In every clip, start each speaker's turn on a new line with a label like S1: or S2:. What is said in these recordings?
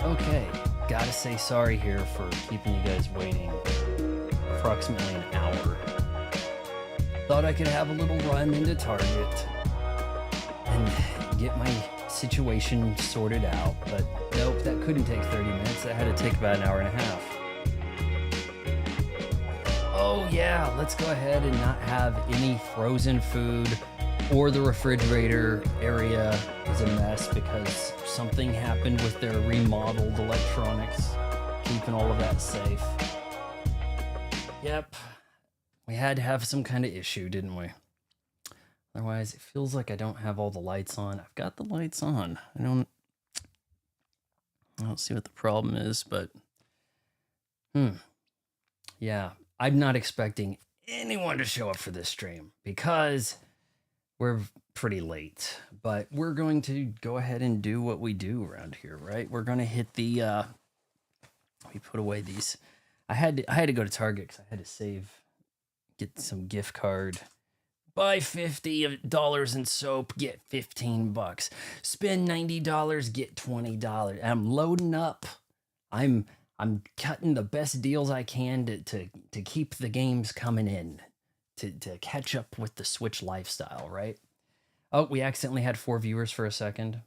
S1: Okay, gotta say sorry here for keeping you guys waiting approximately an hour. Thought I could have a little run into Target and get my situation sorted out, but nope, that couldn't take 30 minutes. That had to take about an hour and a half. Oh yeah, let's go ahead and not have any frozen food, or the refrigerator area is a mess because something happened with their remodeled electronics, keeping all of that safe. Yep, we had to have some kind of issue, didn't we? Otherwise, it feels like I don't have all the lights on. I've got the lights on. I don't see what the problem is, but yeah, I'm not expecting anyone to show up for this stream because we're pretty late, but we're going to go ahead and do what we do around here, right? We're going to hit the let me put away these. I had to go to Target because I had to get some gift card. Buy $50 in soap, get $15. Spend $90, get $20. I'm loading up. I'm cutting the best deals I can to keep the games coming in, to catch up with the Switch lifestyle, right? Oh, we accidentally had 4 viewers for a second.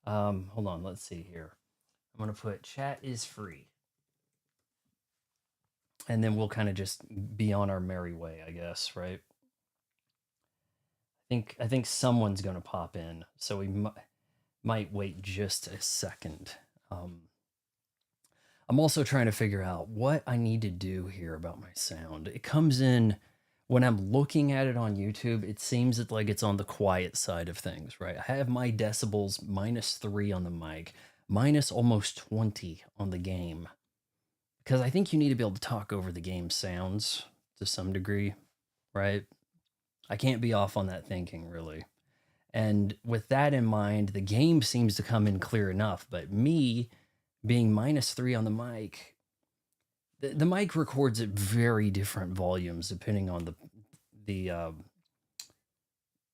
S1: Hold on, let's see here. I'm gonna put chat is free, and then we'll kind of just be on our merry way, I guess, right? I think someone's gonna pop in, so we might wait just a second. I'm also trying to figure out what I need to do here about my sound. It comes in when I'm looking at it on YouTube, it seems like it's on the quiet side of things, right? I have my decibels -3 on the mic, minus almost 20 on the game. Because I think you need to be able to talk over the game sounds to some degree, right? I can't be off on that thinking, really. And with that in mind, the game seems to come in clear enough, but me being -3 on the mic, the mic records at very different volumes depending on the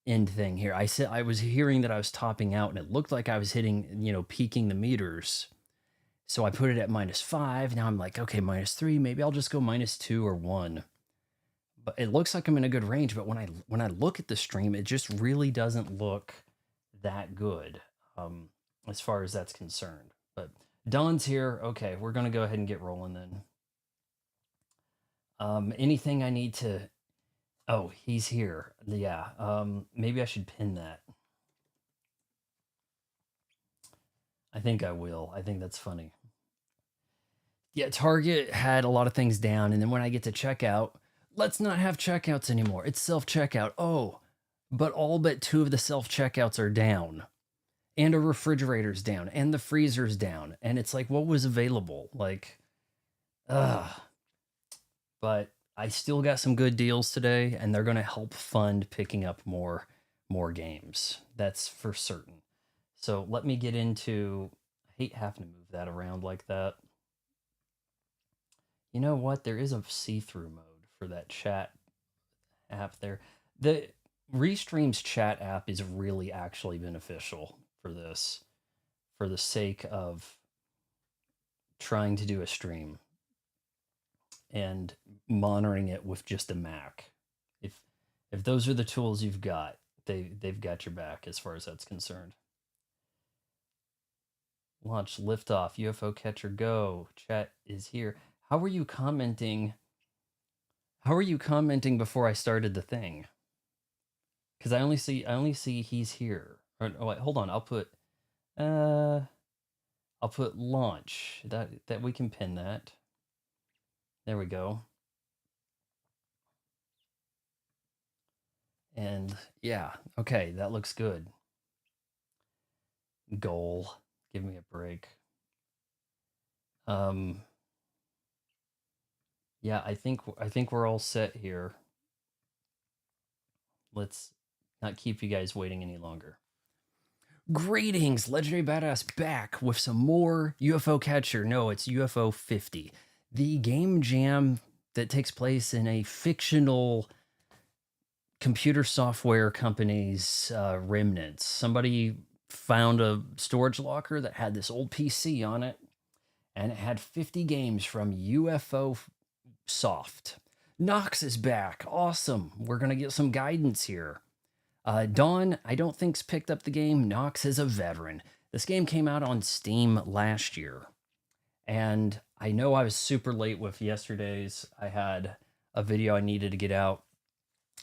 S1: end thing here. I was hearing that I was topping out, and it looked like I was hitting, peaking the meters. So I put it at -5. Now I'm like, okay, -3. Maybe I'll just go -2 or 1. But it looks like I'm in a good range. But when I look at the stream, it just really doesn't look that good, as far as that's concerned. But Don's here. Okay, we're gonna go ahead and get rolling then. Anything I need to? Oh, he's here. Yeah. Maybe I should pin that. I think I will. I think that's funny. Yeah, Target had a lot of things down, and then when I get to checkout, let's not have checkouts anymore. It's self-checkout. Oh, but all but 2 of the self-checkouts are down. And a refrigerator's down, and the freezer's down. And it's like, what was available? Like, ugh. But I still got some good deals today, and they're gonna help fund picking up more games. That's for certain. So let me get into. I hate having to move that around like that. You know what? There is a see-through mode for that chat app there. The Restream's chat app is really actually beneficial for this, for the sake of trying to do a stream and monitoring it with just a Mac. If those are the tools you've got, they've got your back as far as that's concerned. Launch liftoff, UFO catcher go. Chat is here. How were you commenting? How are you commenting before I started the thing? Because I only see he's here. Or, oh wait, hold on. I'll put launch. That we can pin that. There we go. And yeah, okay, that looks good. Goal. Give me a break. Yeah, I think we're all set here. Let's not keep you guys waiting any longer. Greetings, Legendary Badass back with some more UFO Catcher. No, it's UFO 50. The game jam that takes place in a fictional computer software company's remnants. Somebody found a storage locker that had this old PC on it, and it had 50 games from UFO Soft. Nox is back. Awesome. We're going to get some guidance here. Dawn, I don't think's picked up the game. Nox is a veteran. This game came out on Steam last year. And I know I was super late with yesterday's. I had a video I needed to get out.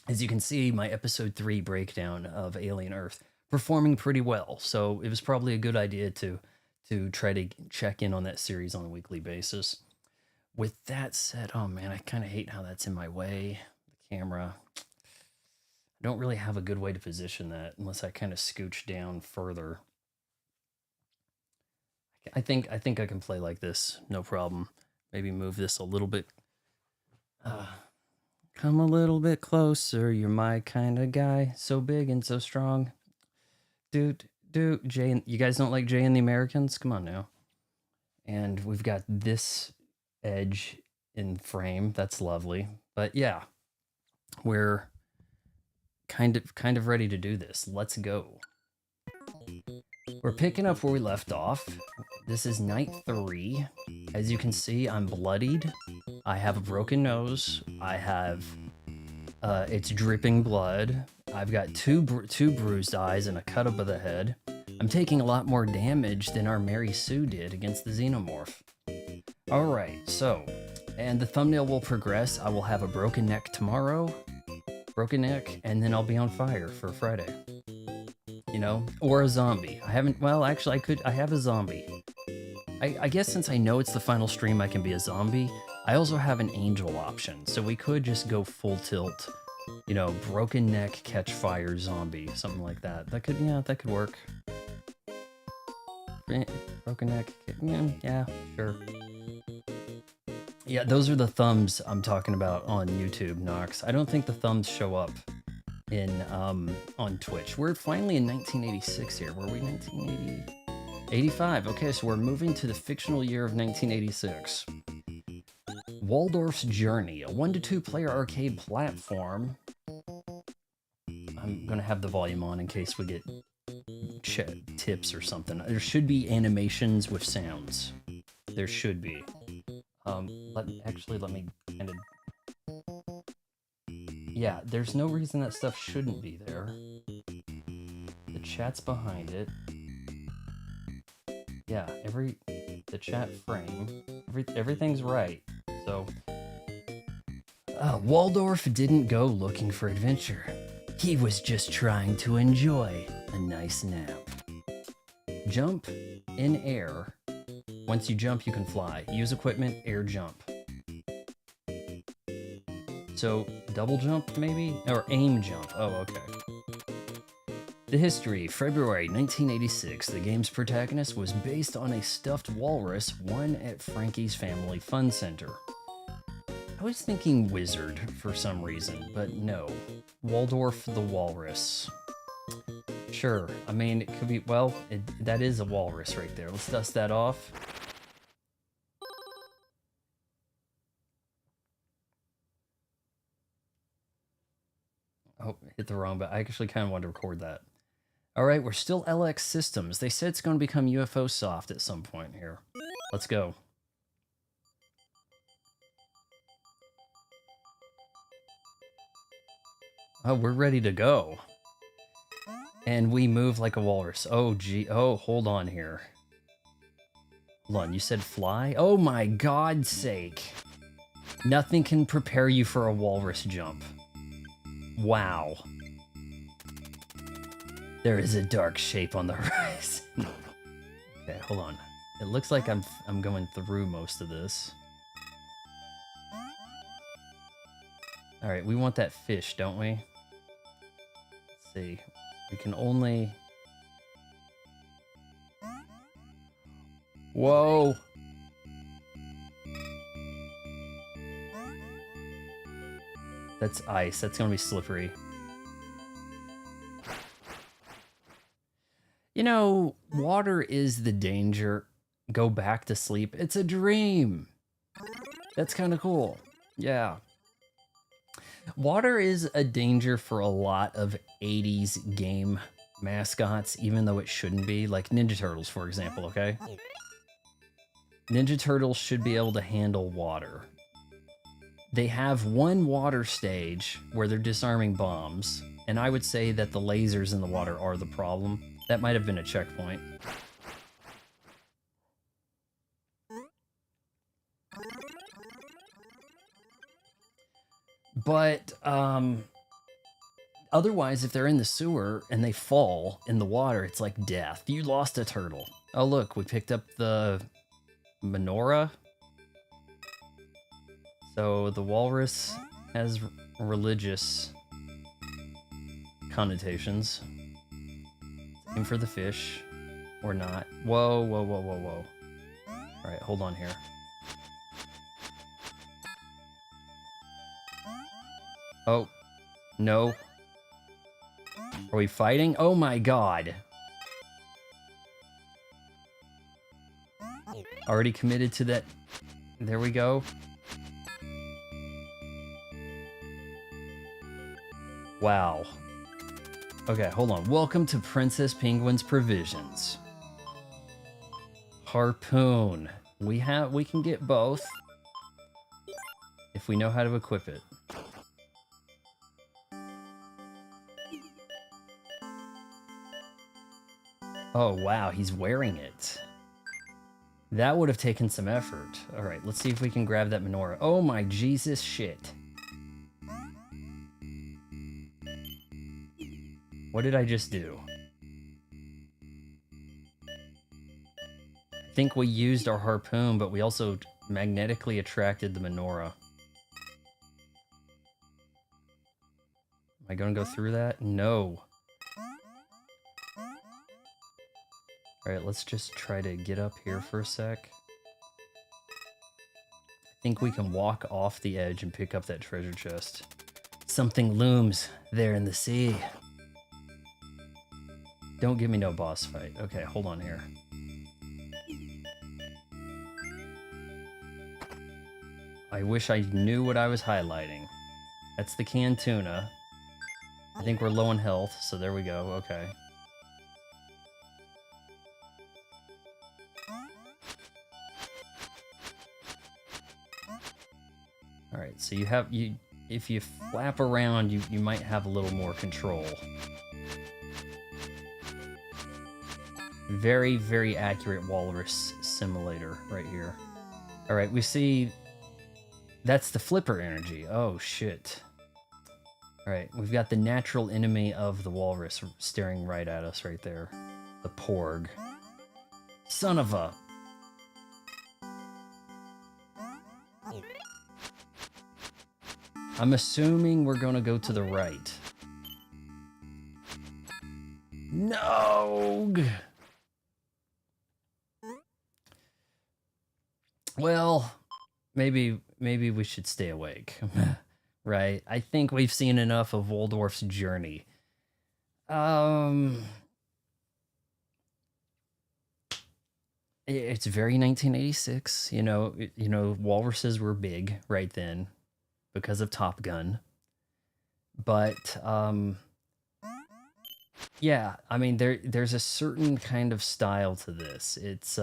S1: As you can see, my episode 3 breakdown of Alien Earth performing pretty well. So it was probably a good idea to try to check in on that series on a weekly basis. With that said, oh man, I kind of hate how that's in my way. The camera. I don't really have a good way to position that unless I kind of scooch down further. I think I can play like this, no problem. Maybe move this a little bit. Come a little bit closer. You're my kind of guy, so big and so strong. Dude, Jay. You guys don't like Jay and the Americans? Come on now. And we've got this edge in frame. That's lovely. But yeah, we're kind of ready to do this. Let's go. We're picking up where we left off. This is night 3. As you can see, I'm bloodied. I have a broken nose. I have it's dripping blood. I've got two bruised eyes and a cut above the head. I'm taking a lot more damage than our Mary Sue did against the xenomorph. All right, so, and the thumbnail will progress. I will have a broken neck tomorrow, and then I'll be on fire for Friday. You know, or a zombie. I haven't, well, actually, I have a zombie. I guess since I know it's the final stream, I can be a zombie. I also have an angel option, so we could just go full tilt, you know, broken neck, catch fire, zombie, something like that. That could work. Broken neck, yeah, sure. Yeah, those are the thumbs I'm talking about on YouTube, Nox. I don't think the thumbs show up in on Twitch. We're finally in 1986 here. Were we 1980? 85. Okay, so we're moving to the fictional year of 1986. Waldorf's Journey, a 1 to 2 player arcade platform. I'm gonna have the volume on in case we get tips or something. There should be animations with sounds. There should be. Let me kind of. Yeah, there's no reason that stuff shouldn't be there. The chat's behind it. Yeah, the chat frame, everything's right. So, Waldorf didn't go looking for adventure. He was just trying to enjoy a nice nap. Jump in air. Once you jump, you can fly. Use equipment, air jump. So, double jump maybe? Or aim jump. Oh, okay. The history, February 1986. The game's protagonist was based on a stuffed walrus won at Frankie's Family Fun Center. I was thinking wizard for some reason, but no. Waldorf the walrus. Sure, I mean, it could be, well, that is a walrus right there. Let's dust that off. Oh, hit the wrong, but I actually kind of wanted to record that. All right, we're still LX Systems. They said it's going to become UFO Soft at some point here. Let's go. Oh, we're ready to go. And we move like a walrus. Oh, gee. Oh, hold on here. Hold on, you said fly? Oh my God's sake. Nothing can prepare you for a walrus jump. Wow. There is a dark shape on the horizon. Okay, hold on. It looks like I'm going through most of this. All right, we want that fish, don't we? Let's see. We can only... Whoa! That's ice. That's gonna be slippery. You know, water is the danger. Go back to sleep. It's a dream. That's kind of cool. Yeah. Water is a danger for a lot of 80s game mascots, even though it shouldn't be. Like Ninja Turtles, for example, okay? Ninja Turtles should be able to handle water. They have one water stage where they're disarming bombs, and I would say that the lasers in the water are the problem. That might have been a checkpoint. But, otherwise, if they're in the sewer and they fall in the water, it's like death. You lost a turtle. Oh, look, we picked up the menorah. So the walrus has religious connotations. Aim for the fish. Or not. Whoa, whoa, whoa, whoa, whoa. Alright, hold on here. Oh, no. Are we fighting? Oh my god. Already committed to that. There we go. Wow. Okay, hold on. Welcome to Princess Penguin's Provisions. Harpoon. We can get both if we know how to equip it. Oh, wow, he's wearing it. That would have taken some effort. All right, let's see if we can grab that menorah. Oh my Jesus shit. What did I just do? I think we used our harpoon, but we also magnetically attracted the menorah. Am I gonna go through that? No. Alright, let's just try to get up here for a sec. I think we can walk off the edge and pick up that treasure chest. Something looms there in the sea. Don't give me no boss fight. Okay, hold on here. I wish I knew what I was highlighting. That's the canned tuna. I think we're low on health, so there we go. Okay. Alright, so if you flap around, you might have a little more control. Very, very accurate walrus simulator right here. Alright, we see... That's the flipper energy. Oh, shit. Alright, we've got the natural enemy of the walrus staring right at us right there. The porg. Son of a... I'm assuming we're gonna go to the right. No! Well, maybe we should stay awake, right? I think we've seen enough of Waldorf's journey. It's very 1986. You know, walruses were big right then because of Top Gun. But yeah, I mean, there's a certain kind of style to this. It's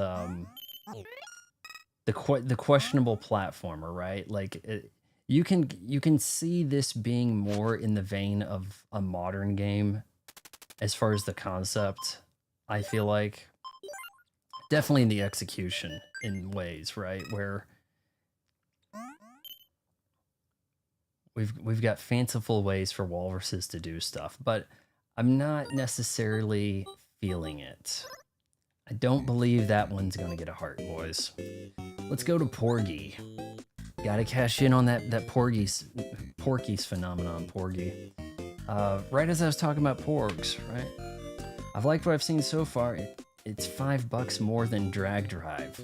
S1: the questionable platformer, right? Like you can see this being more in the vein of a modern game as far as the concept. I feel like definitely in the execution in ways, right? Where we've got fanciful ways for walruses to do stuff, but I'm not necessarily feeling it. I don't believe that one's gonna get a heart, boys. Let's go to Porgy. Gotta cash in on that Porky's phenomenon, Porgy. Right as I was talking about porgs, right? I've liked what I've seen so far. It's $5 more than Drag Drive.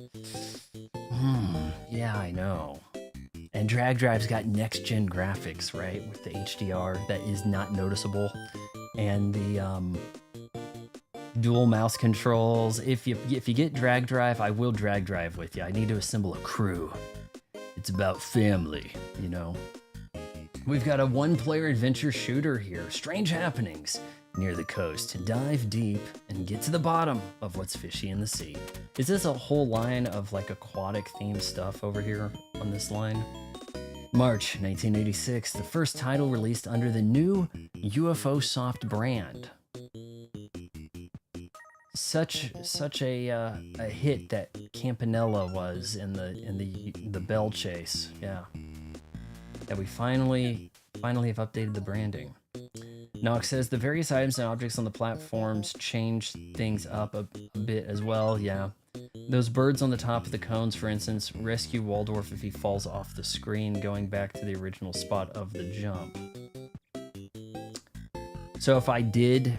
S1: Yeah, I know. And Drag Drive's got next-gen graphics, right? With the HDR that is not noticeable. And the dual mouse controls. If you get Drag Drive, I will Drag Drive with you. I need to assemble a crew. It's about family, you know. We've got a one-player adventure shooter here. Strange happenings. near the coast. Dive deep and get to the bottom of what's fishy in the sea. Is this a whole line of like aquatic themed stuff over here on this line? March 1986, the first title released under the new UFO Soft brand. Such a hit that Campanella was in the Bell Chase. Yeah, we finally have updated the branding. Nox says the various items and objects on the platforms changed things up a bit as well. Yeah, those birds on the top of the cones, for instance, rescue Waldorf if he falls off the screen, going back to the original spot of the jump. So if I did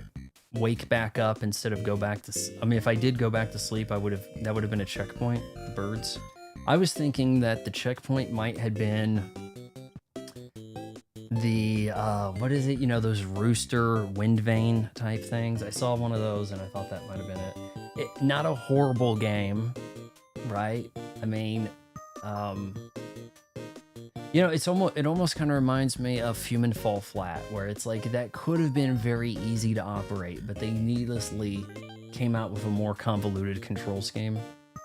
S1: wake back up instead of go back to, if I did go back to sleep, that would have been a checkpoint. The birds. I was thinking that the checkpoint might have been the what is it? You know, those rooster wind vane type things. I saw one of those and I thought that might have been it. Not a horrible game, right? I mean, you know, it almost kind of reminds me of Human Fall Flat, where it's like that could have been very easy to operate, but they needlessly came out with a more convoluted control scheme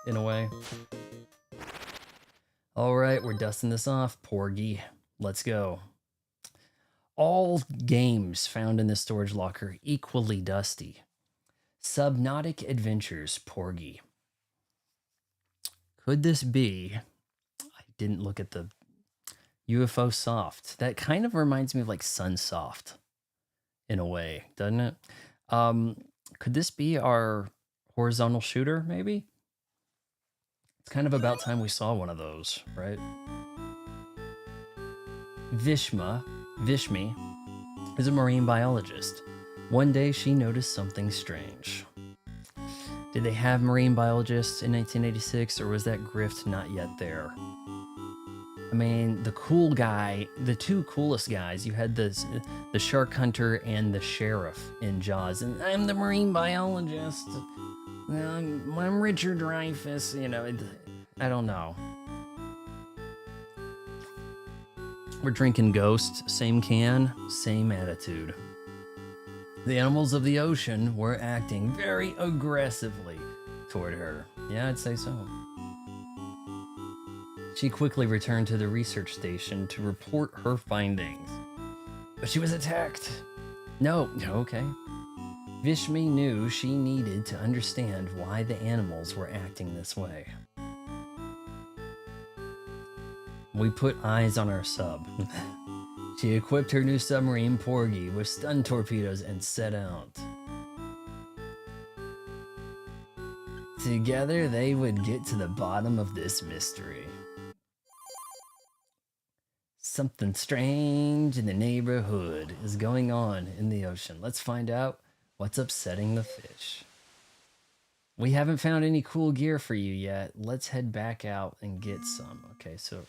S1: in a way. All right, we're dusting this off, Porgy. Let's go. All games found in the storage locker equally dusty. Subnautic Adventures, Porgy. Could this be? I didn't look at the UFO Soft. That kind of reminds me of like Sunsoft in a way, doesn't it? Could this be our horizontal shooter, maybe? It's kind of about time we saw one of those, right? Vishmi is a marine biologist. One day she noticed something strange. Did they have marine biologists in 1986, or was that grift not yet there? I mean, the cool guy, the two coolest guys, you had the shark hunter and the sheriff in Jaws, and I'm the marine biologist. I'm Richard Dreyfuss, you know, I don't know. We're drinking Ghost, same can, same attitude. The animals of the ocean were acting very aggressively toward her. Yeah, I'd say so. She quickly returned to the research station to report her findings. But she was attacked. No, okay. Vishmi knew she needed to understand why the animals were acting this way. We put eyes on our sub. She equipped her new submarine, Porgy, with stun torpedoes and set out. Together, they would get to the bottom of this mystery. Something strange in the neighborhood is going on in the ocean. Let's find out what's upsetting the fish. We haven't found any cool gear for you yet. Let's head back out and get some. Okay, so here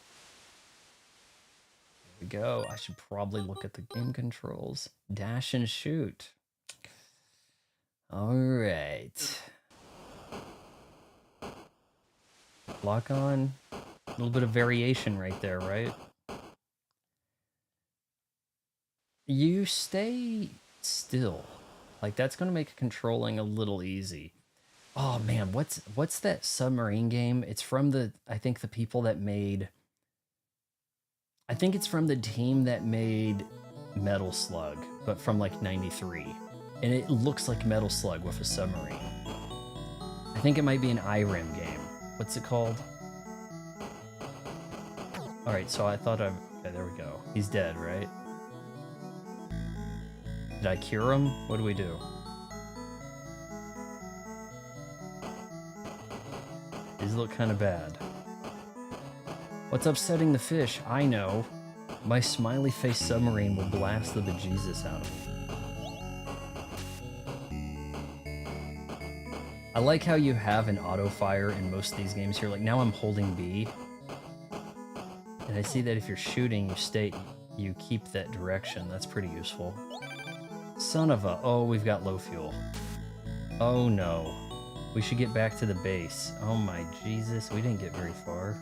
S1: we go. I should probably look at the game controls. Dash and shoot. All right. Lock on. A little bit of variation right there, right? You stay still. Like, that's going to make controlling a little easy. Oh, man, what's that submarine game? It's from I think the people that made... I think it's from the team that made Metal Slug, but from, like, 93. And it looks like Metal Slug with a submarine. I think it might be an IRIM game. What's it called? Alright, so I thought okay, there we go. He's dead, right? Did I cure him? What do we do? These look kind of bad. What's upsetting the fish? I know. My smiley face submarine will blast the bejesus out of me. I like how you have an auto fire in most of these games here. Like, now I'm holding B. And I see that if you're shooting, you keep that direction. That's pretty useful. Son of a... Oh, we've got low fuel. Oh, no. We should get back to the base. Oh, my Jesus. We didn't get very far.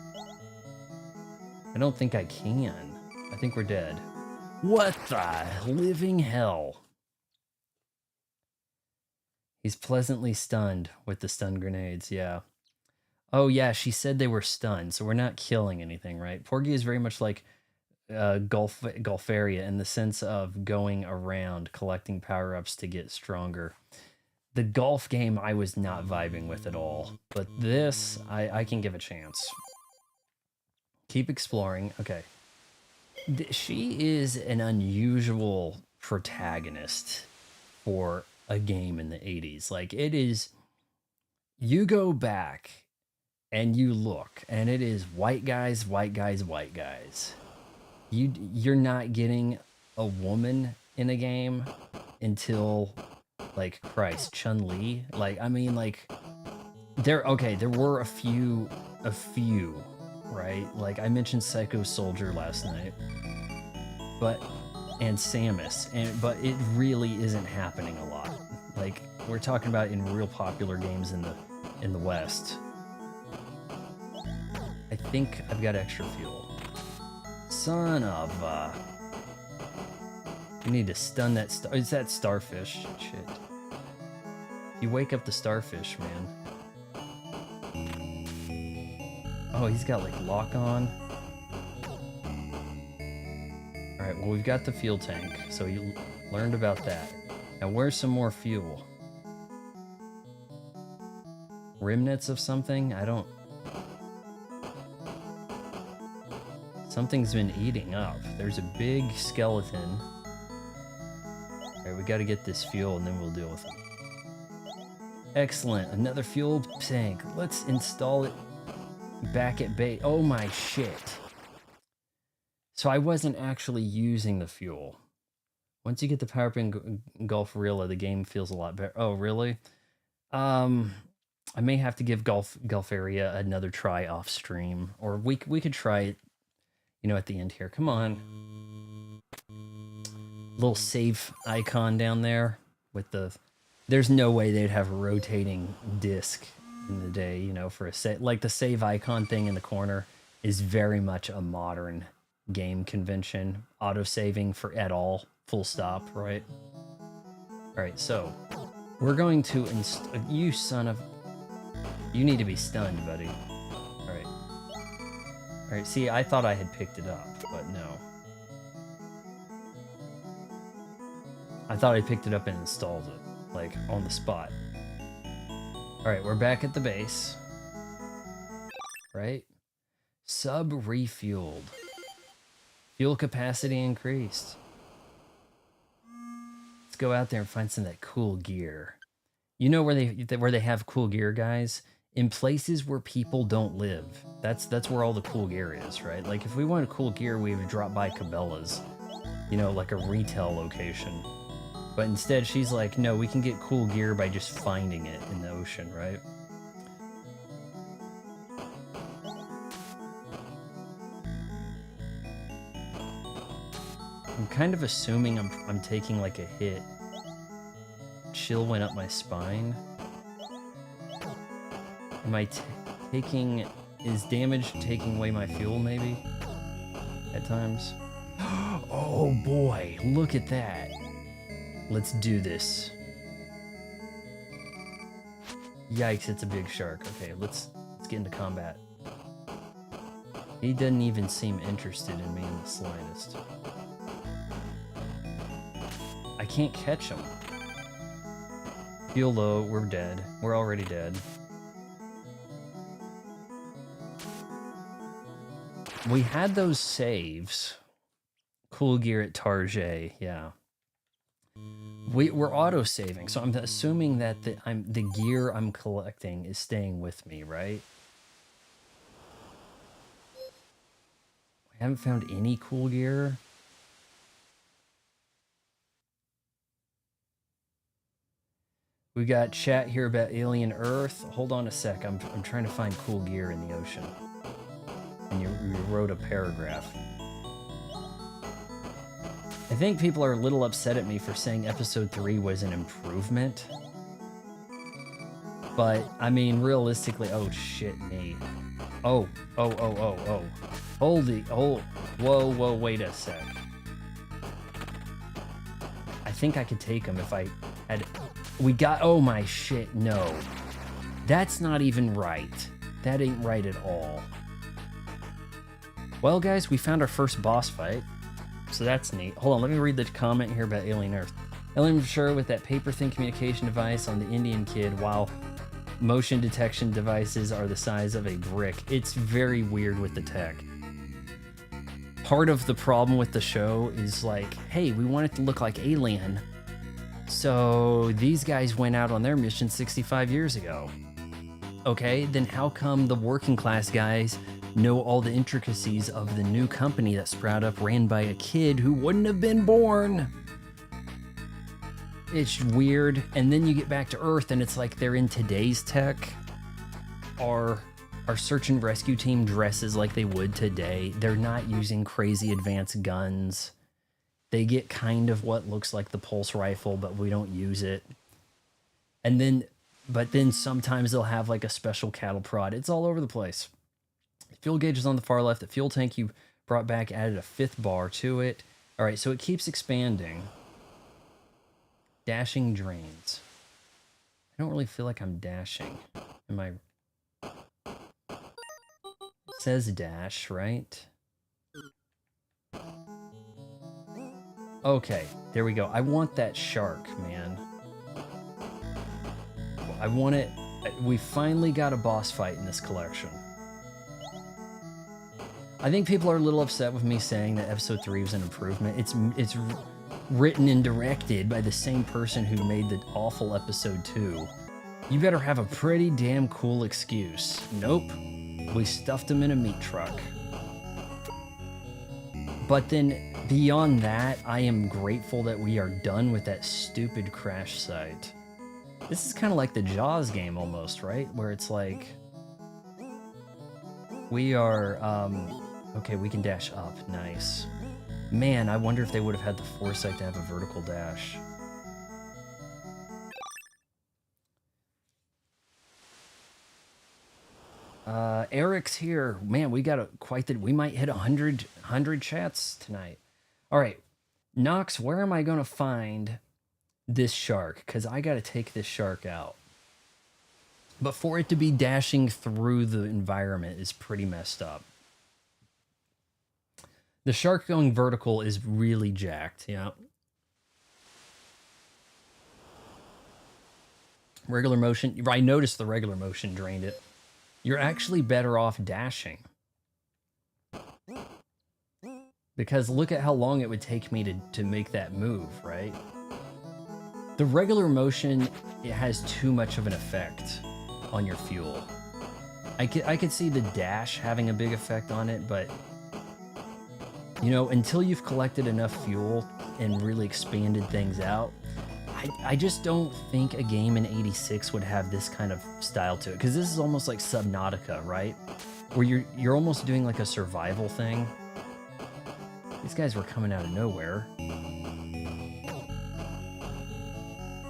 S1: I don't think I can. I think we're dead. What the living hell? He's pleasantly stunned with the stun grenades, yeah. Oh yeah, she said they were stunned, so we're not killing anything, right? Porgy is very much like Golfaria in the sense of going around collecting power-ups to get stronger. The golf game I was not vibing with at all, but this I can give a chance. Keep exploring. Okay. She is an unusual protagonist for a game in the 80s. Like, it is, you go back and you look, and it is white guys, white guys, white guys. You're not getting a woman in a game until, like, Christ, Chun-Li. Like, I mean, like, there were a few, right? Like, I mentioned Psycho Soldier last night, and Samus, but it really isn't happening a lot. Like, we're talking about in real popular games in the West. I think I've got extra fuel. Son of you need to stun that it's that starfish. Shit. You wake up the starfish, man. Oh, he's got like lock on. Alright, well, we've got the fuel tank, so you learned about that. Now, where's some more fuel? Remnants of something? I don't... Something's been eating up. There's a big skeleton. Alright, we gotta get this fuel and then we'll deal with it. Excellent, another fuel tank. Let's install it back at base. Oh my shit. So I wasn't actually using the fuel. Once you get the power up in Golfarilla, the game feels a lot better. Oh, really? I may have to give Golfaria another try off stream, or we could try it, you know, at the end here. Come on. Little save icon down there with the... There's no way they'd have a rotating disc in the day, you know, for a save. Like, the save icon thing in the corner is very much a modern game convention. Auto-saving for at all, full stop, right? Alright, so we're going to you son of... You need to be stunned, buddy. Alright. Alright, see, I thought I had picked it up, but no. I thought I picked it up and installed it, like, on the spot. Alright, we're back at the base. Right? Sub-refueled. Fuel capacity increased. Let's go out there and find some of that cool gear. You know where they have cool gear, guys? In places where people don't live. That's where all the cool gear is, right? Like, if we wanted cool gear, we would drop by Cabela's. You know, like a retail location. But instead, she's like, no, we can get cool gear by just finding it in the ocean, right? I'm kind of assuming I'm taking like a hit. Chill went up my spine. Am I taking... Is damage taking away my fuel, maybe? At times? Oh boy, look at that. Let's do this. Yikes, it's a big shark. Okay, let's get into combat. He doesn't even seem interested in me in the slightest. I can't catch him. Feel low, we're dead. We're already dead. We had those saves. Cool gear at Tarjay, yeah. We're auto-saving, so I'm assuming that the gear I'm collecting is staying with me, right? I haven't found any cool gear. We got chat here about Alien Earth. Hold on a sec, I'm trying to find cool gear in the ocean. And you wrote a paragraph. I think people are a little upset at me for saying episode 3 was an improvement. But, I mean, realistically, oh shit me. Oh. Whoa, wait a sec. I think I could take him if I had We got, oh my shit, no. That's not even right. That ain't right at all. Well, guys, we found our first boss fight. So that's neat. Hold on, let me read the comment here about Alien Earth. Alien sure with that paper-thin communication device on the Indian kid, while motion detection devices are the size of a brick. It's very weird with the tech. Part of the problem with the show is like, hey, we want it to look like Alien. So these guys went out on their mission 65 years ago. Okay, then how come the working class guys know all the intricacies of the new company that sprouted up ran by a kid who wouldn't have been born? It's weird. And then you get back to Earth and it's like they're in today's tech. Our search and rescue team dresses like they would today. They're not using crazy advanced guns. They get kind of what looks like the pulse rifle, but we don't use it. And then, but then sometimes they'll have like a special cattle prod. It's all over the place. Fuel gauge is on the far left. The fuel tank you brought back added a 5th bar to it. All right, so it keeps expanding. Dashing drains. I don't really feel like I'm dashing. Am I? It says dash, right? Okay, there we go. I want that shark, man. I want it. We finally got a boss fight in this collection. I think people are a little upset with me saying that episode 3 was an improvement. It's written and directed by the same person who made the awful episode 2. You better have a pretty damn cool excuse. Nope. We stuffed him in a meat truck. But then beyond that, I am grateful that we are done with that stupid crash site. This is kind of like the Jaws game almost, right? Where it's like we are okay, we can dash up. Nice. Man, I wonder if they would have had the foresight to have a vertical dash. Eric's here. Man, we got we might hit 100 chats tonight. All right, Nox, where am I going to find this shark? Because I got to take this shark out. But for it to be dashing through the environment is pretty messed up. The shark going vertical is really jacked, yeah. Regular motion, I noticed the regular motion drained it. You're actually better off dashing. Because look at how long it would take me to make that move, right? The regular motion, it has too much of an effect on your fuel. I could see the dash having a big effect on it, but you know, until you've collected enough fuel and really expanded things out, I just don't think a game in 86 would have this kind of style to it. Because this is almost like Subnautica, right? Where you're almost doing like a survival thing. These guys were coming out of nowhere.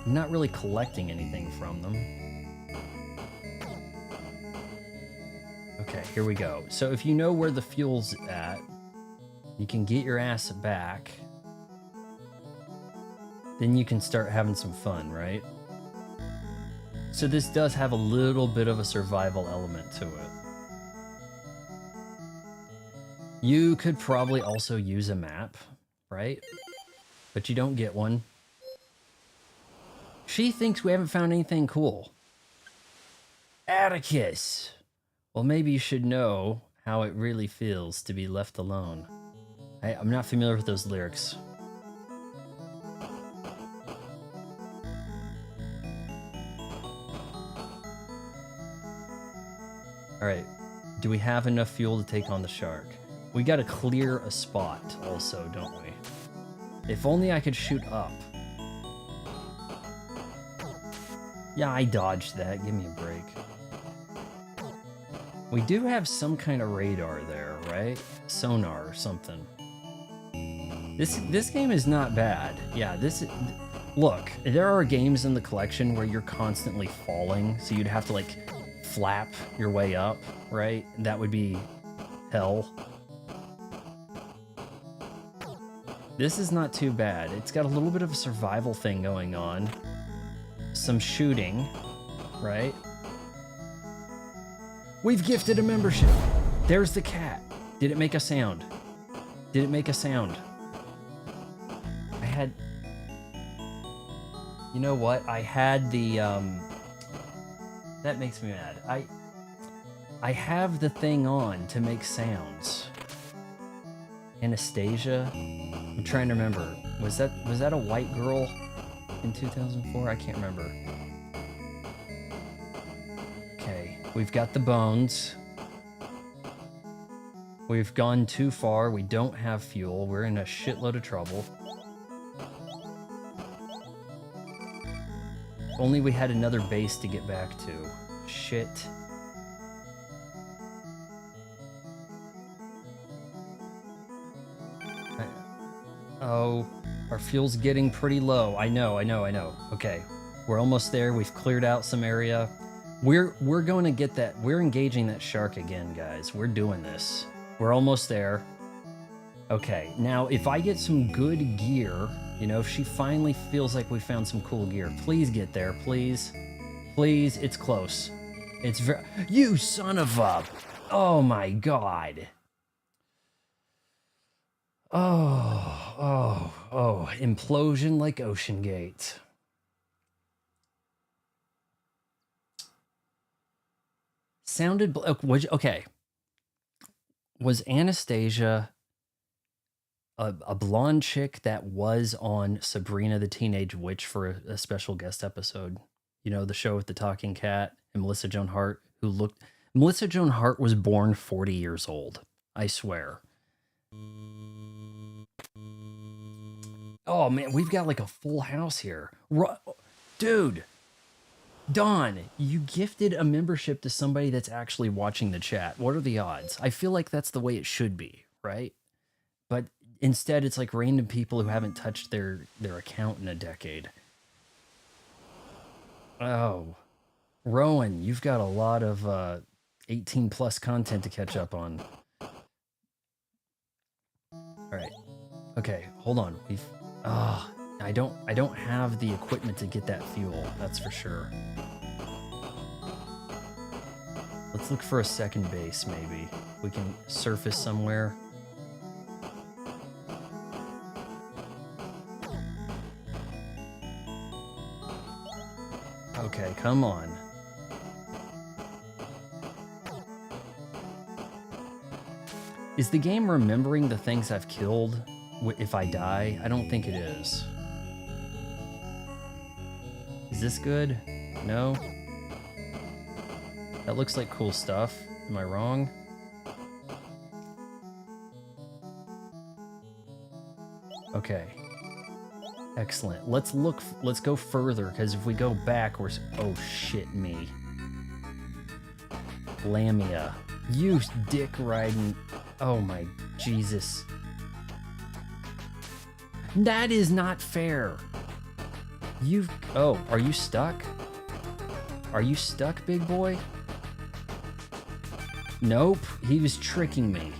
S1: I'm not really collecting anything from them. Okay, here we go. So if you know where the fuel's at, you can get your ass back. Then you can start having some fun, right? So this does have a little bit of a survival element to it. You could probably also use a map, right? But you don't get one. She thinks we haven't found anything cool. Atticus! Well, maybe you should know how it really feels to be left alone. I'm not familiar with those lyrics. Alright, do we have enough fuel to take on the shark? We gotta clear a spot also, don't we? If only I could shoot up. Yeah, I dodged that. Give me a break. We do have some kind of radar there, right? Sonar or something. This game is not bad. Yeah, look, there are games in the collection where you're constantly falling, so you'd have to like flap your way up, right? That would be hell. This is not too bad. It's got a little bit of a survival thing going on. some shooting, right? We've gifted a membership. There's the cat. Did it make a sound? Did it make a sound? I had... You know what? I had the, That makes me mad. I have the thing on to make sounds. Anastasia? I'm trying to remember. Was that a white girl in 2004? I can't remember. Okay, we've got the bones. We've gone too far. We don't have fuel. We're in a shitload of trouble. If only we had another base to get back to. Shit. Oh, our fuel's getting pretty low. I know. Okay, we're almost there. We've cleared out some area. We're going to get that. We're engaging that shark again, guys. We're doing this. We're almost there. Okay, now if I get some good gear, you know, if she finally feels like we found some cool gear, please get there, please. Please, it's close. It's very... You son of a... Oh my god. Oh, implosion like Ocean Gate. Sounded... Okay. Was Anastasia a blonde chick that was on Sabrina the Teenage Witch for a special guest episode? You know, the show with the talking cat and Melissa Joan Hart, who looked... Melissa Joan Hart was born 40 years old. I swear. Oh, man, we've got like a full house here. Dude, Don, you gifted a membership to somebody that's actually watching the chat. What are the odds? I feel like that's the way it should be, right? But instead, it's like random people who haven't touched their account in a decade. Oh, Rowan, you've got a lot of 18 plus content to catch up on. All right. Okay, hold on. I don't have the equipment to get that fuel, that's for sure. Let's look for a second base, maybe. We can surface somewhere. Okay, come on. Is the game remembering the things I've killed if I die? I don't think it is. Is this good? No? That looks like cool stuff. Am I wrong? Okay. Excellent. Let's go further, because if we go back, we're... Oh, shit me. Lamia. You dick riding... Oh my Jesus. That is not fair. You've... Oh, are you stuck? Are you stuck, big boy? Nope, he was tricking me.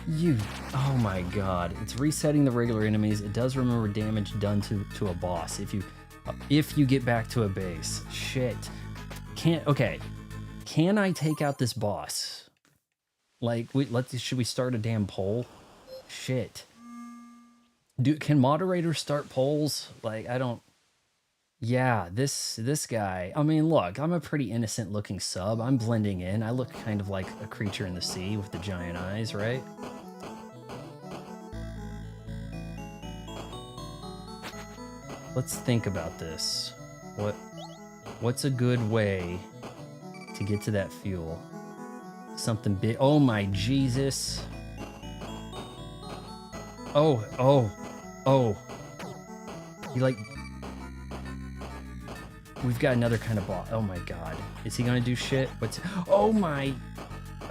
S1: You... Oh my god. It's resetting the regular enemies. It does remember damage done to a boss if you get back to a base. Shit. Okay. Can I take out this boss? Like, should we start a damn poll? Shit. Can moderators start polls? Like, I don't... Yeah, this guy... I mean, look, I'm a pretty innocent looking sub. I'm blending in. I look kind of like a creature in the sea with the giant eyes, right? Let's think about this. What's a good way to get to that fuel? Something big. Oh my Jesus. Oh. He like... We've got another kind of boss. Oh my god. Is he gonna do shit? Oh my...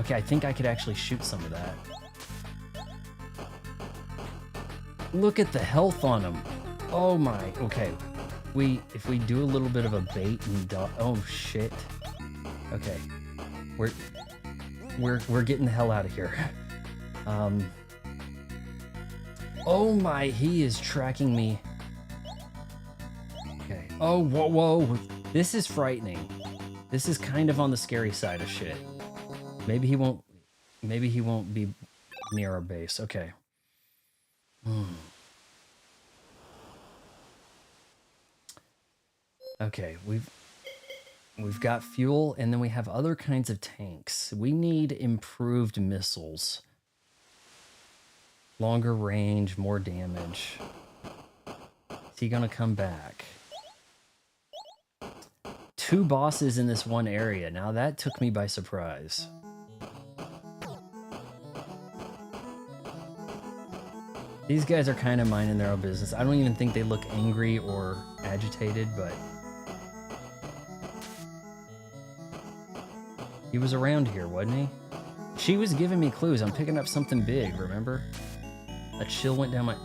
S1: Okay, I think I could actually shoot some of that. Look at the health on him. Oh my... Okay. If we do a little bit of a bait and... Oh shit. Okay. We're getting the hell out of here. Oh my... He is tracking me. Oh, whoa, whoa. This is frightening. This is kind of on the scary side of shit. Maybe he won't be near our base. Okay. Okay, we've got fuel, and then we have other kinds of tanks. We need improved missiles. Longer range, more damage. Is he gonna come back? 2 bosses in this one area. Now that took me by surprise. These guys are kind of minding their own business. I don't even think they look angry or agitated, but he was around here, wasn't he? She was giving me clues. I'm picking up something big, remember? A chill went down my...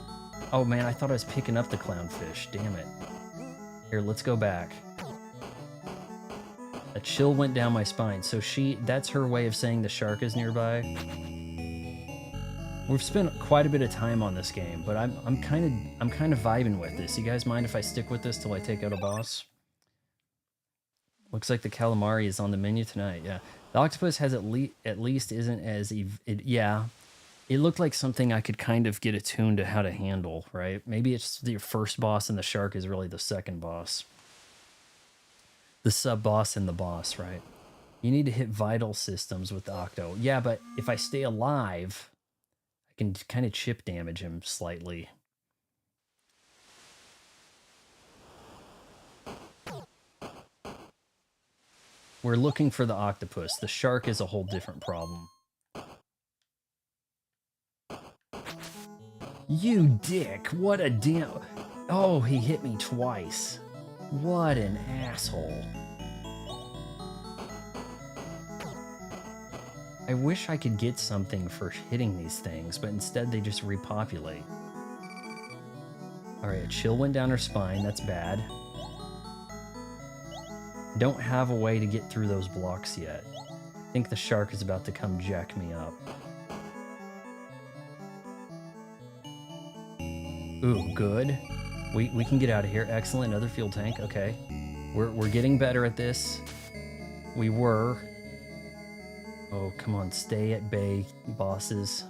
S1: Oh man, I thought I was picking up the clownfish. Damn it. Here, let's go back. A chill went down my spine. So that's her way of saying the shark is nearby. We've spent quite a bit of time on this game, but I'm kind of vibing with this. You guys mind if I stick with this till I take out a boss? Looks like the calamari is on the menu tonight. Yeah, the octopus has at least isn't as yeah. It looked like something I could kind of get attuned to how to handle, right? Maybe it's your first boss and the shark is really the second boss. The sub-boss and the boss, right? You need to hit vital systems with the octo. Yeah, but if I stay alive, I can kind of chip damage him slightly. We're looking for the octopus. The shark is a whole different problem. You dick, what a damn... Oh, he hit me twice. What an asshole. I wish I could get something for hitting these things, but instead they just repopulate. Alright, a chill went down her spine, that's bad. Don't have a way to get through those blocks yet. I think the shark is about to come jack me up. Ooh, good. We can get out of here. Excellent, another fuel tank, okay. We're getting better at this. We were. Oh, come on, stay at bay, bosses.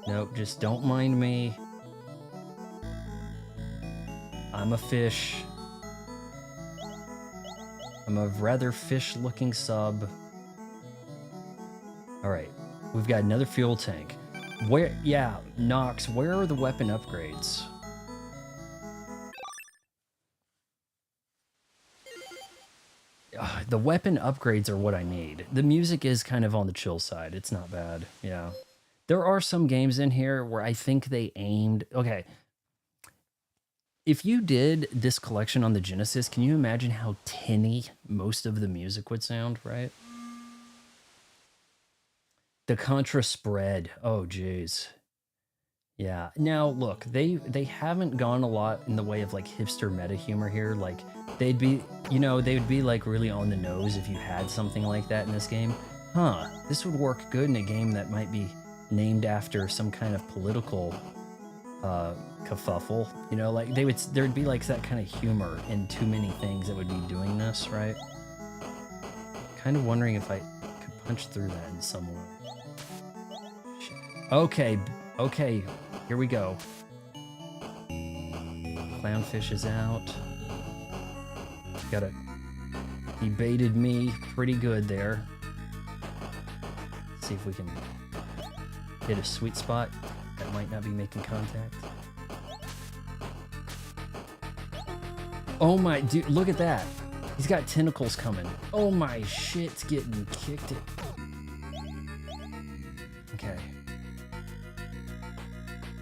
S1: Nope, just don't mind me. I'm a fish. I'm a rather fish-looking sub. Alright, we've got another fuel tank. Where, yeah, Nox, where are the weapon upgrades? The weapon upgrades are what I need. The music is kind of on the chill side. It's not bad, yeah. There are some games in here where I think they aimed... Okay. If you did this collection on the Genesis, can you imagine how tinny most of the music would sound, right? The Contra spread. Oh, jeez. Yeah. Now, look, they haven't gone a lot in the way of, like, hipster meta humor here. Like, they'd be, you know, they would be, like, really on the nose if you had something like that in this game. Huh. This would work good in a game that might be named after some kind of political kerfuffle. You know, like, there'd be, like, that kind of humor in too many things that would be doing this, right? Kind of wondering if I could punch through that in some way. Okay, okay, here we go. Clownfish is out. He baited me pretty good there. Let's see if we can hit a sweet spot that might not be making contact. Oh my, dude, look at that. He's got tentacles coming. Oh my shit's getting kicked it. Okay.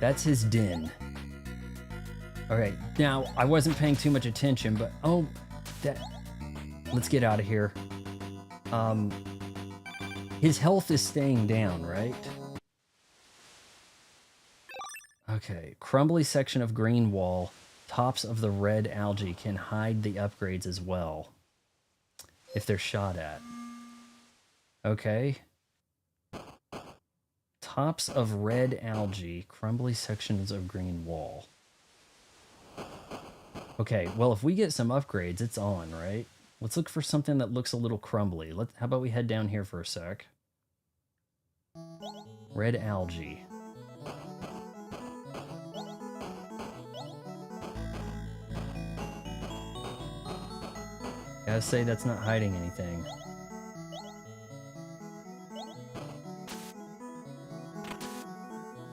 S1: That's his den. Alright, now, I wasn't paying too much attention, but, oh, let's get out of here. His health is staying down, right? Okay, crumbly section of green wall. Tops of the red algae can hide the upgrades as well, if they're shot at. Okay. Tops of red algae, crumbly sections of green wall. Okay, well, if we get some upgrades, it's on, right? Let's look for something that looks a little crumbly. How about we head down here for a sec? Red algae. Gotta say, that's not hiding anything.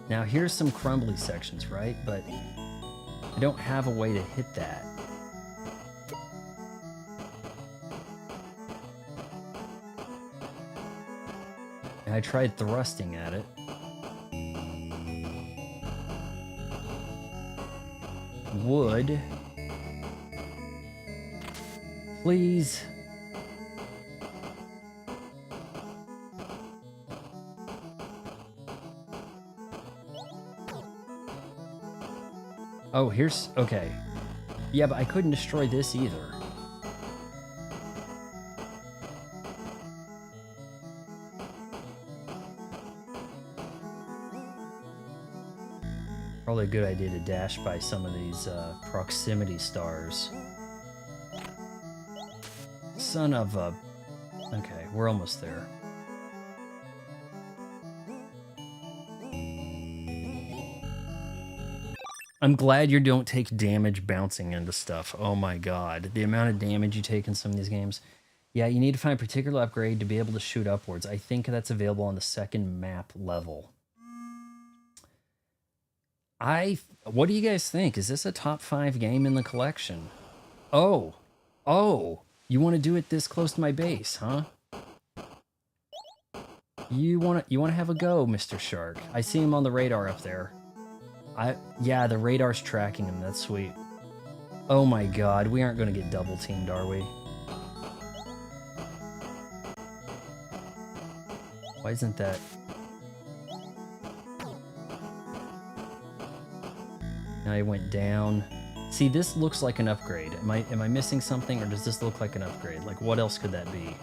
S1: Now, here's some crumbly sections, right? But I don't have a way to hit that. And I tried thrusting at it. Wood. Please. Oh, here's... okay. Yeah, but I couldn't destroy this either. Probably a good idea to dash by some of these proximity stars. Son of a... okay, we're almost there. I'm glad you don't take damage bouncing into stuff. Oh my god. The amount of damage you take in some of these games. Yeah, you need to find a particular upgrade to be able to shoot upwards. I think that's available on the second map level. What do you guys think? Is this a top 5 game in the collection? Oh. Oh. You want to do it this close to my base, huh? You want to have a go, Mr. Shark. I see him on the radar up there. Yeah, the radar's tracking him. That's sweet. Oh my god, we aren't going to get double teamed, are we? Why isn't that... now he went down. See, this looks like an upgrade. Am I missing something, or does this look like an upgrade? Like, what else could that be?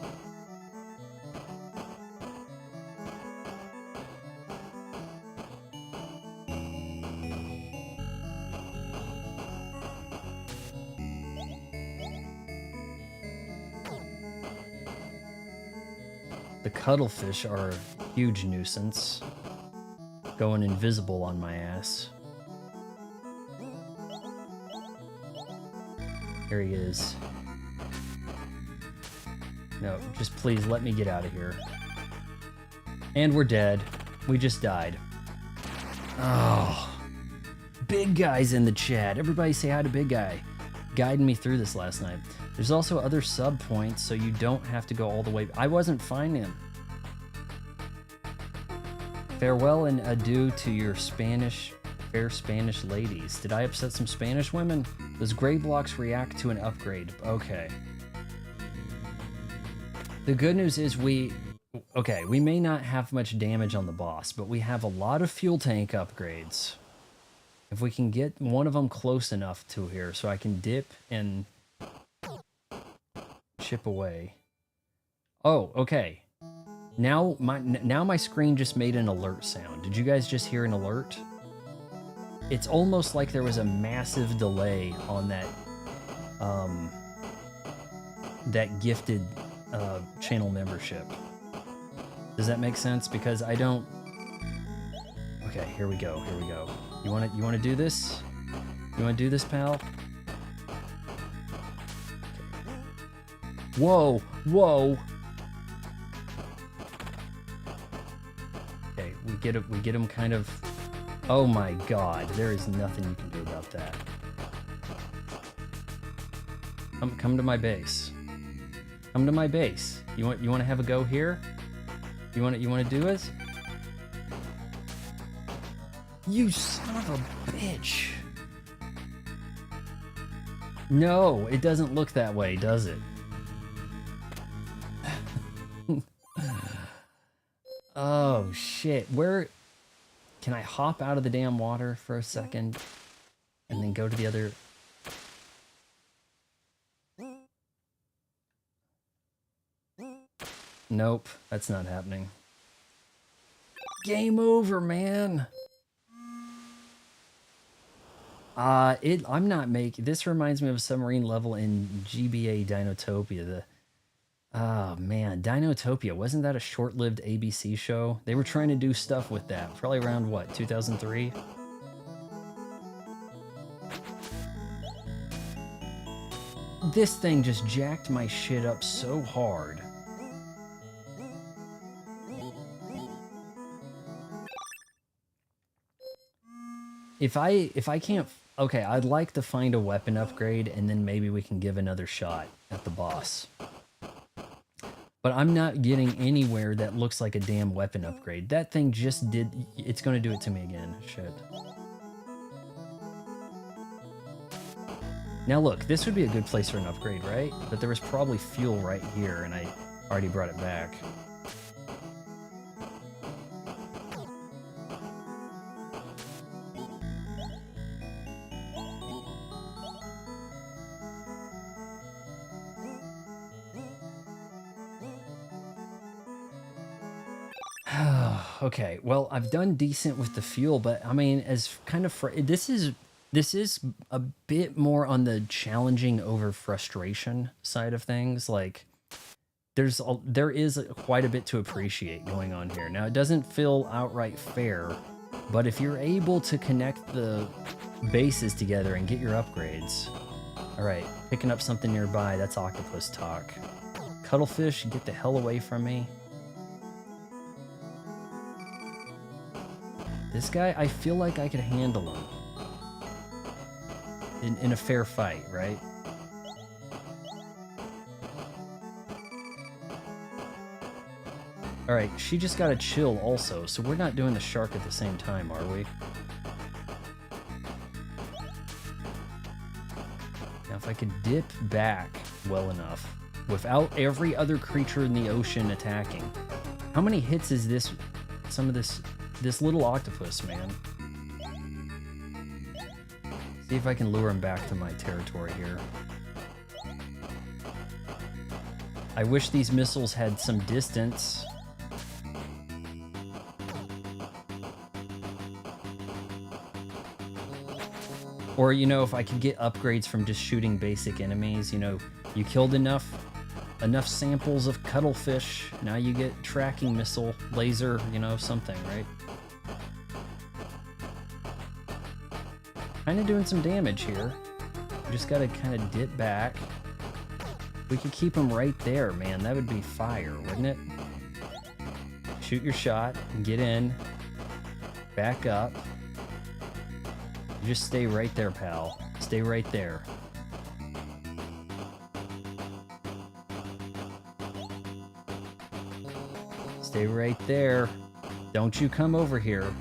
S1: The cuttlefish are a huge nuisance. Going invisible on my ass. Here he is. No, just please let me get out of here. And we're dead. We just died. Oh. Big Guy's in the chat. Everybody say hi to Big Guy. Guiding me through this last night. There's also other sub points, so you don't have to go all the way. I wasn't finding him. Farewell and adieu to your fair Spanish ladies. Did I upset some Spanish women? Those gray blocks react to an upgrade. Okay. The good news is we may not have much damage on the boss, but we have a lot of fuel tank upgrades. If we can get one of them close enough to here so I can dip and chip away. Oh, okay. Now my screen just made an alert sound. Did you guys just hear an alert? It's almost like there was a massive delay on that that gifted channel membership. Does that make sense? Because I don't... okay, here we go. Here we go. You want to do this? You want to do this, pal? Whoa! Whoa! Okay, we get him kind of... oh my god, there is nothing you can do about that. Come to my base. Come to my base. You want to have a go here? You want to do this? You son of a bitch. No, it doesn't look that way, does it? Oh shit. Where can I hop out of the damn water for a second and then go to the other? Nope, that's not happening. game over, man. I'm not making this. Reminds me of a submarine level in GBA Dinotopia. Oh man, Dinotopia, wasn't that a short-lived ABC show? They were trying to do stuff with that, probably around what, 2003? This thing just jacked my shit up so hard. If I can't, okay, I'd like to find a weapon upgrade and then maybe we can give another shot at the boss. But I'm not getting anywhere that looks like a damn weapon upgrade. That thing just did, it's gonna do it to me again, shit. Now look, this would be a good place for an upgrade, right? But there was probably fuel right here and I already brought it back. Okay, well, I've done decent with the fuel, but I mean, as kind of this is a bit more on the challenging over frustration side of things. Like, there is quite a bit to appreciate going on here. Now, it doesn't feel outright fair, but if you're able to connect the bases together and get your upgrades, all right, picking up something nearby, that's octopus talk. Cuttlefish, get the hell away from me. This guy, I feel like I could handle him in a fair fight, right? All right, she just got to chill also, so we're not doing the shark at the same time, are we? Now, if I could dip back well enough without every other creature in the ocean attacking. How many hits is this, some of this little octopus, man? See if I can lure him back to my territory here. I wish these missiles had some distance. Or, you know, if I could get upgrades from just shooting basic enemies, you know, you killed enough samples of cuttlefish, now you get tracking missile, laser, you know, something, right? Kind of doing some damage here. We just gotta kind of dip back. We could keep him right there, man. That would be fire, wouldn't it? Shoot your shot and get in. Back up. Just stay right there, pal. Stay right there. Stay right there. Don't you come over here.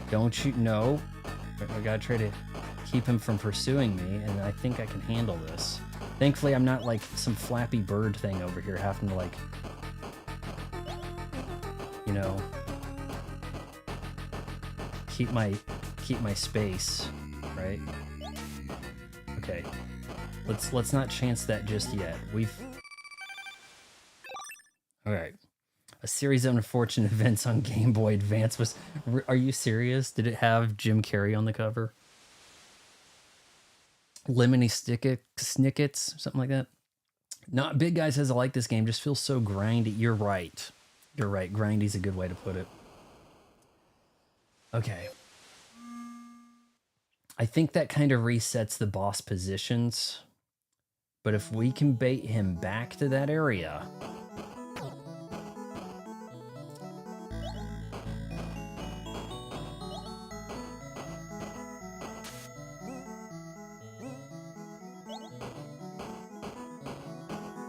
S1: Don't you? No. I gotta try to keep him from pursuing me, and I think I can handle this. Thankfully, I'm not like some flappy bird thing over here having to, like, you know, keep my space, right? Okay. Let's not chance that just yet. All right. A series of unfortunate events on Game Boy Advance was... Are you serious? Did it have Jim Carrey on the cover? Lemony Snickets, something like that. Not Big Guy says I like this game, just feels so grindy. You're right. You're right. Grindy's a good way to put it. Okay. I think that kind of resets the boss positions. But if we can bait him back to that area...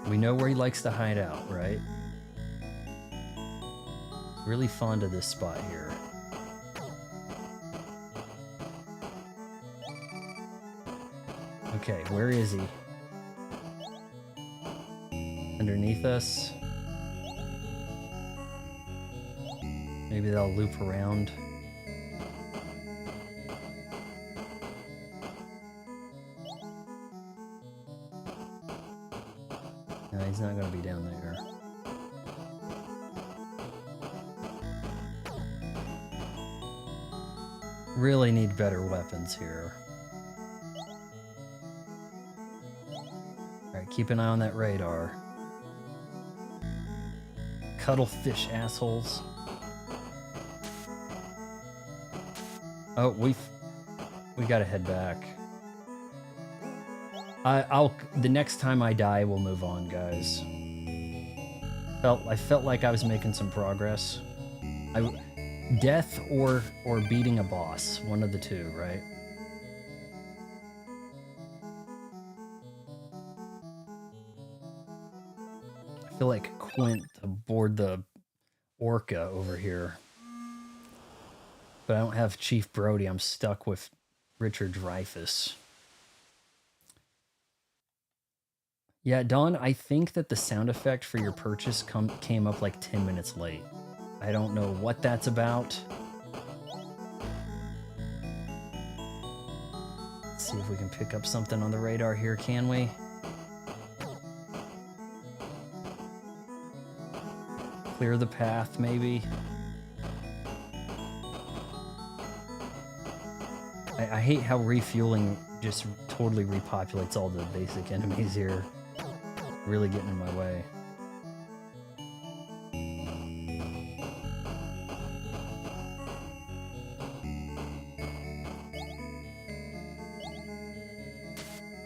S1: We know where he likes to hide out, right? Really fond of this spot here. Okay, where is he? Underneath us? Maybe they'll loop around. No, he's not going to be down there. Really need better weapons here. Alright, keep an eye on that radar. Cuttlefish assholes. Oh, we gotta head back. The next time I die, we'll move on, guys. I felt like I was making some progress. Death or beating a boss, one of the two, right? I feel like Quint aboard the Orca over here. But I don't have Chief Brody, I'm stuck with Richard Dreyfuss. Yeah, Dawn, I think that the sound effect for your purchase came up like 10 minutes late. I don't know what that's about. Let's see if we can pick up something on the radar here, can we? Clear the path, maybe. I hate how refueling just totally repopulates all the basic enemies here. Really getting in my way.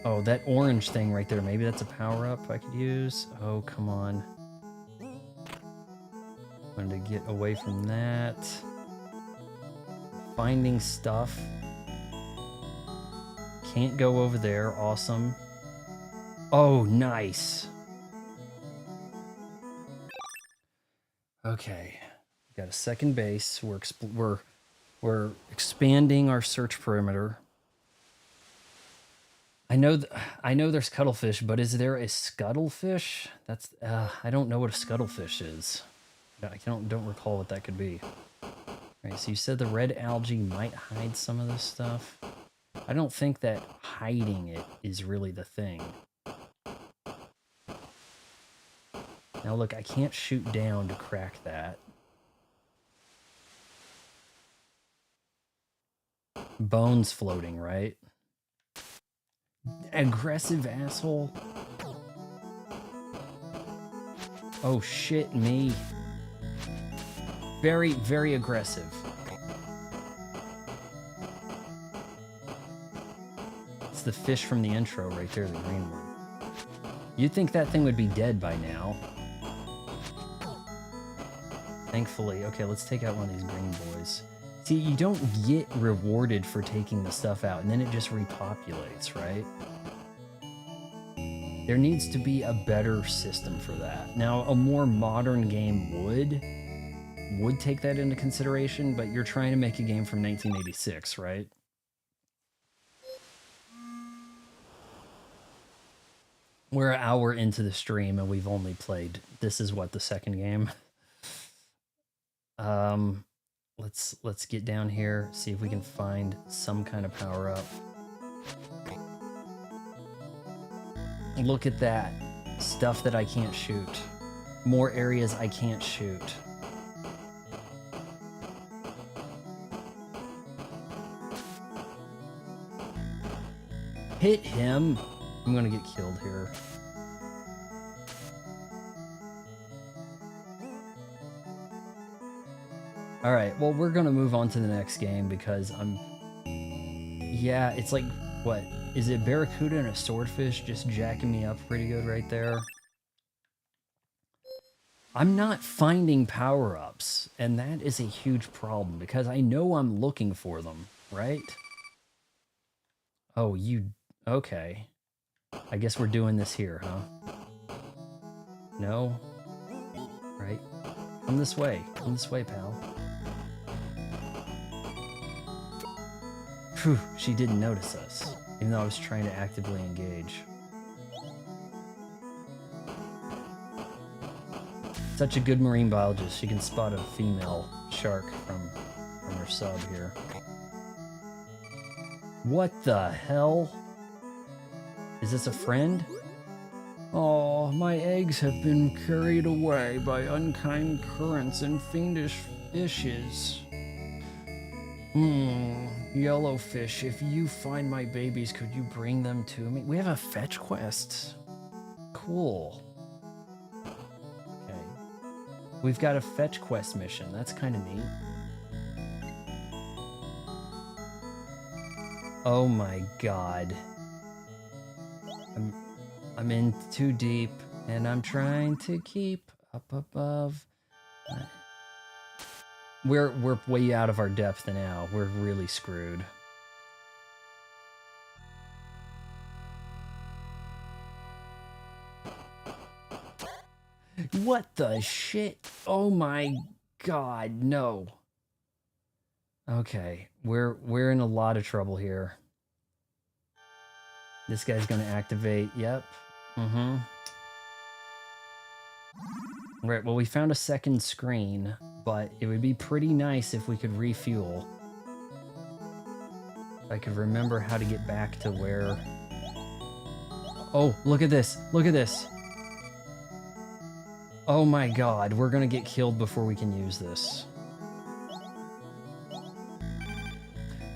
S1: Oh, that orange thing right there. Maybe that's a power-up I could use. Oh, come on. Wanted to get away from that. Finding stuff. Can't go over there. Awesome. Oh, nice. Okay. Got a second base. We're expanding our search perimeter. I know there's cuttlefish, but is there a scuttlefish? That's I don't know what a scuttlefish is. I don't recall what that could be. All right, so you said the red algae might hide some of this stuff. I don't think that hiding it is really the thing. Now look, I can't shoot down to crack that. Bones floating, right? Aggressive asshole. Oh shit me. Very, very aggressive. It's the fish from the intro right there, the green one. You'd think that thing would be dead by now. Thankfully. Okay, let's take out one of these green boys. See, you don't get rewarded for taking the stuff out, and then it just repopulates, right? There needs to be a better system for that. Now, a more modern game would take that into consideration, but you're trying to make a game from 1986, right? We're an hour into the stream, and we've only played... This is what, the second game? Let's get down here, see if we can find some kind of power up. Look at that. Stuff that I can't shoot. More areas I can't shoot. Hit him. I'm gonna get killed here. All right, well, we're gonna move on to the next game because yeah, it's like, what? Is it Barracuda and a Swordfish just jacking me up pretty good right there? I'm not finding power-ups, and that is a huge problem because I know I'm looking for them, right? Oh, okay. I guess we're doing this here, huh? No? Right? Come this way, pal. Phew, she didn't notice us, even though I was trying to actively engage. Such a good marine biologist, she can spot a female shark from her sub here. What the hell? Is this a friend? Oh, my eggs have been carried away by unkind currents and fiendish fishes. Yellowfish, if you find my babies, could you bring them to me? We have a fetch quest. Cool. Okay. We've got a fetch quest mission. That's kind of neat. Oh my god. I'm in too deep, and I'm trying to keep up above. We're way out of our depth now. We're really screwed. What the shit? Oh my god, no. Okay, we're in a lot of trouble here. This guy's gonna activate. Yep. Mm-hmm. Right, well, we found a second screen, but it would be pretty nice if we could refuel. If I could remember how to get back to where... Oh, look at this. Look at this. Oh my god, we're gonna get killed before we can use this.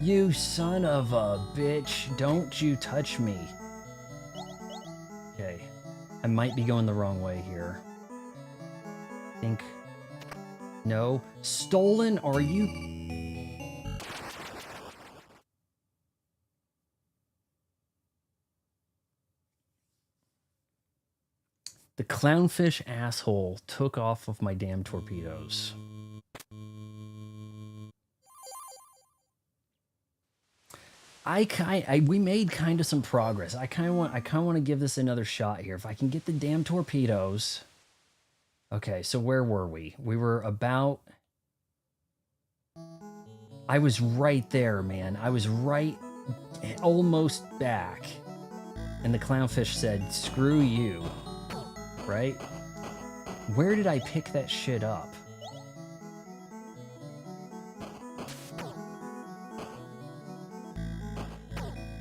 S1: You son of a bitch. Don't you touch me. Okay. I might be going the wrong way here. Think... No. Stolen? Are you... The clownfish asshole took off of my damn torpedoes. We made kind of some progress. I kind of want to give this another shot here. If I can get the damn torpedoes. Okay, so where were we? We were about... I was right there, man. I was right, almost back. And the clownfish said, screw you. Right? Where did I pick that shit up?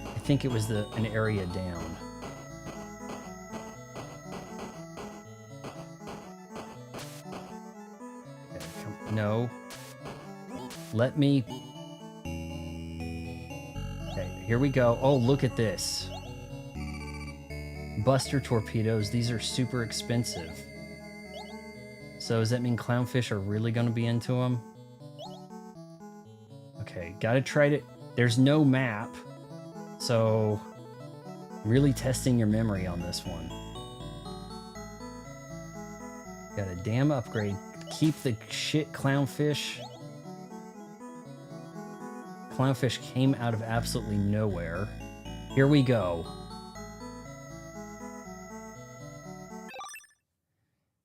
S1: I think it was an area down. Okay, no. Let me... Okay, here we go. Oh, look at this. Buster torpedoes. These are super expensive. So does that mean clownfish are really going to be into them? Okay, gotta try to... There's no map. So, really testing your memory on this one. Got a damn upgrade. Keep the shit clownfish. Clownfish came out of absolutely nowhere. Here we go.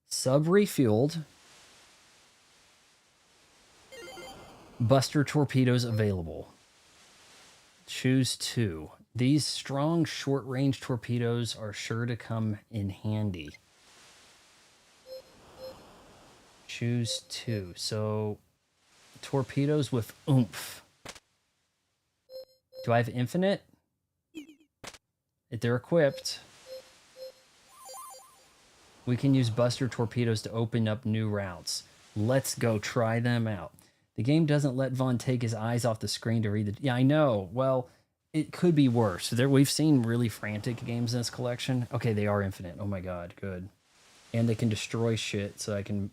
S1: Sub refueled. Buster torpedoes available. Choose 2. These strong short-range torpedoes are sure to come in handy. Choose 2. So, torpedoes with oomph. Do I have infinite? If they're equipped, we can use Buster torpedoes to open up new routes. Let's go try them out. The game doesn't let Vaughn take his eyes off the screen to read the... Yeah, I know. Well, it could be worse. We've seen really frantic games in this collection. Okay, they are infinite. Oh my god, good. And they can destroy shit, so I can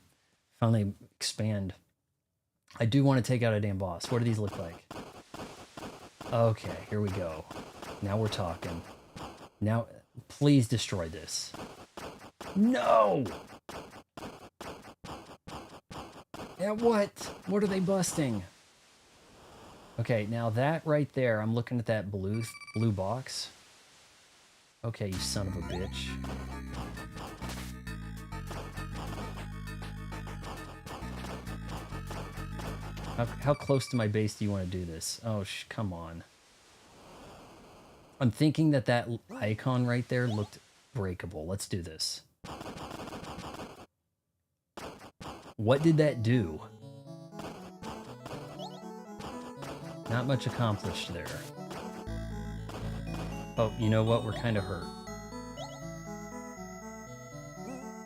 S1: finally expand. I do want to take out a damn boss. What do these look like? Okay, here we go. Now we're talking. Now, please destroy this. No! Yeah, what? What are they busting? Okay, now that right there, I'm looking at that blue box. Okay, you son of a bitch. How close to my base do you want to do this? Oh, come on. I'm thinking that icon right there looked breakable. Let's do this. What did that do? Not much accomplished there. Oh, you know what? We're kind of hurt.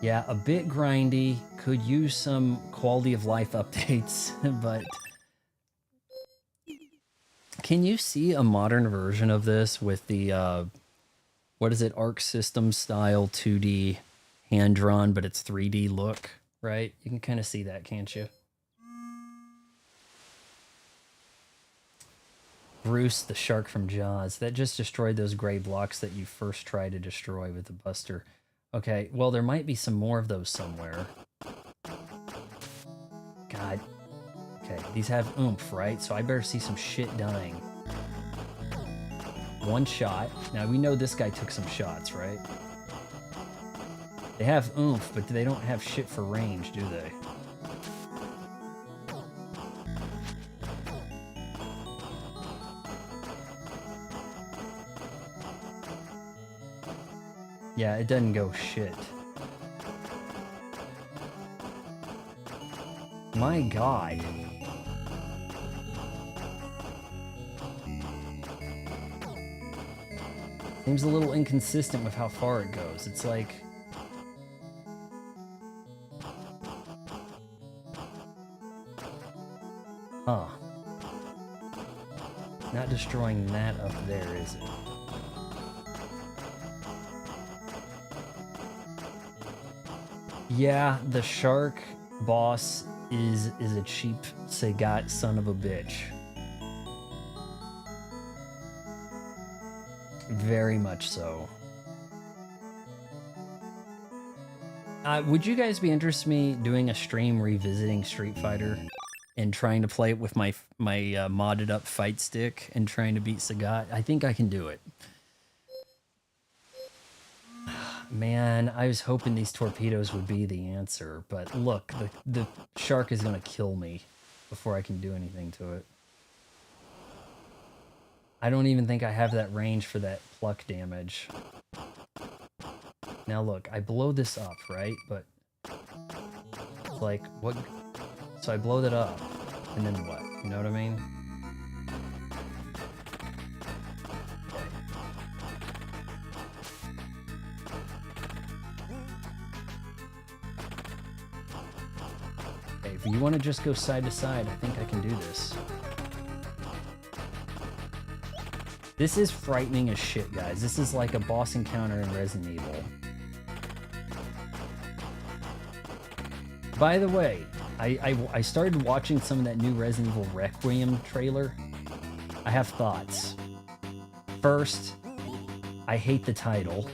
S1: Yeah, a bit grindy. Could use some quality of life updates, but Can you see a modern version of this with the, what is it, Arc System style 2D hand-drawn, but it's 3D look, right? You can kind of see that, can't you? Bruce, the shark from Jaws. That just destroyed those gray blocks that you first tried to destroy with the Buster. Okay, well, there might be some more of those somewhere. God. Okay, these have oomph, right? So I better see some shit dying. One shot. Now, we know this guy took some shots, right? They have oomph, but they don't have shit for range, do they? Yeah, it doesn't go shit. My God. Seems a little inconsistent with how far it goes. It's like... Huh. Not destroying that up there, is it? Yeah, the shark boss is a cheap Sagat son of a bitch. Very much so. Would you guys be interested in me doing a stream revisiting Street Fighter and trying to play it with my modded up fight stick and trying to beat Sagat? I think I can do it. Man, I was hoping these torpedoes would be the answer, but look, the shark is going to kill me before I can do anything to it. I don't even think I have that range for that pluck damage. Now look, I blow this up, right? But it's like, what? So I blow that up, and then what? You know what I mean? Okay, if you want to just go side to side, I think I can do this. This is frightening as shit, guys. This is like a boss encounter in Resident Evil. By the way, I started watching some of that new Resident Evil Requiem trailer. I have thoughts. First, I hate the title.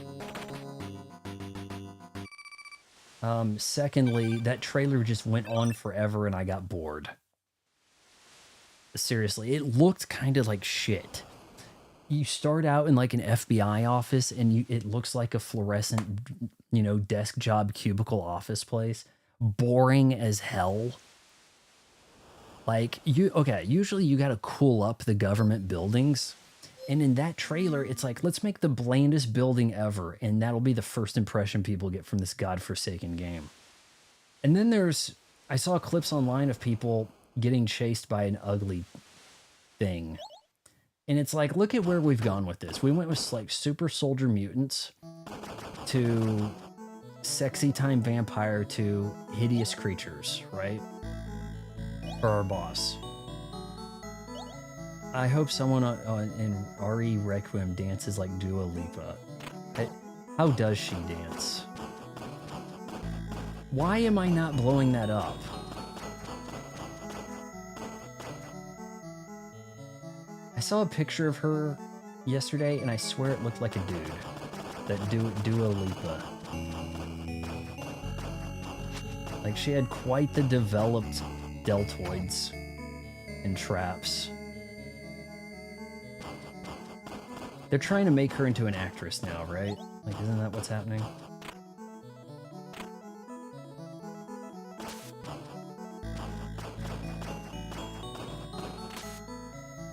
S1: Secondly, that trailer just went on forever and I got bored. Seriously, it looked kind of like shit. You start out in like an FBI office and it looks like a fluorescent, you know, desk job cubicle office place. Boring as hell. Like, usually you gotta cool up the government buildings. And in that trailer, it's like, let's make the blandest building ever. And that'll be the first impression people get from this godforsaken game. And then I saw clips online of people getting chased by an ugly thing. And it's like, look at where we've gone with this. We went with like super soldier mutants to sexy time vampire to hideous creatures, right? For our boss. I hope someone in RE Requiem dances like Dua Lipa. How does she dance? Why am I not blowing that up? I saw a picture of her yesterday, and I swear it looked like a dude. That Dua Lipa. Like, she had quite the developed deltoids and traps. They're trying to make her into an actress now, right? Like, isn't that what's happening?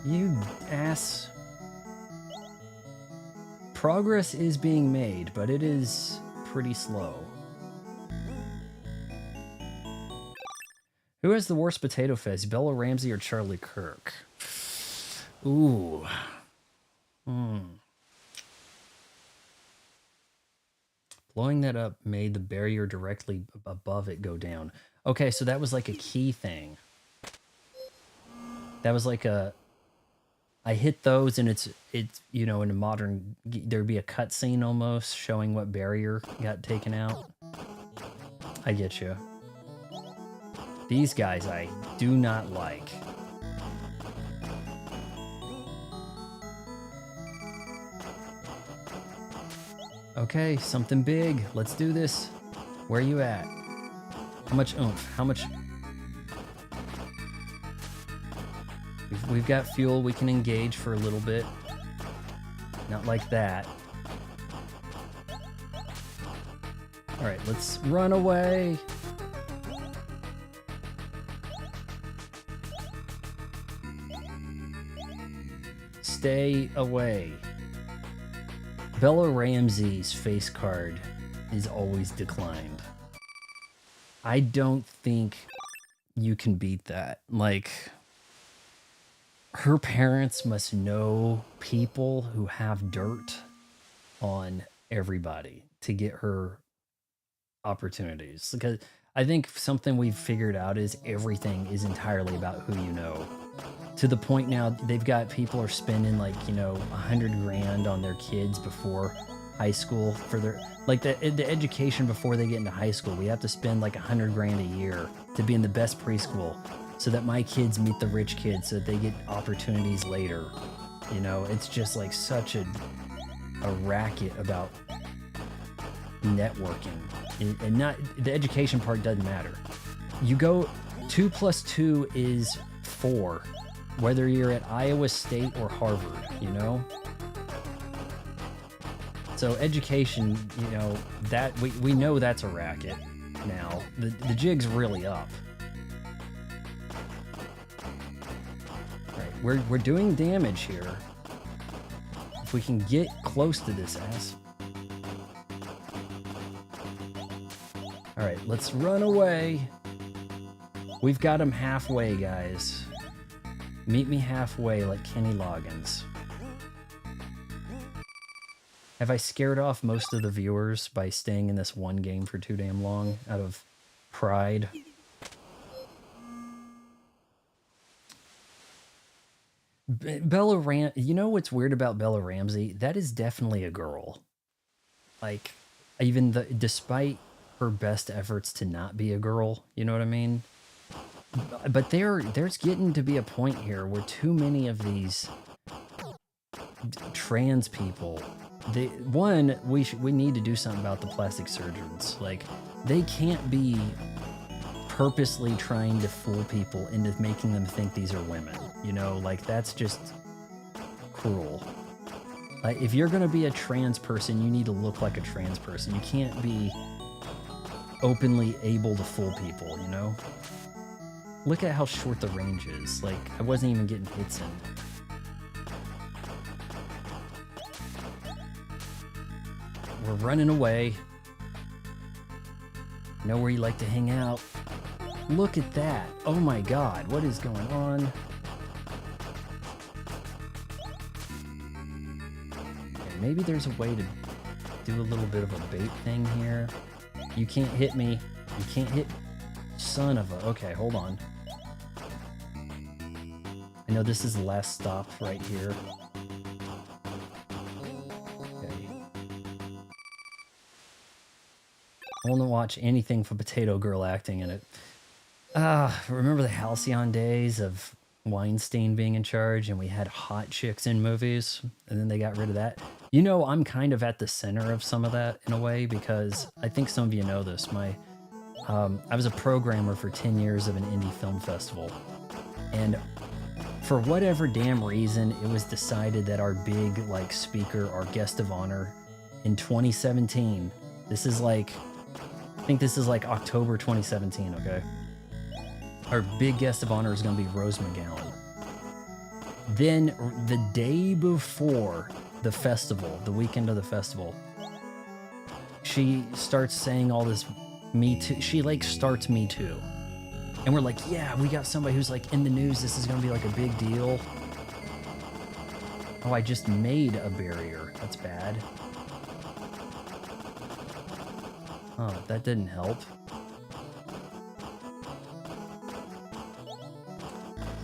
S1: You ass. Progress is being made, but it is pretty slow. Who has the worst potato face, Bella Ramsey or Charlie Kirk? Ooh. Blowing that up made the barrier directly above it go down. Okay, so that was like a key thing. That was like a I hit those and it's you know, in a modern, there'd be a cutscene almost showing what barrier got taken out. I get you. These guys I do not like. Okay, something big. Let's do this. Where are you at? How much oomph? How much? We've got fuel. We can engage for a little bit. Not like that. All right, let's run away. Stay away. Bella Ramsey's face card is always declined. I don't think you can beat that. Like, her parents must know people who have dirt on everybody to get her opportunities. Because I think something we've figured out is everything is entirely about who you know. To the point now, they've got people are spending like, you know, 100 grand on their kids before high school for their, like the education before they get into high school. We have to spend like 100 grand a year to be in the best preschool so that my kids meet the rich kids so that they get opportunities later. You know, it's just like such a racket about networking, and not, the education part doesn't matter. You go 2 + 2 is 4. Whether you're at Iowa State or Harvard, you know? So education, you know, that we know that's a racket now. The jig's really up. All right, we're doing damage here. If we can get close to this ass. All right, let's run away. We've got him halfway, guys. Meet me halfway like Kenny Loggins. Have I scared off most of the viewers by staying in this one game for too damn long out of pride? You know what's weird about Bella Ramsey? That is definitely a girl. Like, even despite her best efforts to not be a girl, you know what I mean? But there's getting to be a point here where too many of these trans people, we need to do something about the plastic surgeons. Like, they can't be purposely trying to fool people into making them think these are women. You know, like, that's just cruel. Like, if you're gonna be a trans person, you need to look like a trans person. You can't be openly able to fool people, you know? Look at how short the range is. Like, I wasn't even getting hits in. We're running away. Know where you like to hang out. Look at that. Oh my god, what is going on? Okay, maybe there's a way to do a little bit of a bait thing here. You can't hit me. You can't hit... Son of a... Okay, hold on. I know this is the last stop right here. Okay. I won't watch anything for Potato Girl acting in it. Remember the Halcyon days of Weinstein being in charge and we had hot chicks in movies and then they got rid of that? You know, I'm kind of at the center of some of that in a way because I think some of you know this. I was a programmer for 10 years of an indie film festival, and for whatever damn reason, it was decided that our big, like, speaker, our guest of honor in 2017, this is like, I think this is like October 2017, okay? Our big guest of honor is going to be Rose McGowan. Then the day before the festival, the weekend of the festival, she starts saying all this Me Too. She like starts Me Too. And we're like, yeah, we got somebody who's like in the news. This is going to be like a big deal. Oh, I just made a barrier. That's bad. Oh, that didn't help.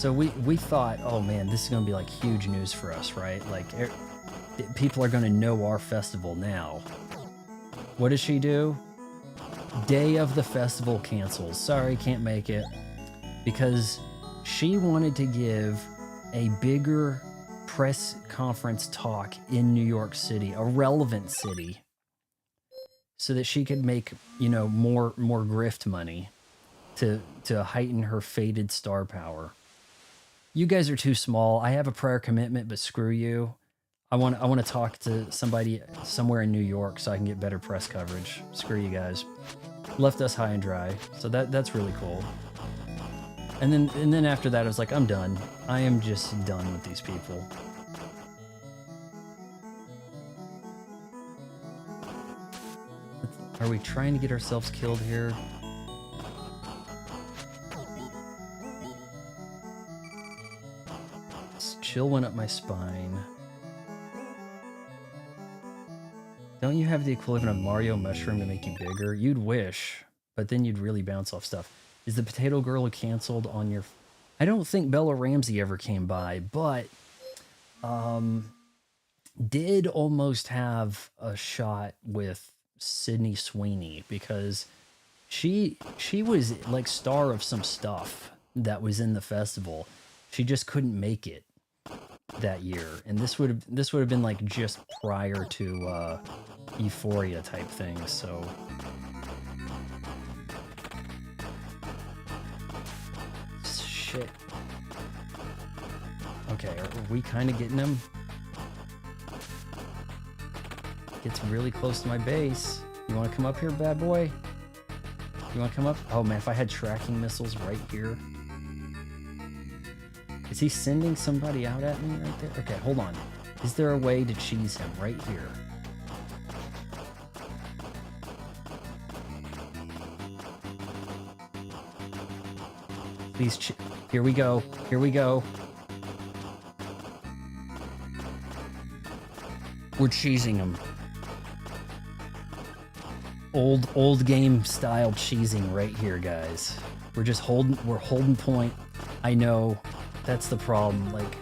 S1: So we thought, oh man, this is gonna be like huge news for us, right? Like people are gonna know our festival now. What does she do? Day of the festival cancels. Sorry, can't make it. Because she wanted to give a bigger press conference talk in New York City, a relevant city, so that she could make, you know, more grift money to heighten her faded star power. You guys are too small. I have a prior commitment, but screw you. I want to talk to somebody somewhere in New York so I can get better press coverage. Screw you guys. Left us high and dry. So that's really cool. And then after that, I was like, I'm done. I am just done with these people. Are we trying to get ourselves killed here? This chill went up my spine. Don't you have the equivalent of Mario Mushroom to make you bigger? You'd wish, but then you'd really bounce off stuff. Is the Potato Girl who canceled on your... I don't think Bella Ramsey ever came by, but did almost have a shot with Sydney Sweeney, because she was like star of some stuff that was in the festival. She just couldn't make it that year, and this would have been like just prior to Euphoria type thing. So shit. Okay, are we kind of getting him? Gets really close to my base. You want to come up here, bad boy? You want to come up? Oh man, if I had tracking missiles right here. Is he sending somebody out at me right there? Okay, hold on. Is there a way to cheese him right here? Please, here we go. Here we go. We're cheesing him. Old game style cheesing right here, guys. We're just holding point. I know that's the problem. Like,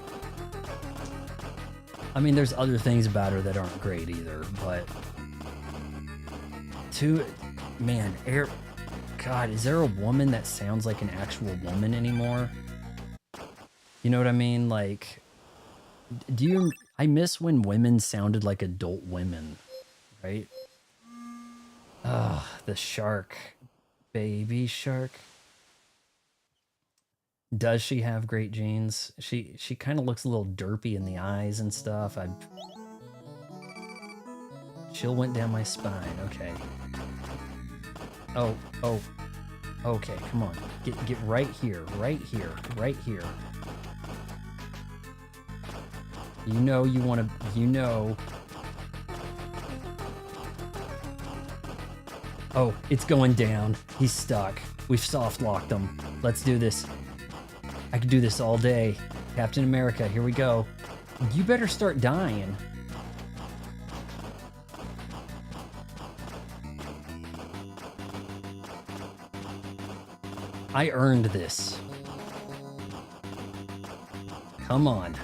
S1: I mean, there's other things about her that aren't great either, but God, is there a woman that sounds like an actual woman anymore? You know what I mean? Like, I miss when women sounded like adult women, right? The shark. Baby shark. Does she have great genes? She kind of looks a little derpy in the eyes and stuff. Chill went down my spine. Okay. Oh. Okay, come on. Get right here. Right here. Right here. You know you want to... You know... Oh, it's going down. He's stuck. We've soft locked him. Let's do this. I could do this all day. Captain America, here we go. You better start dying. I earned this. Come on.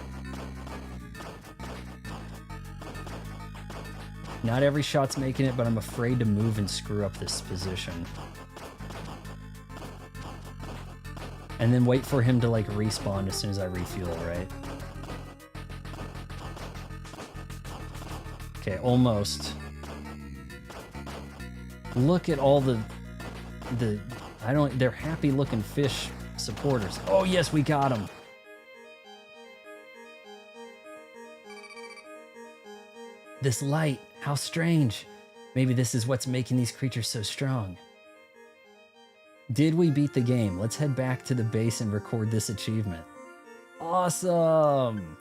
S1: Not every shot's making it, but I'm afraid to move and screw up this position. And then wait for him to like respawn as soon as I refuel, right? Okay, almost. Look at all they're happy looking fish supporters. Oh yes, we got him. This light, how strange. Maybe this is what's making these creatures so strong. Did we beat the game? Let's head back to the base and record this achievement. Awesome!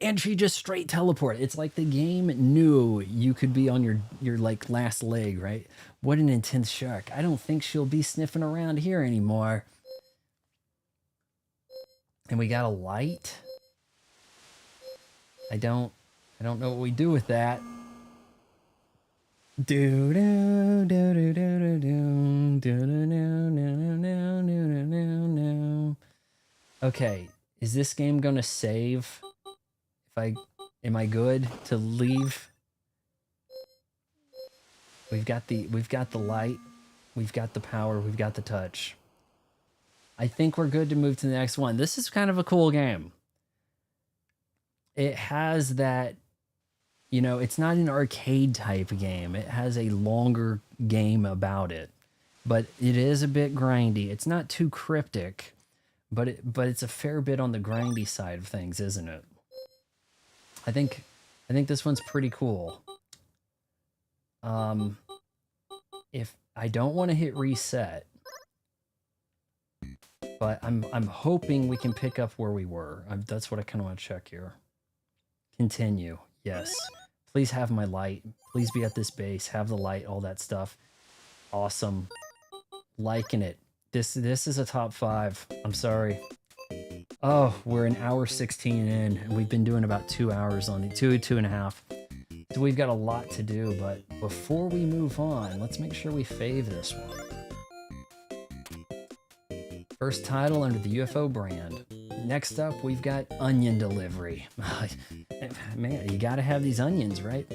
S1: And she just straight teleported. It's like the game knew you could be on your like last leg, right? What an intense shark. I don't think she'll be sniffing around here anymore. And we got a light. I don't know what we do with that. Do do do do do do do do do do do do do do. Okay, is this game gonna save? Am I good to leave? We've got the light, we've got the power, we've got the touch. I think we're good to move to the next one. This is kind of a cool game. It has that, you know, it's not an arcade type game. It has a longer game about it, but it is a bit grindy. It's not too cryptic, but it's a fair bit on the grindy side of things, isn't it? I think this one's pretty cool. If I don't want to hit reset, but I'm hoping we can pick up where we were. That's what I kind of want to check here. Continue. Yes. Please have my light. Please be at this base. Have the light, all that stuff. Awesome. Liking it. This is a top 5. I'm sorry. Oh, we're an hour 16 in, and we've been doing about 2 hours on the 2.5. So we've got a lot to do, but before we move on, let's make sure we fave this one. First title under the UFO brand. Next up, we've got onion delivery. Man, you gotta have these onions, right?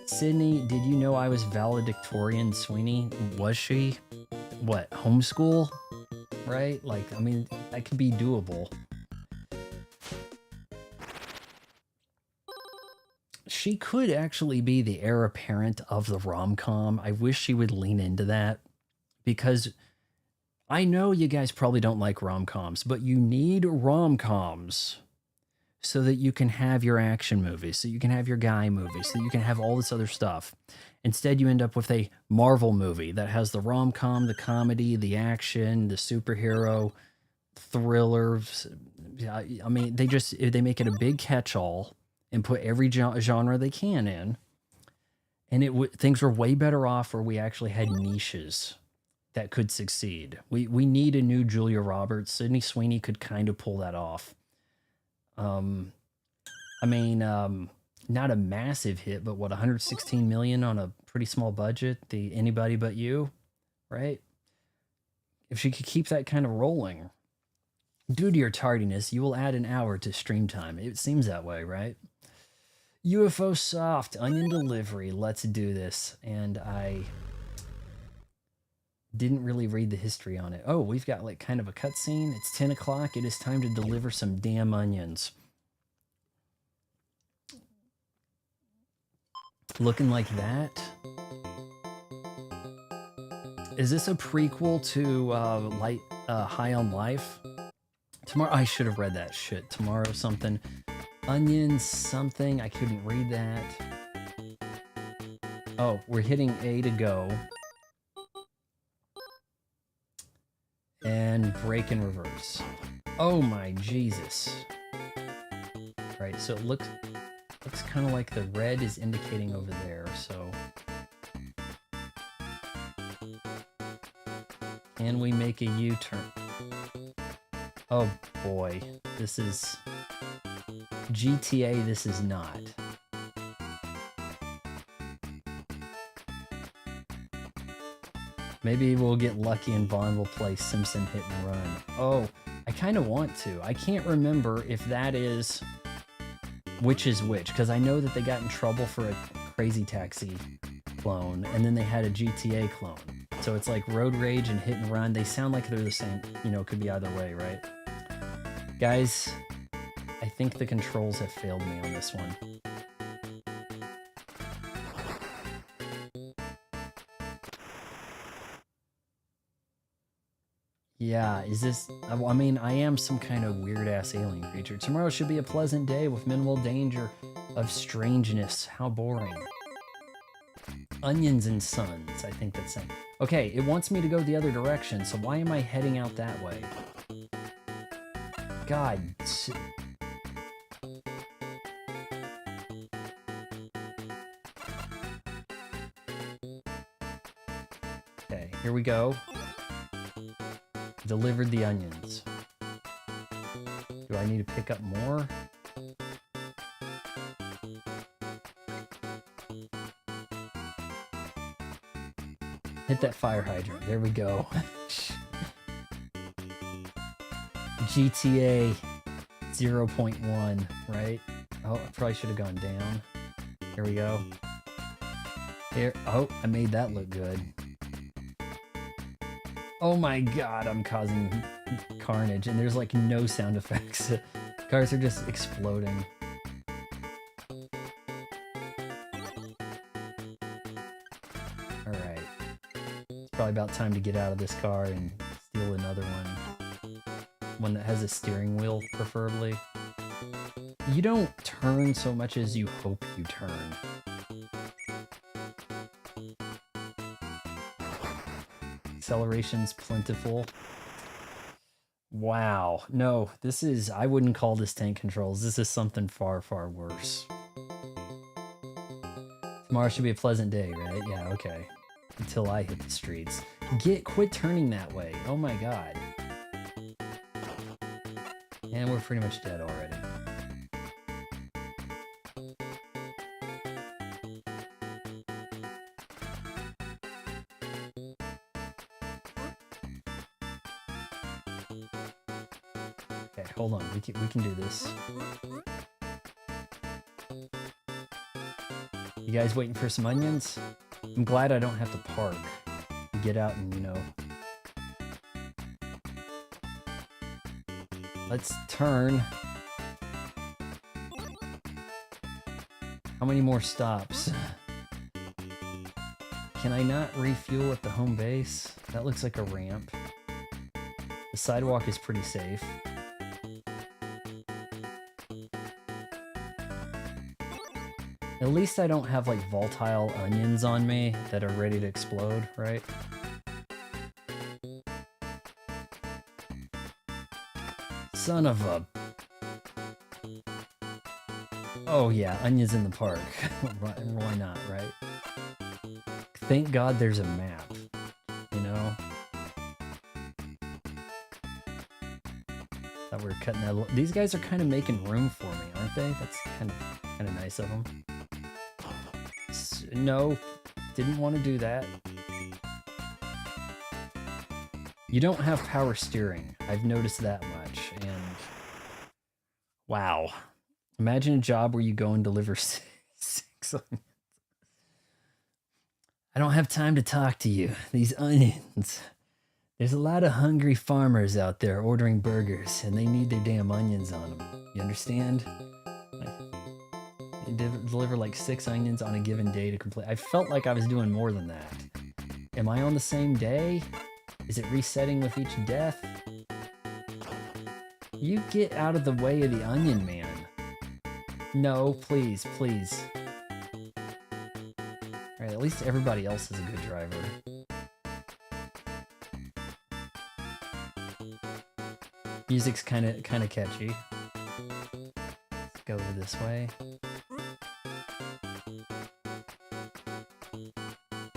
S1: Sydney, did you know I was valedictorian, Sweeney? Was she? What, homeschool? Right? Like, I mean, that could be doable. She could actually be the heir apparent of the rom-com. I wish she would lean into that, because I know you guys probably don't like rom-coms, but you need rom-coms so that you can have your action movies, so you can have your guy movies, so you can have all this other stuff. Instead, you end up with a Marvel movie that has the rom-com, the comedy, the action, the superhero, thrillers. I mean, they make it a big catch-all and put every genre they can in. And things were way better off where we actually had niches that could succeed. We need a new Julia Roberts. Sydney Sweeney could kind of pull that off. I mean, not a massive hit, but what, 116 million on a pretty small budget? The Anybody But You, right? If she could keep that kind of rolling. Due to your tardiness, you will add an hour to stream time. It seems that way, right? UFO Soft, onion delivery. Let's do this. And I didn't really read the history on it. Oh, we've got like kind of a cutscene. It's 10 o'clock. It is time to deliver some damn onions. Looking like that. Is this a prequel to High on Life? Tomorrow, I should have read that shit. Tomorrow something. Onions something. I couldn't read that. Oh, we're hitting A to go. And brake and reverse. Oh my Jesus. Right, so it looks kind of like the red is indicating over there, so. Can we make a U-turn? Oh boy, this is GTA, this is not. Maybe we'll get lucky and Vaughn will play Simpson Hit and Run. Oh, I kind of want to. I can't remember if that is which is which, because I know that they got in trouble for a Crazy Taxi clone, and then they had a GTA clone. So it's like Road Rage and Hit and Run. They sound like they're the same. You know, it could be either way, right? Guys, I think the controls have failed me on this one. Yeah, is this... I mean, I am some kind of weird-ass alien creature. Tomorrow should be a pleasant day with minimal danger of strangeness. How boring. Onions and Sons, I think that's saying. Okay, it wants me to go the other direction, so why am I heading out that way? God. Okay, here we go. Delivered the onions. Do I need to pick up more? Hit that fire hydrant. There we go. GTA 0.1, right? Oh, I probably should have gone down. Here we go. Here. Oh, I made that look good. Oh my god, I'm causing carnage, and there's like no sound effects. Cars are just exploding. Alright. It's probably about time to get out of this car and steal another one. One that has a steering wheel, preferably. You don't turn so much as you hope you turn. Acceleration's plentiful. Wow. No, this is... I wouldn't call this tank controls. This is something far, far worse. Tomorrow should be a pleasant day, right? Yeah, okay. Until I hit the streets. Quit turning that way. Oh my god. And we're pretty much dead already. Okay, hold on. We can do this. You guys waiting for some onions? I'm glad I don't have to park. Get out and, you know... Let's turn. How many more stops? Can I not refuel at the home base? That looks like a ramp. The sidewalk is pretty safe. At least I don't have like volatile onions on me that are ready to explode, right? Son of a... Oh yeah, onions in the park. Why not, right? Thank God there's a map, you know? Thought we were cutting that... These guys are kind of making room for me, aren't they? That's kind of nice of them. No, didn't want to do that. You don't have power steering. I've noticed that much, and wow. Imagine a job where you go and deliver six onions. I don't have time to talk to you. These onions. There's a lot of hungry farmers out there ordering burgers, and they need their damn onions on them. You understand? They deliver like 6 onions on a given day to complete. I felt like I was doing more than that. Am I on the same day? Is it resetting with each death? You get out of the way of the onion man. No, please, please. Alright, at least everybody else is a good driver. Music's kinda catchy. Let's go this way.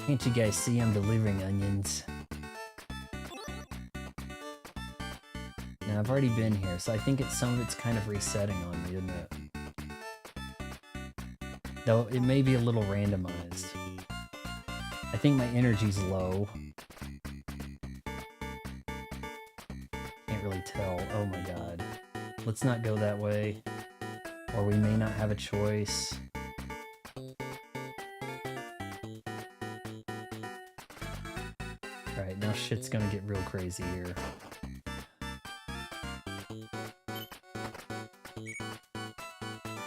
S1: Can't you guys see I'm delivering onions? Now, I've already been here, so I think some of it's kind of resetting on me, isn't it? Though it may be a little randomized. I think my energy's low. Can't really tell. Oh my god. Let's not go that way. Or we may not have a choice. Alright, now shit's gonna get real crazy here.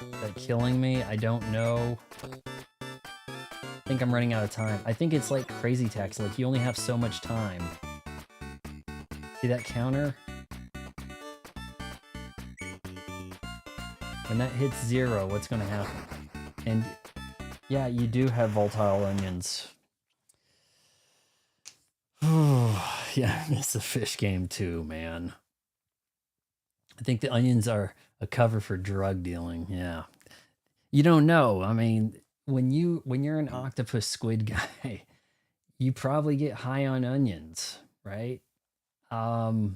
S1: Is that killing me? I don't know. I think I'm running out of time. I think it's like Crazy Taxi, like you only have so much time. See that counter? When that hits 0, what's gonna happen? And yeah, you do have volatile onions. Yeah, I miss the fish game too, man. I think the onions are a cover for drug dealing. Yeah, you don't know. I mean, when you're an octopus squid guy, you probably get high on onions, right? Oh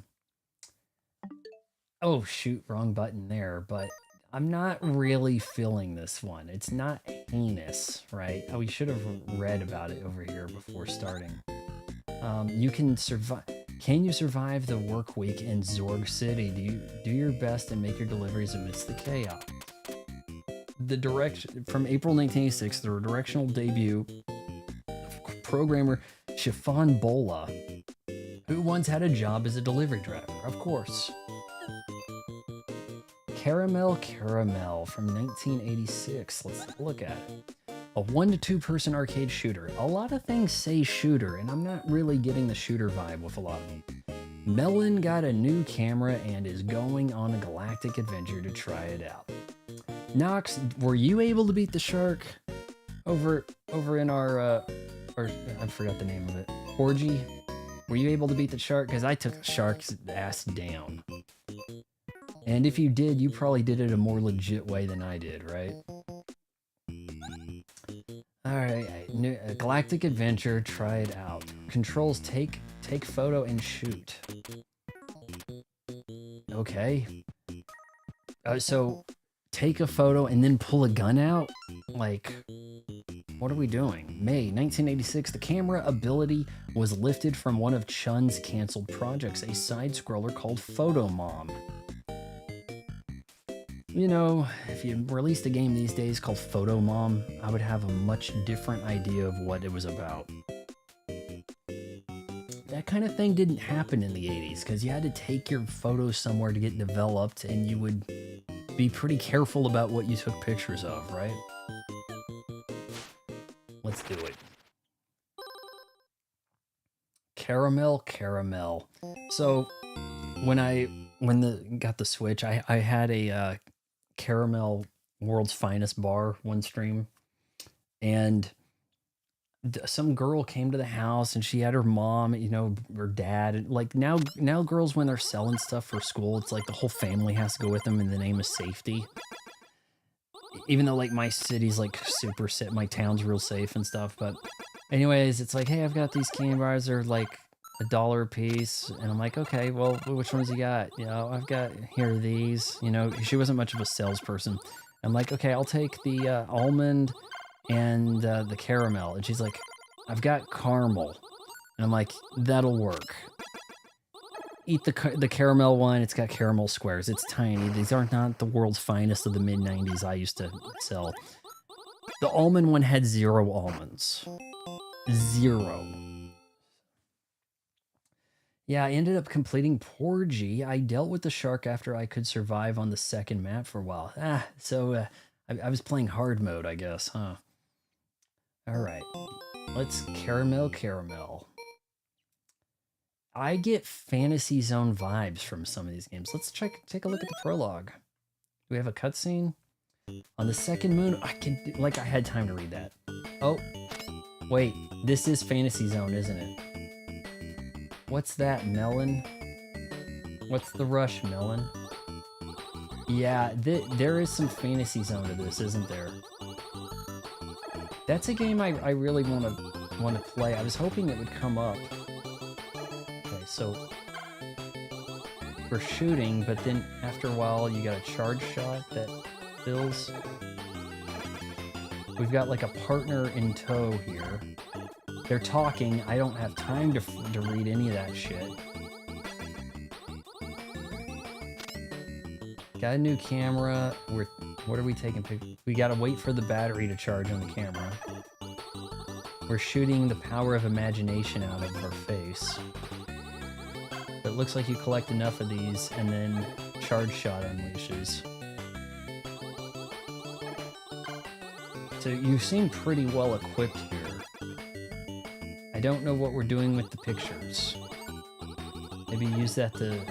S1: shoot, wrong button there. But I'm not really feeling this one. It's not heinous, right? Oh, we should have read about it over here before starting. You can survive. Can you survive the work week in Zorg City? Do your best and make your deliveries amidst the chaos. The direction from April 1986, the directional debut of programmer Chiffon Bola, who once had a job as a delivery driver, of course. Caramel from 1986. Let's take a look at it. A 1 to 2 person arcade shooter. A lot of things say shooter, and I'm not really getting the shooter vibe with a lot of them. Melon got a new camera and is going on a galactic adventure to try it out. Nox, were you able to beat the shark over in our or I forgot the name of it. Orgy? Were you able to beat the shark? Because I took the shark's ass down. And if you did, you probably did it a more legit way than I did, right? Alright, new galactic adventure, try it out. Controls, take photo and shoot. Okay. So take a photo and then pull a gun out? Like, what are we doing? May 1986, the camera ability was lifted from one of Chun's canceled projects, a side-scroller called Photo Mom. You know, if you released a game these days called Photo Mom, I would have a much different idea of what it was about. That kind of thing didn't happen in the 80s because you had to take your photos somewhere to get developed, and you would be pretty careful about what you took pictures of, right? Let's do it. Caramel. So when got the Switch, I had a Caramel World's Finest Bar one stream, and some girl came to the house and she had her mom, you know, her dad, and like now girls, when they're selling stuff for school, it's like the whole family has to go with them in the name of safety. Even though like my city's like super safe, my town's real safe and stuff, but anyways, it's like, hey, I've got these candy bars, they're like $1 a piece, and I'm like, okay, well, which ones you got? You know, I've got, here are these. You know, she wasn't much of a salesperson. I'm like, okay, I'll take the almond and the caramel, and she's like, I've got caramel, and I'm like, that'll work. Eat the caramel one. It's got caramel squares. It's tiny. These are not the world's finest of the mid-90s I used to sell. The almond one had 0 almonds. 0. Yeah, I ended up completing Porgy. I dealt with the shark after I could survive on the second map for a while. So I was playing hard mode, I guess, huh? Alright, let's caramel. I get Fantasy Zone vibes from some of these games. Let's take a look at the prologue. Do we have a cutscene? On the second moon, I had time to read that. Oh, wait, this is Fantasy Zone, isn't it? What's that, Melon? What's the rush, Melon? Yeah, there is some Fantasy Zone to this, isn't there? That's a game I really want to play. I was hoping it would come up. Okay, so we're shooting, but then after a while you got a charge shot that fills. We've got like a partner in tow here. They're talking. I don't have time to read any of that shit. Got a new camera. What are we taking pictures? We gotta wait for the battery to charge on the camera. We're shooting the power of imagination out of our face. But it looks like you collect enough of these and then charge shot unleashes. So you seem pretty well equipped here. I don't know what we're doing with the pictures. Maybe use that to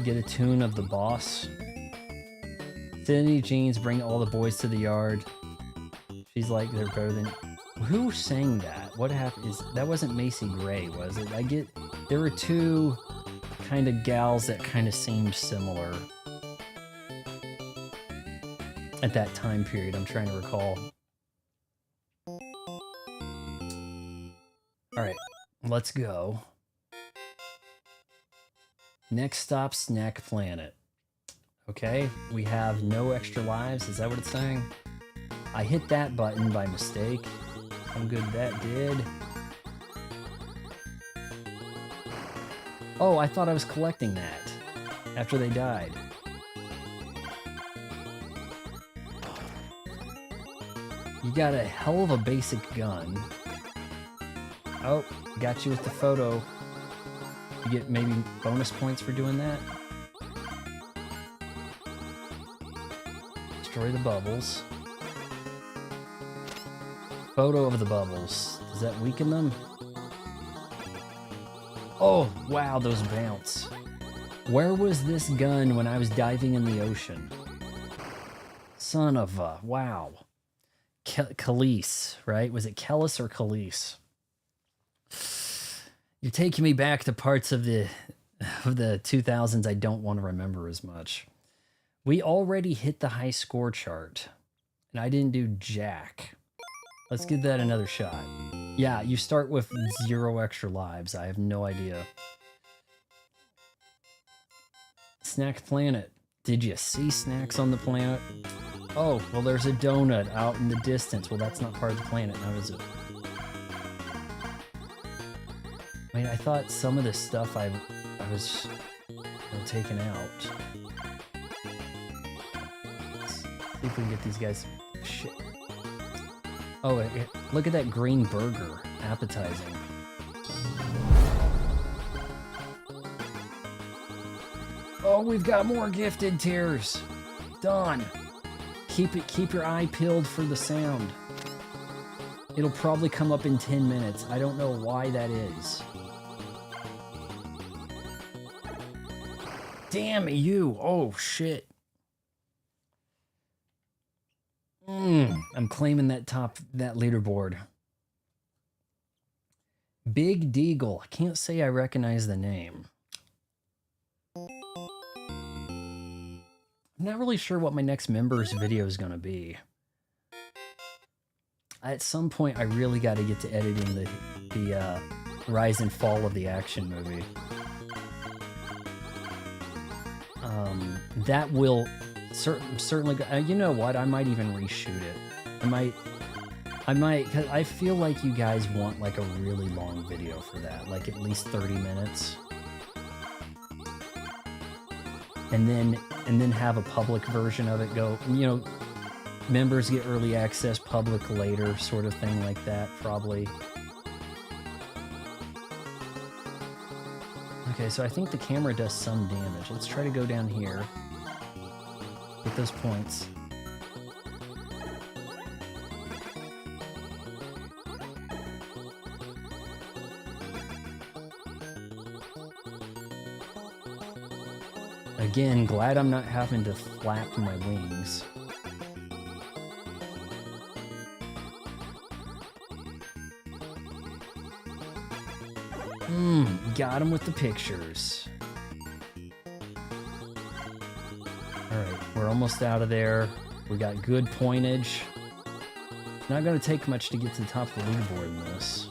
S1: get a tune of the boss. Sydney Jeans, bring all the boys to the yard. She's like, they're better than... Who sang that? What happened? That wasn't Macy Gray, was it? There were two kind of gals that kind of seemed similar at that time period. I'm trying to recall. Alright, let's go. Next stop, Snack Planet. Okay, we have no extra lives. Is that what it's saying? I hit that button by mistake. How good that did. Oh, I thought I was collecting that after they died. You got a hell of a basic gun. Oh, got you with the photo. You get maybe bonus points for doing that. Destroy the bubbles. Photo of the bubbles. Does that weaken them? Oh, wow, those bounce. Where was this gun when I was diving in the ocean? Son of a... Wow. Khalees, right? Was it Kellis or Khalees? You're taking me back to parts of the 2000s I don't want to remember as much. We already hit the high score chart, and I didn't do jack. Let's give that another shot. Yeah, you start with 0 extra lives. I have no idea. Snack Planet. Did you see snacks on the planet? Oh, well, there's a donut out in the distance. Well, that's not part of the planet, now is it? I mean, I thought some of this stuff I was taking out. Let's see if we can get these guys. Shit. Oh, look at that green burger. Appetizing. Oh, we've got more gifted tiers. Done. Keep your eye peeled for the sound. It'll probably come up in 10 minutes. I don't know why that is. Damn you. Oh, shit. I'm claiming that leaderboard. Big Deagle. I can't say I recognize the name. I'm not really sure what my next members video is going to be. At some point, I really got to get to editing the rise and fall of the action movie. That will certainly go, you know what? I might even reshoot it. I might, because I feel like you guys want like a really long video for that, like at least 30 minutes. And then have a public version of it go, you know, members get early access, public later, sort of thing like that, probably. Okay, so I think the camera does some damage. Let's try to go down here. Get those points. Again, glad I'm not having to flap my wings. Got him with the pictures. Alright, we're almost out of there. We got good pointage. Not going to take much to get to the top of the leaderboard in this.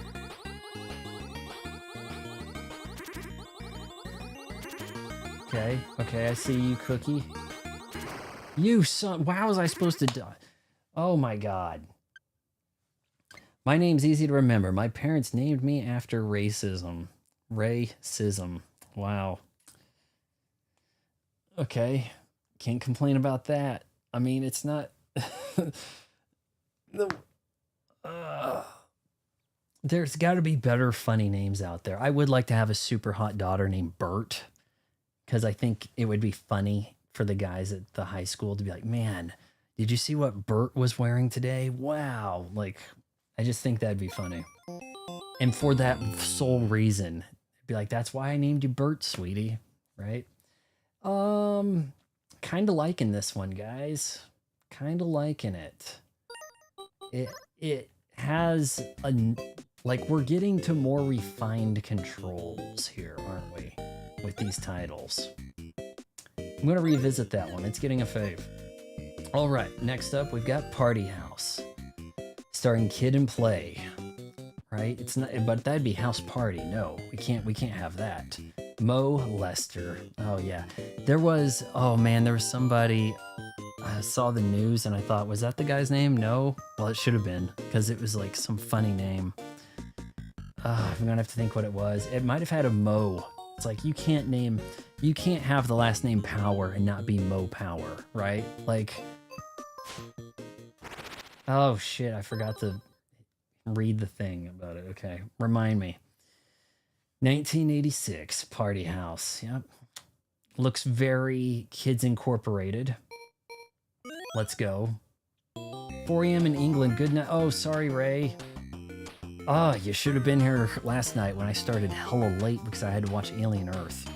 S1: Okay, I see you, Cookie. You son, how was I supposed to die? Oh my god. My name's easy to remember. My parents named me after racism. Racism. Wow. Okay. Can't complain about that. I mean, it's not... There's got to be better funny names out there. I would like to have a super hot daughter named Bert, because I think it would be funny for the guys at the high school to be like, man, did you see what Bert was wearing today? Wow. Like, I just think that'd be funny. And for that sole reason, be like, that's why I named you Bert, sweetie. Right? Kind of liking this one, guys. Kind of liking it. It has a... Like, we're getting to more refined controls here, aren't we? With these titles. I'm going to revisit that one. It's getting a fave. All right, next up, we've got Party House. Starring Kid and Play. Right? It's not, but that'd be House Party. No, we can't have that. Mo Lester. Oh, yeah. There was, oh man, there was somebody... I saw the news and I thought, was that the guy's name? No? Well, it should have been, because it was like some funny name. I'm gonna have to think what it was. It might have had a Mo It's like you can't have the last name Power and not be Mo Power, right? Like, oh shit, I forgot to read the thing about it. Okay, remind me. 1986 Party House. Yep. Looks very Kids Incorporated. Let's go. 4 a.m. in England. Good night. Oh, sorry, Ray. Oh, you should have been here last night when I started hella late because I had to watch Alien Earth.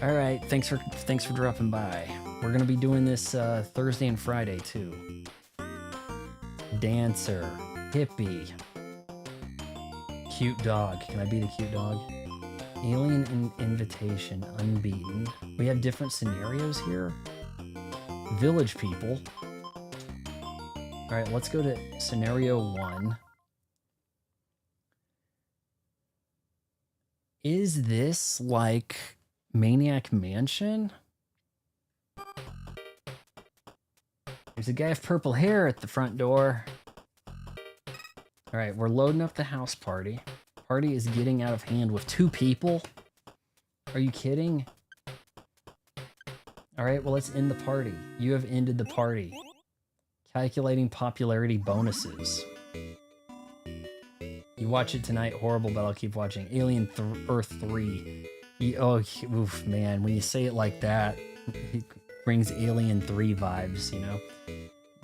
S1: All right, thanks for dropping by. We're gonna be doing this Thursday and Friday too. Dancer, hippie, cute dog. Can I be the cute dog? Alien Invitation, unbeaten. We have different scenarios here. Village people. All right, let's go to scenario 1. Is this like Maniac Mansion? There's a guy with purple hair at the front door. All right, we're loading up the house party. Party is getting out of hand with 2 people. Are you kidding? All right, well, let's end the party. You have ended the party. Calculating popularity bonuses. You watch it tonight, horrible, but I'll keep watching. Alien Earth 3. Oof, man, when you say it like that, it brings Alien 3 vibes, you know?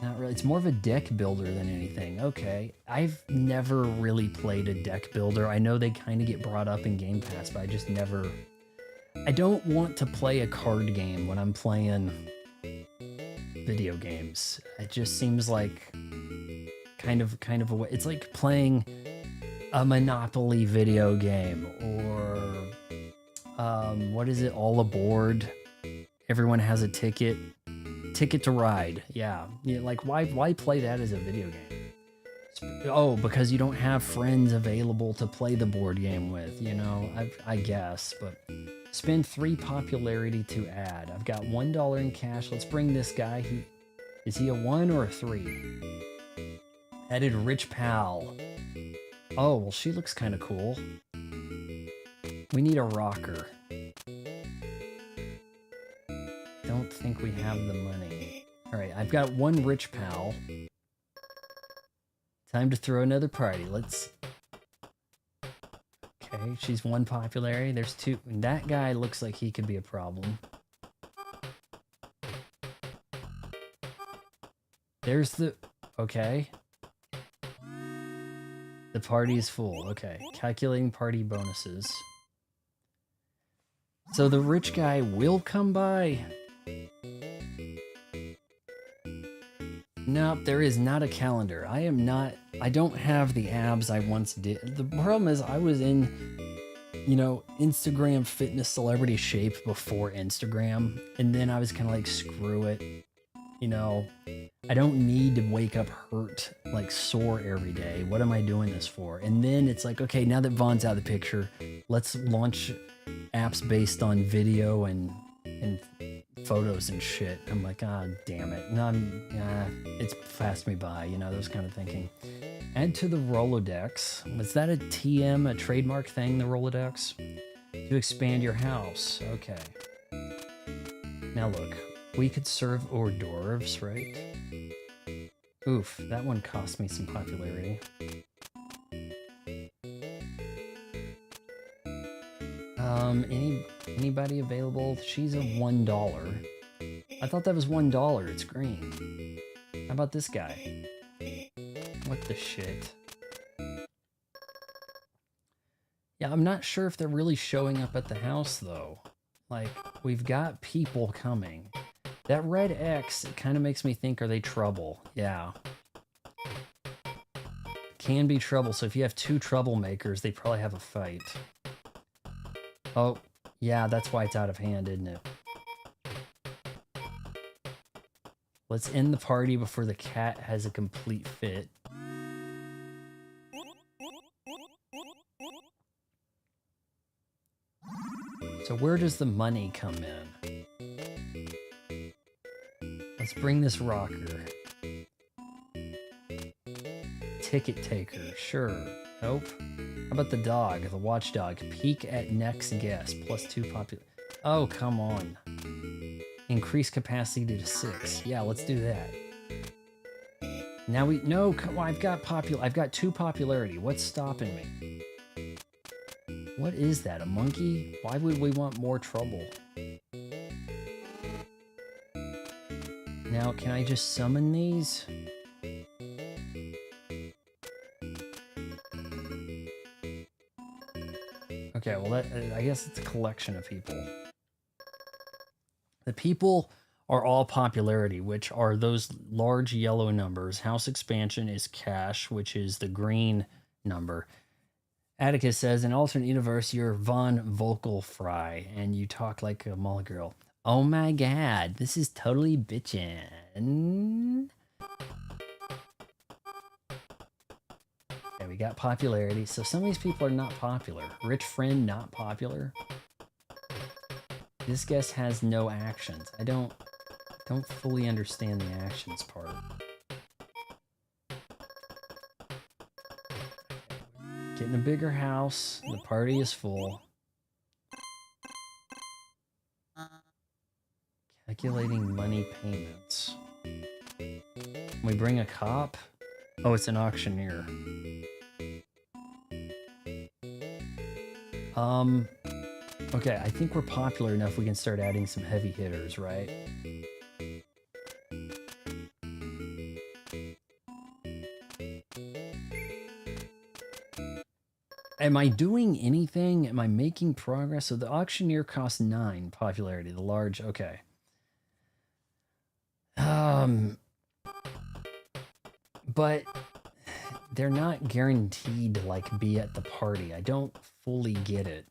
S1: Not really. It's more of a deck builder than anything. Okay. I've never really played a deck builder. I know they kind of get brought up in Game Pass, but I just never... I don't want to play a card game when I'm playing video games. It just seems like kind of a way. It's like playing a Monopoly video game or what is it? All Aboard. Everyone has a ticket to ride. Yeah, like why play that as a video game? Oh, because you don't have friends available to play the board game with, you know. I guess, but spend 3 popularity to add. I've got $1 in cash. Let's bring this guy. Is he a 1 or a 3? Added Rich Pal. Oh, well, she looks kind of cool. We need a rocker. Don't think we have the money. All right, I've got 1 Rich Pal. Time to throw another party. Let's... Okay, she's 1 popularity. There's 2. That guy looks like he could be a problem. There's the... Okay. The party is full. Okay. Calculating party bonuses. So the rich guy will come by. Nope, there is not a calendar. I don't have the abs I once did. The problem is I was in, you know, Instagram fitness celebrity shape before Instagram. And then I was kind of like, screw it. You know, I don't need to wake up hurt, like sore every day. What am I doing this for? And then it's like, okay, now that Vaughn's out of the picture, let's launch apps based on video and photos and shit. I'm like, ah, damn it. No, it's passed me by, you know, those kind of thinking. Add to the Rolodex. Was that a TM, a trademark thing, the Rolodex? To expand your house. Okay. Now look, we could serve hors d'oeuvres, right? Oof, that one cost me some popularity. Anybody available? She's a $1. I thought that was $1. It's green. How about this guy? What the shit? Yeah, I'm not sure if they're really showing up at the house, though. Like, we've got people coming. That red X, it kind of makes me think, are they trouble? Yeah. Can be trouble, so if you have 2 troublemakers, they probably have a fight. Oh, yeah, that's why it's out of hand, isn't it? Let's end the party before the cat has a complete fit. So where does the money come in? Let's bring this rocker. Ticket taker, sure. Nope. How about the dog, the watchdog? Peek at next guest, +2 popular. Oh, come on. Increase capacity to 6. Yeah, let's do that. Now no, come on, I've got 2 popularity. What's stopping me? What is that, a monkey? Why would we want more trouble? Now, can I just summon these? Okay, well, I guess it's a collection of people. The people are all popularity, which are those large yellow numbers. House expansion is cash, which is the green number. Atticus says, in alternate universe, you're Von Vocal Fry, and you talk like a mall girl. Oh my god, this is totally bitchin'. Okay, we got popularity. So some of these people are not popular. Rich friend, not popular. This guest has no actions. I don't fully understand the actions part. Getting a bigger house. The party is full. Calculating money payments. Can we bring a cop? Oh, it's an auctioneer. Okay, I think we're popular enough we can start adding some heavy hitters, right? Am I doing anything? Am I making progress? So the auctioneer costs 9 popularity, the large, okay. But they're not guaranteed to like be at the party. I don't fully get it.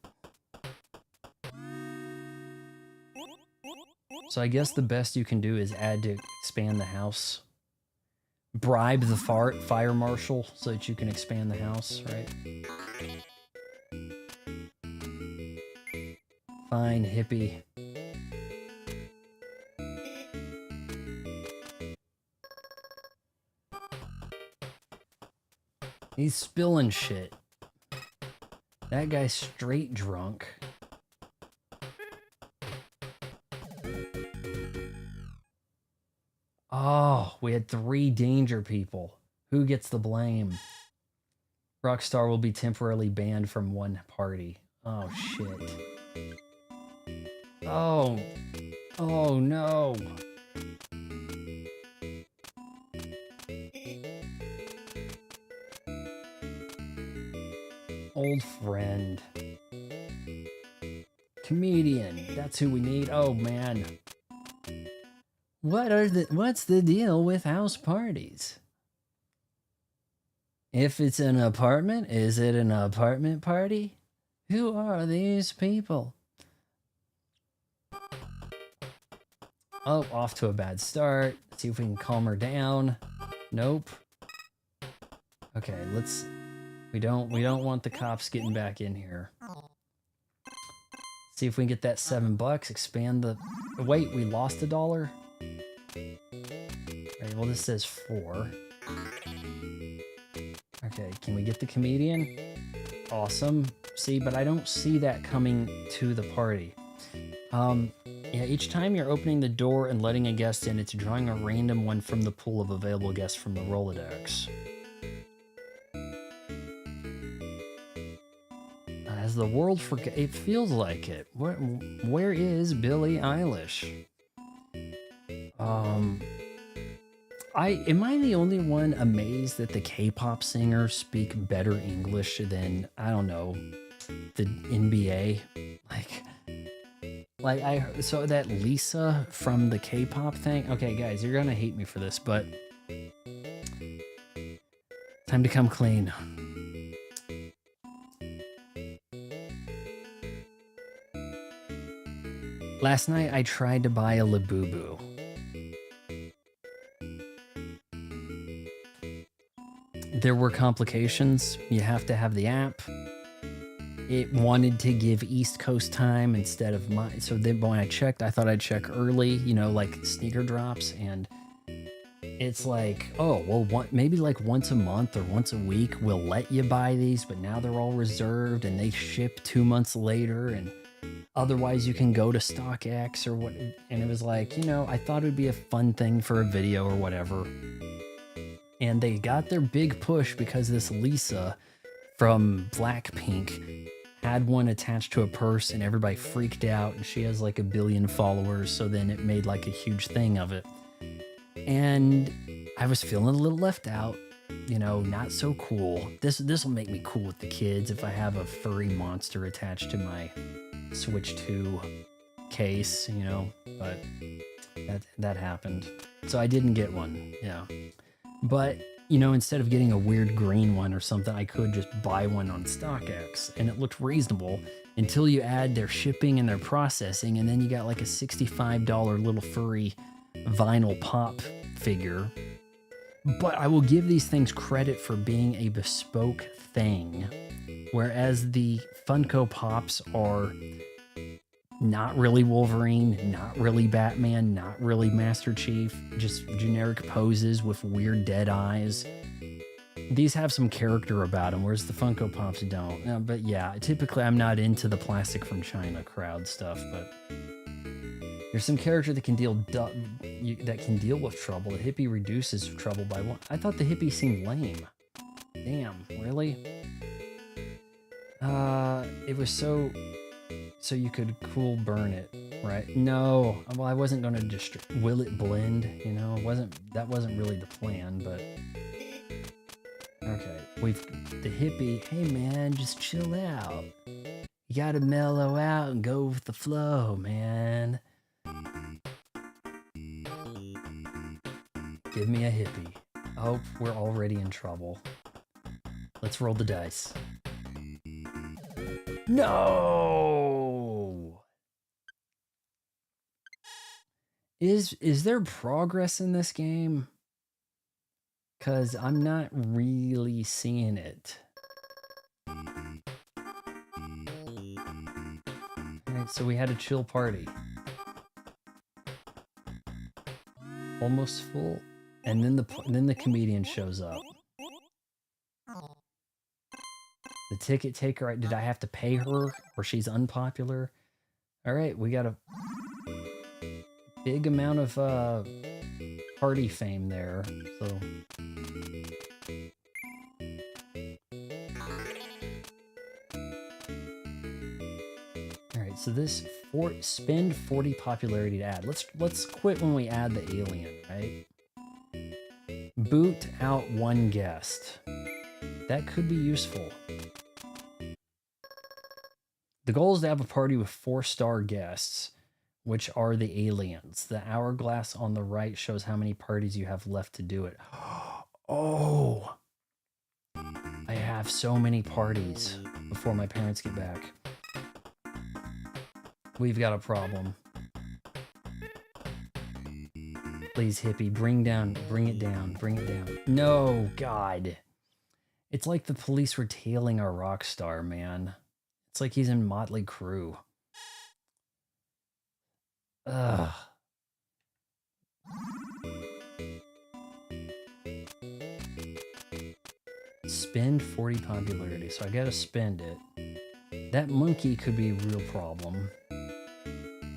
S1: So I guess the best you can do is add to expand the house. Bribe the fire marshal so that you can expand the house, right? Fine, hippie. He's spilling shit. That guy's straight drunk. Oh, we had 3 danger people. Who gets the blame? Rockstar will be temporarily banned from one party. Oh, shit. Oh. Oh, no. Old friend. Comedian. That's who we need. Oh, man. What's the deal with house parties? If it's an apartment, is it an apartment party? Who are these people? Oh, off to a bad start. See if we can calm her down. Nope. Okay, we don't want the cops getting back in here. See if we can get that $7. Expand the... Wait, we lost $1? Alright, well this says 4. Okay, can we get the comedian? Awesome. See, but I don't see that coming to the party. Yeah, each time you're opening the door and letting a guest in, it's drawing a random one from the pool of available guests from the Rolodex. As the world forget, it feels like it. Where is Billie Eilish? Am I the only one amazed that the K-pop singers speak better English than, I don't know, the NBA? So that Lisa from the K-pop thing. Okay, guys, you're gonna hate me for this, but time to come clean. Last night I tried to buy a Labubu. There were complications. You have to have the app. It wanted to give East Coast time instead of so then when I checked, I thought I'd check early, you know, like sneaker drops, and it's like, oh, well, maybe like once a month or once a week, we'll let you buy these, but now they're all reserved and they ship 2 months later. And otherwise you can go to StockX or what. And it was like, you know, I thought it would be a fun thing for a video or whatever. And they got their big push because this Lisa from Blackpink had one attached to a purse and everybody freaked out, and she has like 1 billion followers. So then it made like a huge thing of it. And I was feeling a little left out, you know, not so cool. This will make me cool with the kids if I have a furry monster attached to my Switch 2 case, you know, but that happened. So I didn't get one, yeah. But, you know, instead of getting a weird green one or something, I could just buy one on StockX, and it looked reasonable until you add their shipping and their processing, and then you got like a $65 little furry vinyl pop figure. But I will give these things credit for being a bespoke thing, whereas the Funko Pops are not really Wolverine, not really Batman, not really Master Chief, just generic poses with weird dead eyes. These have some character about them, whereas the Funko Pops don't. But yeah, typically I'm not into the plastic from China crowd stuff, but there's some character that can deal with trouble. The hippie reduces trouble by one. I thought the hippie seemed lame. Damn, really? It was so you could cool burn it, right? No, well, I wasn't gonna just will it blend, you know? That wasn't really the plan, but okay. The hippie. Hey man, just chill out. You gotta mellow out and go with the flow, man. Give me a hippie. Oh, we're already in trouble. Let's roll the dice. No! Is there progress in this game? Because I'm not really seeing it. Alright, so we had a chill party. Almost full. And then the comedian shows up. The ticket taker, did I have to pay her or she's unpopular? All right, we got a big amount of party fame there. So all right, so this spend 40 popularity to add. Let's quit when we add the alien, right? Boot out one guest. That could be useful. The goal is to have a party with 4-star guests, which are the aliens. The hourglass on the right shows how many parties you have left to do it. Oh, I have so many parties before my parents get back. We've got a problem. Please, hippie, bring it down. No, God. It's like the police were tailing our rock star, man. It's like he's in Motley Crue. Ugh. Spend 40 popularity, so I gotta spend it. That monkey could be a real problem.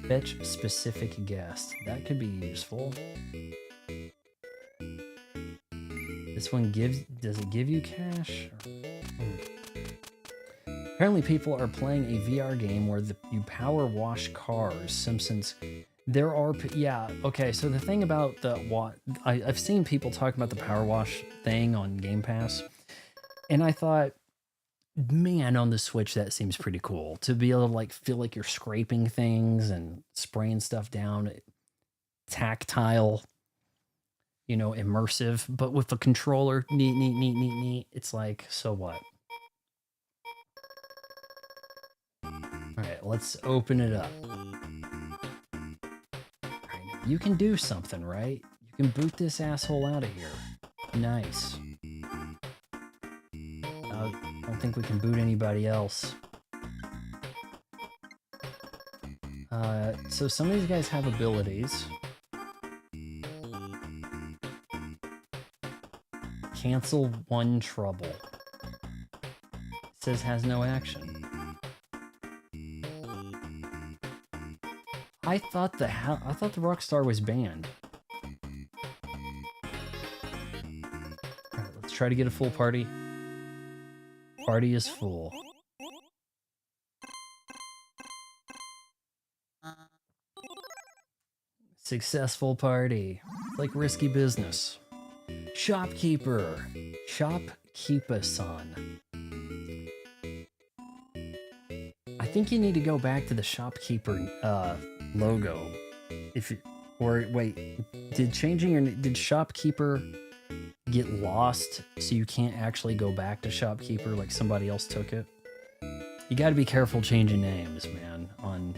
S1: Fetch specific guest. That could be useful. This one does it give you cash? Apparently people are playing a VR game where you power wash cars. Simpsons. There are, yeah, okay, so the thing about I've seen people talk about the power wash thing on Game Pass, and I thought, man, on the Switch, that seems pretty cool. To be able to like feel like you're scraping things and spraying stuff down, tactile, you know, immersive, but with the controller, neat. It's like, so what? All right, let's open it up. Right, you can do something, right? You can boot this asshole out of here. Nice. I don't think we can boot anybody else. So some of these guys have abilities. Cancel one trouble. It says has no action. I thought the Rockstar was banned. Alright, let's try to get a full party. Party is full. Successful party. It's like risky business. Shopkeeper. Shopkeeper-san. I think you need to go back to the shopkeeper logo. If you, or wait, did shopkeeper get lost so you can't actually go back to shopkeeper like somebody else took it? You got to be careful changing names, man, on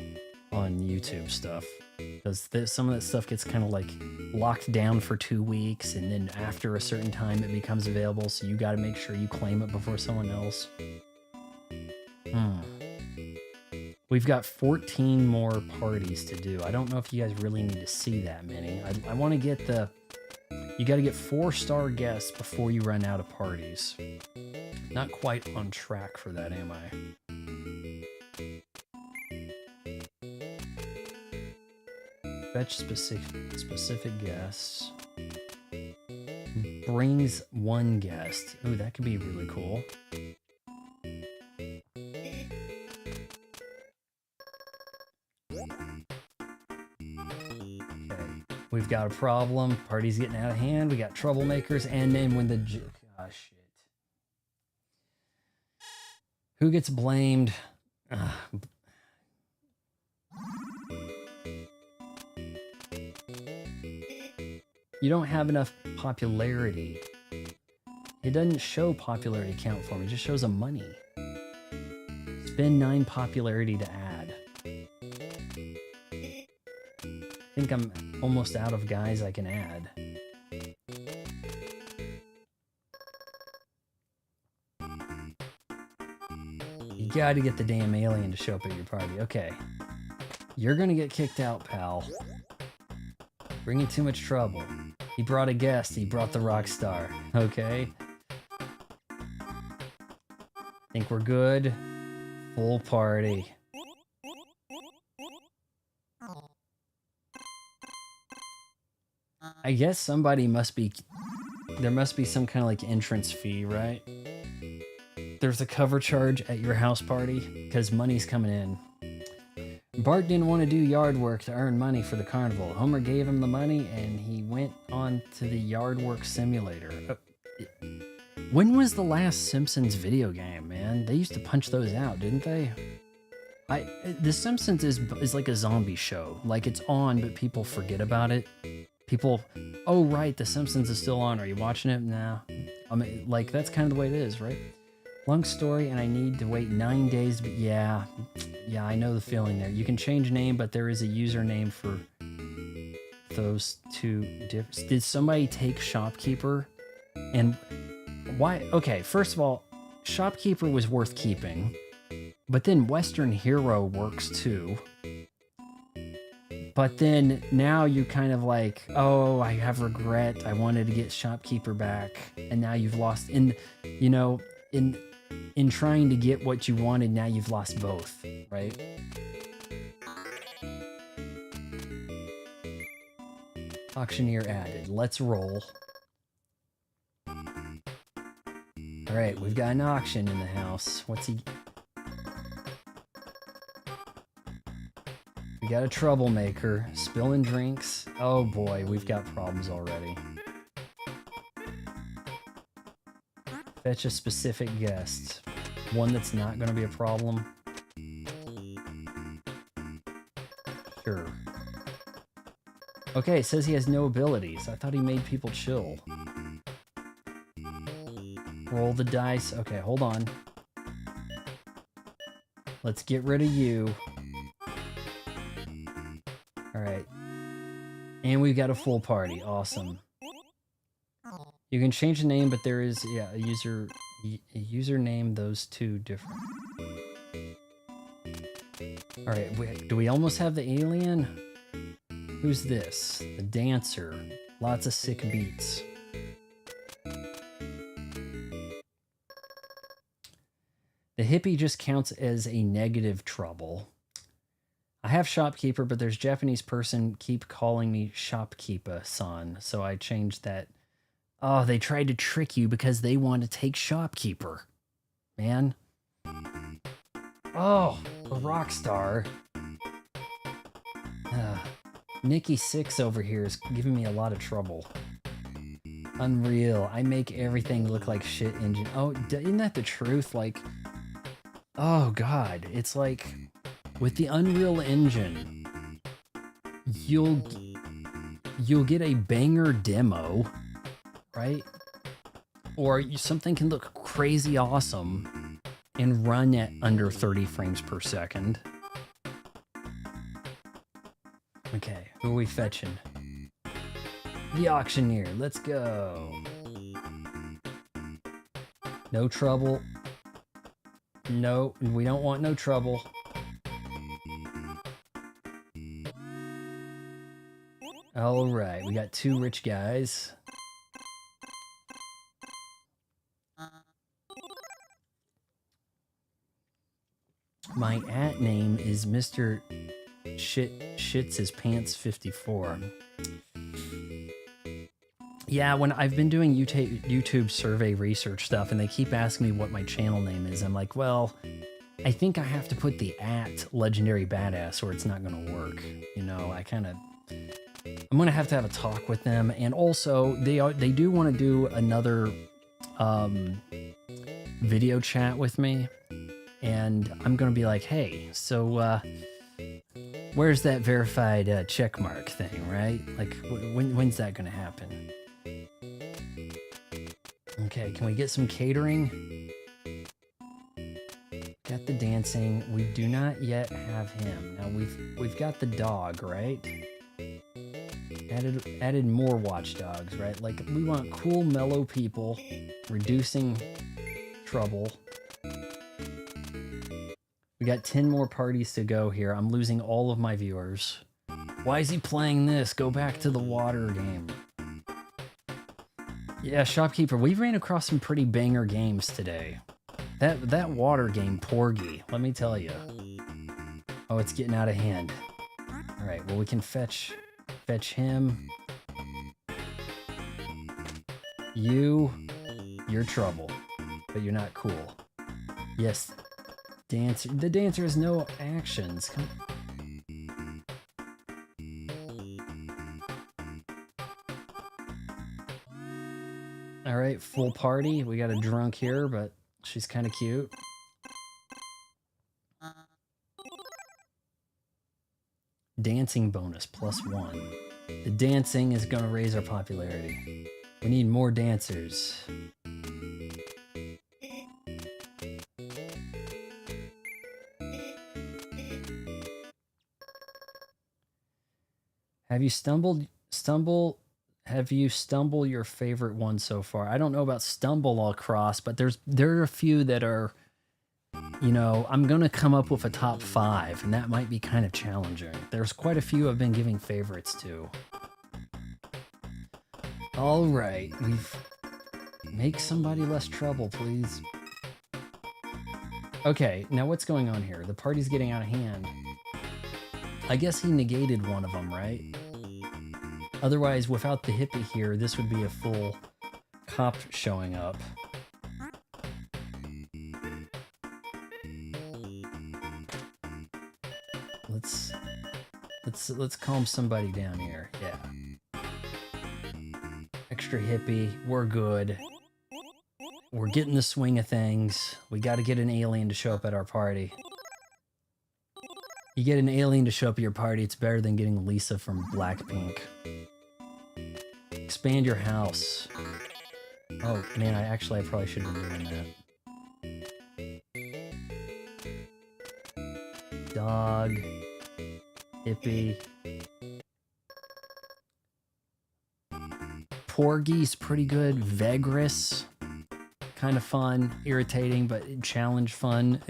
S1: YouTube stuff, because some of that stuff gets kind of like locked down for 2 weeks, and then after a certain time it becomes available, so you got to make sure you claim it before someone else. We've got 14 more parties to do. I don't know if you guys really need to see that many. I want to get the... You got to get 4-star guests before you run out of parties. Not quite on track for that, am I? Fetch specific guests. Brings 1 guest. Ooh, that could be really cool. We've got a problem. Party's getting out of hand. We got troublemakers. And then when the... Gosh, shit. Who gets blamed? You don't have enough popularity. It doesn't show popularity count for me. It just shows a money. Spend 9 popularity to add. I think I'm almost out of guys I can add. You gotta get the damn alien to show up at your party. Okay. You're gonna get kicked out, pal. Bringing too much trouble. He brought a guest. He brought the Rockstar. Okay. Think we're good. Full party. I guess somebody must be... There must be some kind of like entrance fee, right? There's a cover charge at your house party because money's coming in. Bart didn't want to do yard work to earn money for the carnival. Homer gave him the money and he went on to the yard work simulator. When was the last Simpsons video game, man? They used to punch those out, didn't they? The Simpsons is like a zombie show. Like, it's on, but people forget about it. People, oh right, The Simpsons is still on. Are you watching it? Nah. I mean, like, that's kind of the way it is, right? Long story, and I need to wait 9 days, but yeah, I know the feeling there. You can change name, but there is a username for those two different. Did somebody take Shopkeeper? And why? Okay, first of all, Shopkeeper was worth keeping, but then Western Hero works too. But then now you're kind of like, oh, I have regret. I wanted to get Shopkeeper back, and now you've lost in trying to get what you wanted, now you've lost both, right? Auctioneer added. Let's roll. All right, we've got an auction in the house. What's he... We got a troublemaker. Spilling drinks. Oh boy, we've got problems already. Fetch a specific guest. One that's not going to be a problem. Sure. Okay, it says he has no abilities. I thought he made people chill. Roll the dice. Okay, hold on. Let's get rid of you. Alright. And we've got a full party. Awesome. You can change the name, but there is, yeah, a username, those two different. Alright, do we almost have the alien? Who's this? The dancer. Lots of sick beats. hippie just counts as a negative trouble. I have shopkeeper, but there's Japanese person keep calling me shopkeeper-san, so I changed that. Oh, they tried to trick you because they want to take shopkeeper. Man. Oh, a rock star. Nikki 6 over here is giving me a lot of trouble. Unreal. I make everything look like shit engine. Oh, isn't that the truth? Like, oh God, it's like with the Unreal Engine, you'll get a banger demo, right? Or something can look crazy awesome and run at under 30 frames per second. Okay, who are we fetching? The auctioneer, let's go. No trouble. No, we don't want no trouble. All right, we got 2 rich guys. My @name is Mr. Shits His Pants 54. Yeah, when I've been doing YouTube survey research stuff and they keep asking me what my channel name is, I'm like, well, I think I have to put the @Legendary Badass or it's not going to work. You know, I'm going to have a talk with them. And also, they do want to do another video chat with me. And I'm going to be like, hey, so where's that verified check mark thing, right? Like, when's that going to happen? Okay, can we get some catering? Got the dancing. We do not yet have him. Now we've got the dog, right? Added more watchdogs, right? Like, we want cool, mellow people, reducing trouble. We got 10 more parties to go here. I'm losing all of my viewers. Why is he playing this? Go back to the water game. Yeah, shopkeeper, we ran across some pretty banger games today. That water game, Porgy, let me tell you. Oh, it's getting out of hand. All right, well, we can fetch him. You're trouble, but you're not cool. Yes, dancer. The dancer has no actions. Come. All right, full party. We got a drunk here, but she's kind of cute. Dancing bonus +1. The dancing is going to raise our popularity. We need more dancers. Have you stumbled your favorite one so far? I don't know about stumble across, but there are a few that are, you know, I'm going to come up with a top 5, and that might be kind of challenging. There's quite a few I've been giving favorites to. All right, make somebody less trouble, please. Okay, now what's going on here? The party's getting out of hand. I guess he negated one of them, right? Otherwise, without the hippie here, this would be a full cop showing up. Let's calm somebody down here. Yeah. Extra hippie. We're good. We're getting the swing of things. We got to get an alien to show up at our party. You get an alien to show up at your party, it's better than getting Lisa from Blackpink. Expand your house. Oh man, I probably should have been doing that. Dog. Hippie. Porgy's pretty good. Vegris. Kind of fun. Irritating, but challenge fun.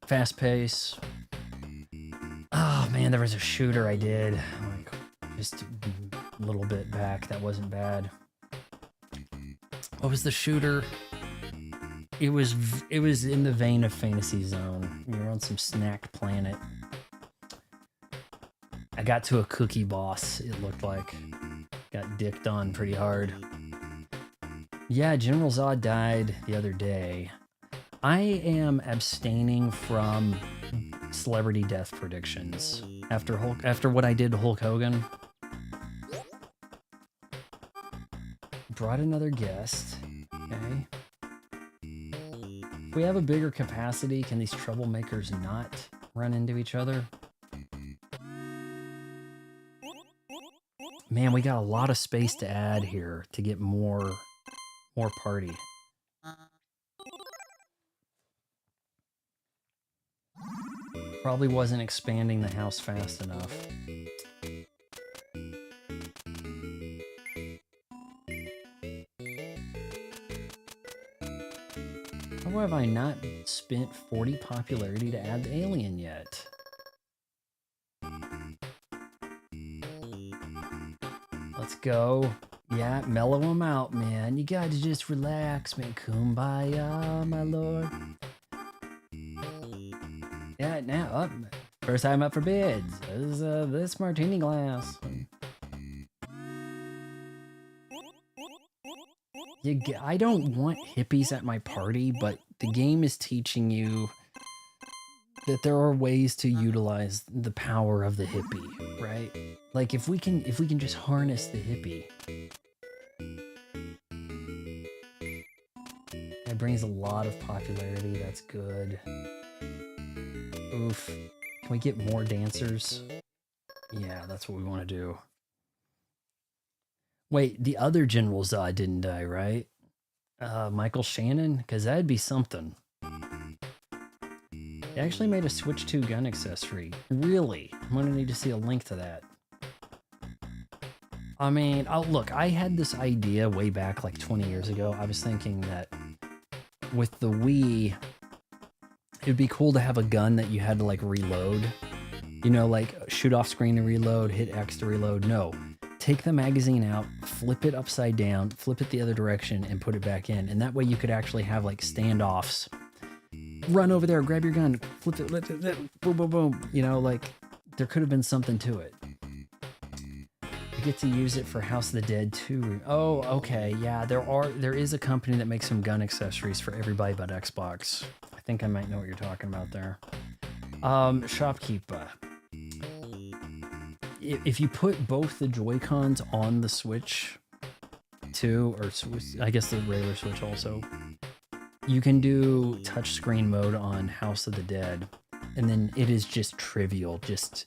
S1: Fast pace. Oh man, there was a shooter I did. Like, just a little bit back. That wasn't bad. What was the shooter? It was in the vein of Fantasy Zone. We were on some snack planet. I got to a cookie boss, it looked like. Got dicked on pretty hard. Yeah, General Zod died the other day. I am abstaining from celebrity death predictions after what I did to Hulk Hogan. Brought another guest. Okay. If we have a bigger capacity, can these troublemakers not run into each other? Man, we got a lot of space to add here to get more party. Probably wasn't expanding the house fast enough. How have I not spent 40 popularity to add the alien yet? Let's go. Yeah, mellow them out, man. You gotta just relax, man. Kumbaya, my lord. Yeah, now up. First time up for bids. This martini glass. I don't want hippies at my party, but the game is teaching you that there are ways to utilize the power of the hippie, right? Like if we can just harness the hippie. It brings a lot of popularity. That's good. Oof. Can we get more dancers? Yeah, that's what we want to do. Wait, the other General Zod didn't die, right? Michael Shannon? Because that'd be something. They actually made a Switch 2 gun accessory. Really? I'm going to need to see a link to that. I mean, look, I had this idea way back like 20 years ago. I was thinking that with the Wii, it'd be cool to have a gun that you had to like reload. You know, like shoot off screen to reload, hit X to reload. No. Take the magazine out, flip it upside down, flip it the other direction, and put it back in. And that way you could actually have like standoffs. Run over there, grab your gun, flip it, boom, boom, boom. You know, like there could have been something to it. You get to use it for House of the Dead 2. Oh, okay, yeah. There is a company that makes some gun accessories for everybody but Xbox. I think I might know what you're talking about there. Shopkeeper. If you put both the Joy-Cons on the Switch 2, or I guess the regular Switch also, you can do touchscreen mode on House of the Dead, and then it is just trivial. Just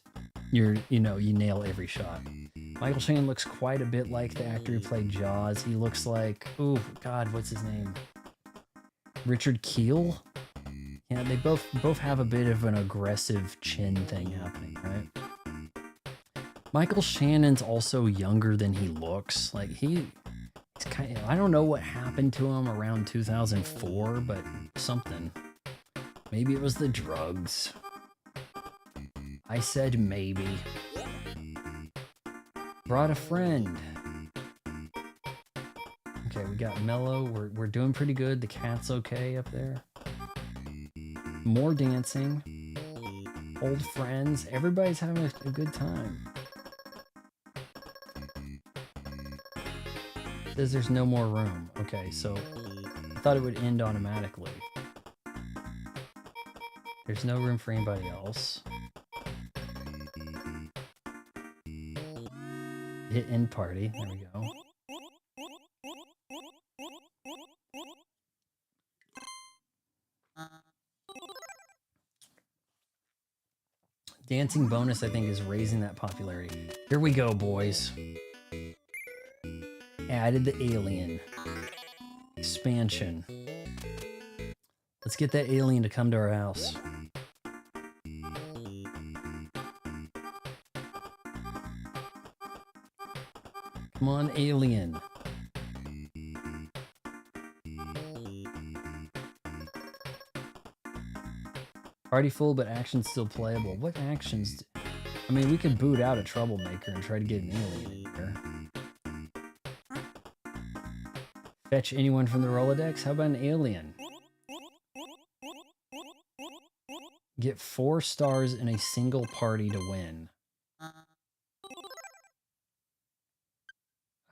S1: you nail every shot. Michael Shannon looks quite a bit like the actor who played Jaws. He looks like, oh God, what's his name? Richard Kiel. Yeah, they both have a bit of an aggressive chin thing happening, right? Michael Shannon's also younger than he looks. Like he's kind of, I don't know what happened to him around 2004, but something. Maybe it was the drugs. I said maybe. Brought a friend. Okay, we got Mellow. We're doing pretty good. The cat's okay up there. More dancing. Old friends. Everybody's having a good time. Says there's no more room. Okay, so I thought it would end automatically. There's no room for anybody else. Hit end party. There we go. Dancing bonus, I think, is raising that popularity. Here we go, boys. Added the alien. Expansion. Let's get that alien to come to our house. Come on, alien. Party full, but action's still playable. What actions? I mean, we could boot out a troublemaker and try to get an alien in here. Fetch anyone from the Rolodex? How about an alien? Get 4 stars in a single party to win.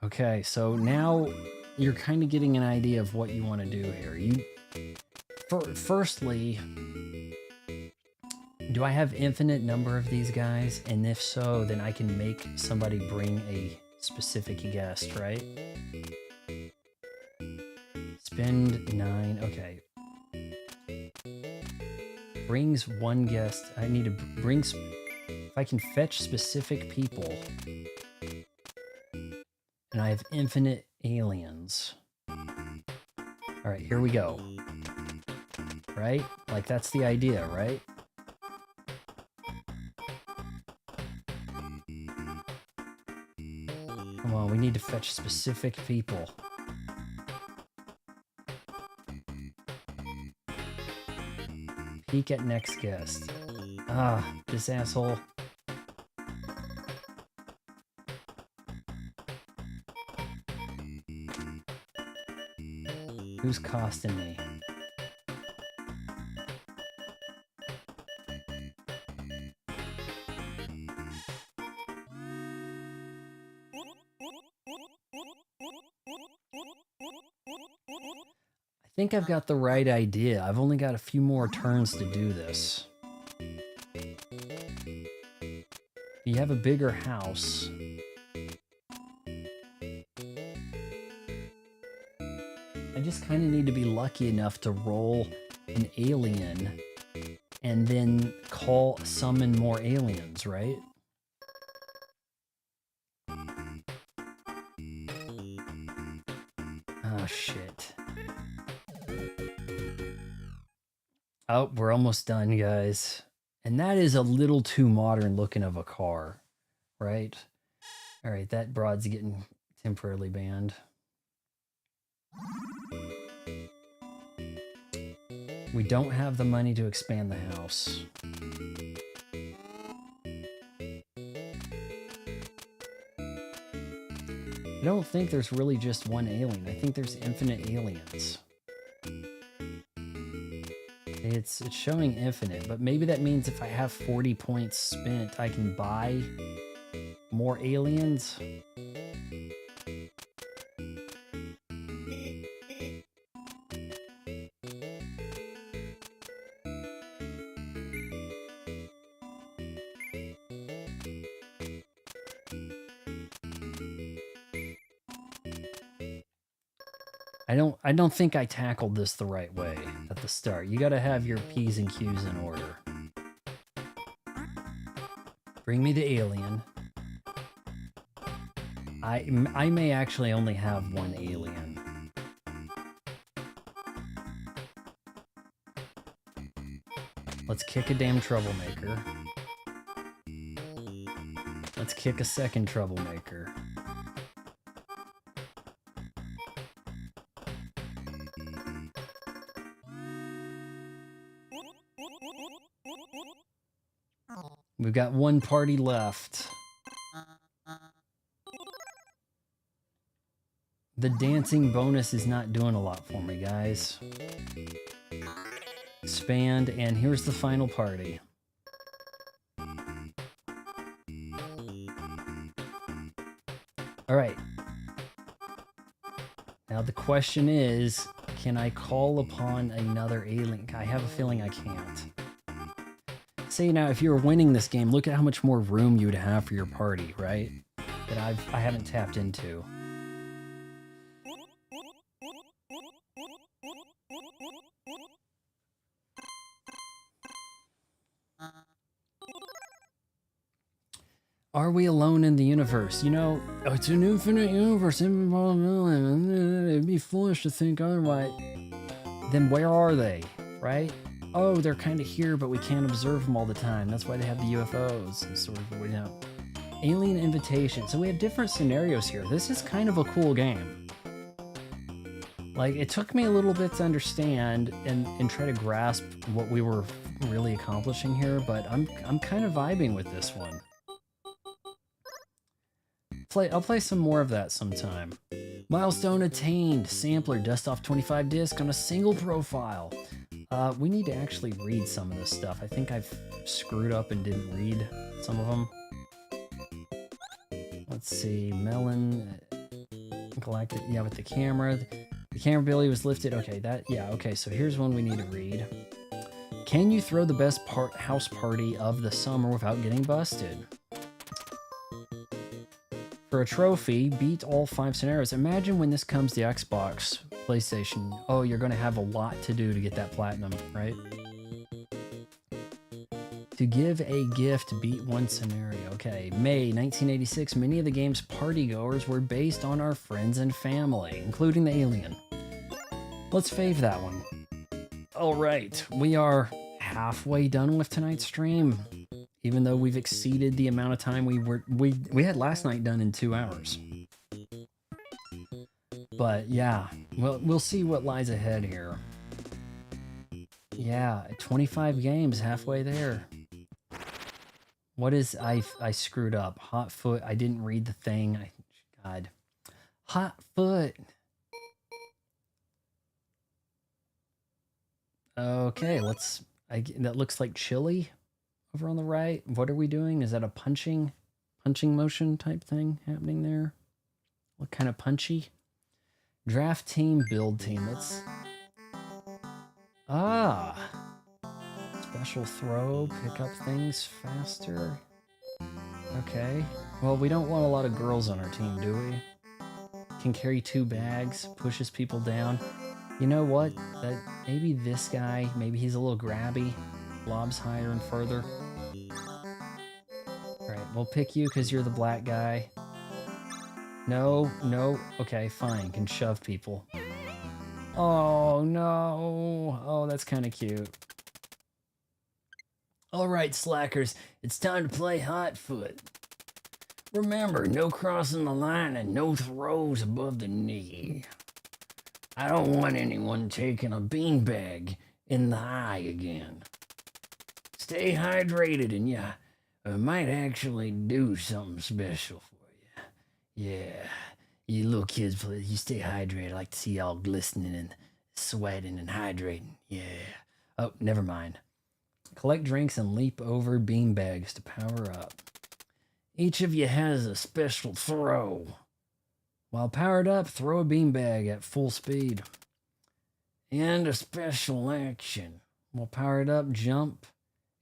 S1: Okay, so now you're kind of getting an idea of what you want to do here. Firstly, do I have infinite number of these guys? And if so, then I can make somebody bring a specific guest, right? Spend 9, okay. Brings 1 guest. I need to bring, if I can fetch specific people, and I have infinite aliens. All right, here we go. Right? Like, that's the idea, right? Come on, we need to fetch specific people. Peek at next guest. Ah, this asshole. Who's costing me? I think I've got the right idea. I've only got a few more turns to do this. You have a bigger house. I just kind of need to be lucky enough to roll an alien and then summon more aliens, right? Oh, shit. Oh, we're almost done, guys. And that is a little too modern looking of a car, right? All right, that broad's getting temporarily banned. We don't have the money to expand the house. I don't think there's really just one alien. I think there's infinite aliens. It's showing infinite, but maybe that means if I have 40 points spent, I can buy more aliens. I don't think I tackled this the right way at the start. You got to have your P's and Q's in order. Bring me the alien. I may actually only have 1 alien. Let's kick a damn troublemaker. Let's kick a second troublemaker. We've got 1 party left. The dancing bonus is not doing a lot for me, guys. Expand, and here's the final party. All right. Now the question is, can I call upon another alien? I have a feeling I can't. Say now, if you were winning this game, look at how much more room you would have for your party, right? That I haven't tapped into. Are we alone in the universe? You know, it's an infinite universe. It'd be foolish to think otherwise. Then where are they, right? Oh, they're kind of here, but we can't observe them all the time. That's why they have the UFOs and sort of, you know. Alien invitation. So we have different scenarios here. This is kind of a cool game. Like, it took me a little bit to understand and try to grasp what we were really accomplishing here, but I'm kind of vibing with this one. I'll play some more of that sometime. Milestone attained. Sampler, dust off 25 discs on a single profile. We need to actually read some of this stuff. I think I've screwed up and didn't read some of them. Let's see, Melon, Galactic, yeah, with the camera. The camera ability was lifted. Okay, okay, so here's one we need to read. Can you throw the best house party of the summer without getting busted? For a trophy, beat all 5 scenarios. Imagine when this comes to Xbox, PlayStation. Oh, you're going to have a lot to do to get that platinum, right? To give a gift, beat 1 scenario. Okay, May 1986, many of the game's partygoers were based on our friends and family, including the alien. Let's fave that one. All right, we are halfway done with tonight's stream, even though we've exceeded the amount of time we had last night done in 2 hours. But yeah, we'll see what lies ahead here. Yeah, 25 games, halfway there. What is I screwed up? Hot foot. I didn't read the thing. God, hot foot. Okay, that looks like chili over on the right. What are we doing? Is that a punching motion type thing happening there? What kind of punchy? Draft team, build team. Let's... Special throw, pick up things faster. Okay. Well, we don't want a lot of girls on our team, do we? Can carry 2 bags, pushes people down. You know what? Maybe this guy, maybe he's a little grabby, lobs higher and further. Alright, we'll pick you because you're the black guy. No. Okay, fine. Can shove people. Oh, no. Oh, that's kind of cute. Alright, slackers. It's time to play hot foot. Remember, no crossing the line and no throws above the knee. I don't want anyone taking a beanbag in the eye again. Stay hydrated and I might actually do something special for you. Yeah, you little kids, you stay hydrated. I like to see y'all glistening and sweating and hydrating. Yeah. Oh, never mind. Collect drinks and leap over beanbags to power up. Each of you has a special throw. While powered up, throw a beanbag at full speed. And a special action. While powered up, jump,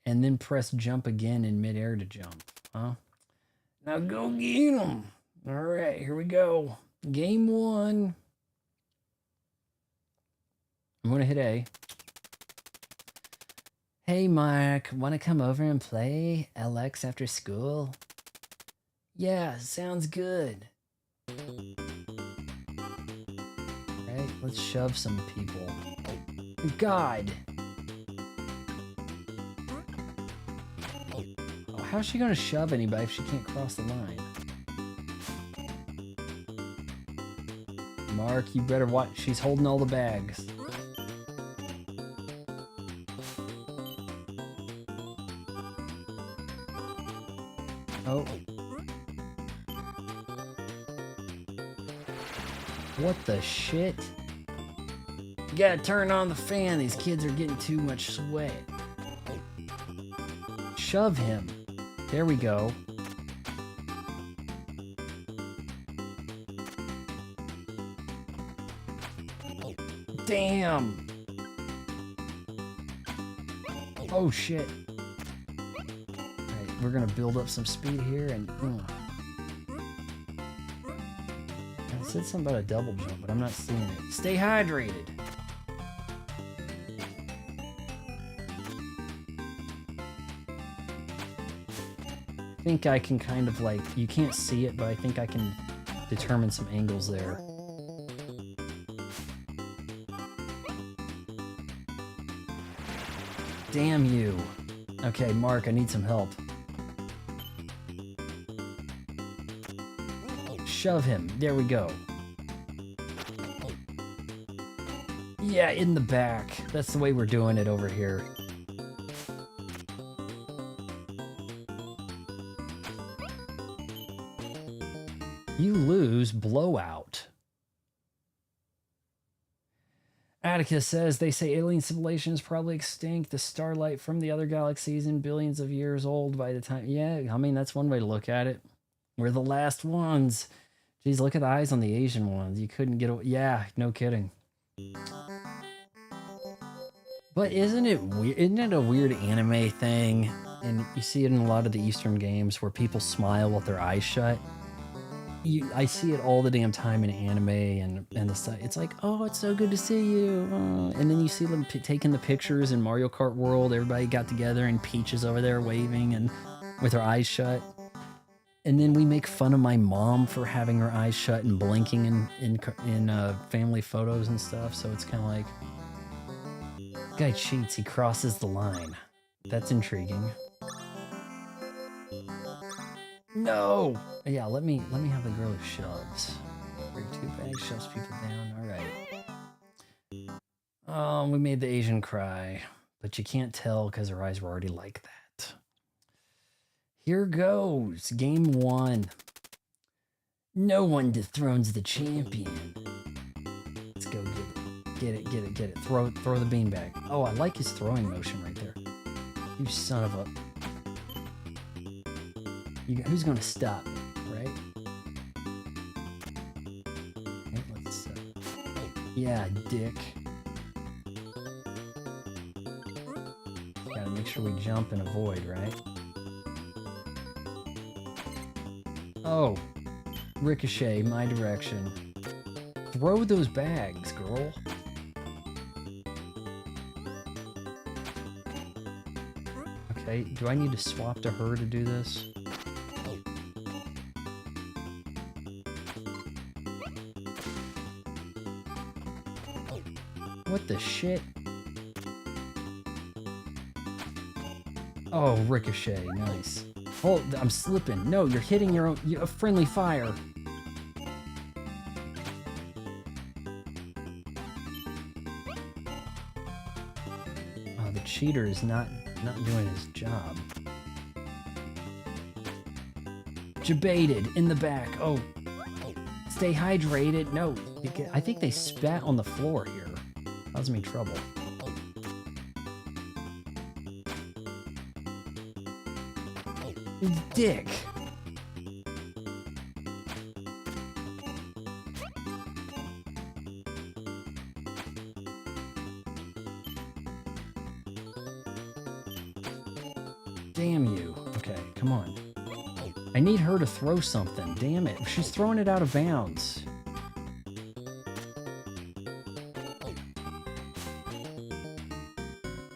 S1: and then press jump again in midair to jump. Huh? Now go get 'em. All right, here we go. Game 1. I'm going to hit A. Hey, Mark, want to come over and play LX after school? Yeah, sounds good. Right, let's shove some people. God! Oh, how's she gonna shove anybody if she can't cross the line? Mark, you better watch. She's holding all the bags. Oh. What the shit? You gotta turn on the fan. These kids are getting too much sweat. Shove him. There we go. Damn. Oh shit. Alright, we're gonna build up some speed here and I said something about a double jump, but I'm not seeing it. Stay hydrated. I think I can kind of like, you can't see it, but I think I can determine some angles there. Damn you. Okay, Mark, I need some help. Shove him. There we go. Yeah, in the back. That's the way we're doing it over here. You lose blowout. Atticus says they say alien civilization is probably extinct. The starlight from the other galaxies and billions of years old by the time. Yeah, I mean, that's one way to look at it. We're the last ones. Geez, look at the eyes on the Asian ones. You couldn't get away. Yeah, no kidding. But isn't it weird? Isn't it a weird anime thing? And you see it in a lot of the Eastern games where people smile with their eyes shut. I see it all the damn time in anime and the stuff. It's like, oh, it's so good to see you. And then you see them taking the pictures in Mario Kart World. Everybody got together and Peach is over there waving and with her eyes shut. And then we make fun of my mom for having her eyes shut and blinking in family photos and stuff. So it's kind of like, this guy cheats. He crosses the line. That's intriguing. No. Yeah, let me have the girl who shoves. Bring 2 bags, shoves people down. All right. Oh, we made the Asian cry, but you can't tell because her eyes were already like that. Here goes game 1. No one dethrones the champion. Let's go get it. Throw the beanbag. Oh, I like his throwing motion right there. You son of a. Who's gonna stop me, right? Okay, let's. Yeah, dick. Gotta make sure we jump and avoid, right? Oh, ricochet, my direction. Throw those bags, girl. Okay, do I need to swap to her to do this? What the shit? Oh, ricochet, nice. Oh, I'm slipping. No, you're hitting your own friendly fire. Oh, the cheater is not doing his job. Jebaited in the back. Oh, stay hydrated. No, I think they spat on the floor here. Caused me trouble. Dick. Damn you. Okay, come on. I need her to throw something. Damn it. She's throwing it out of bounds.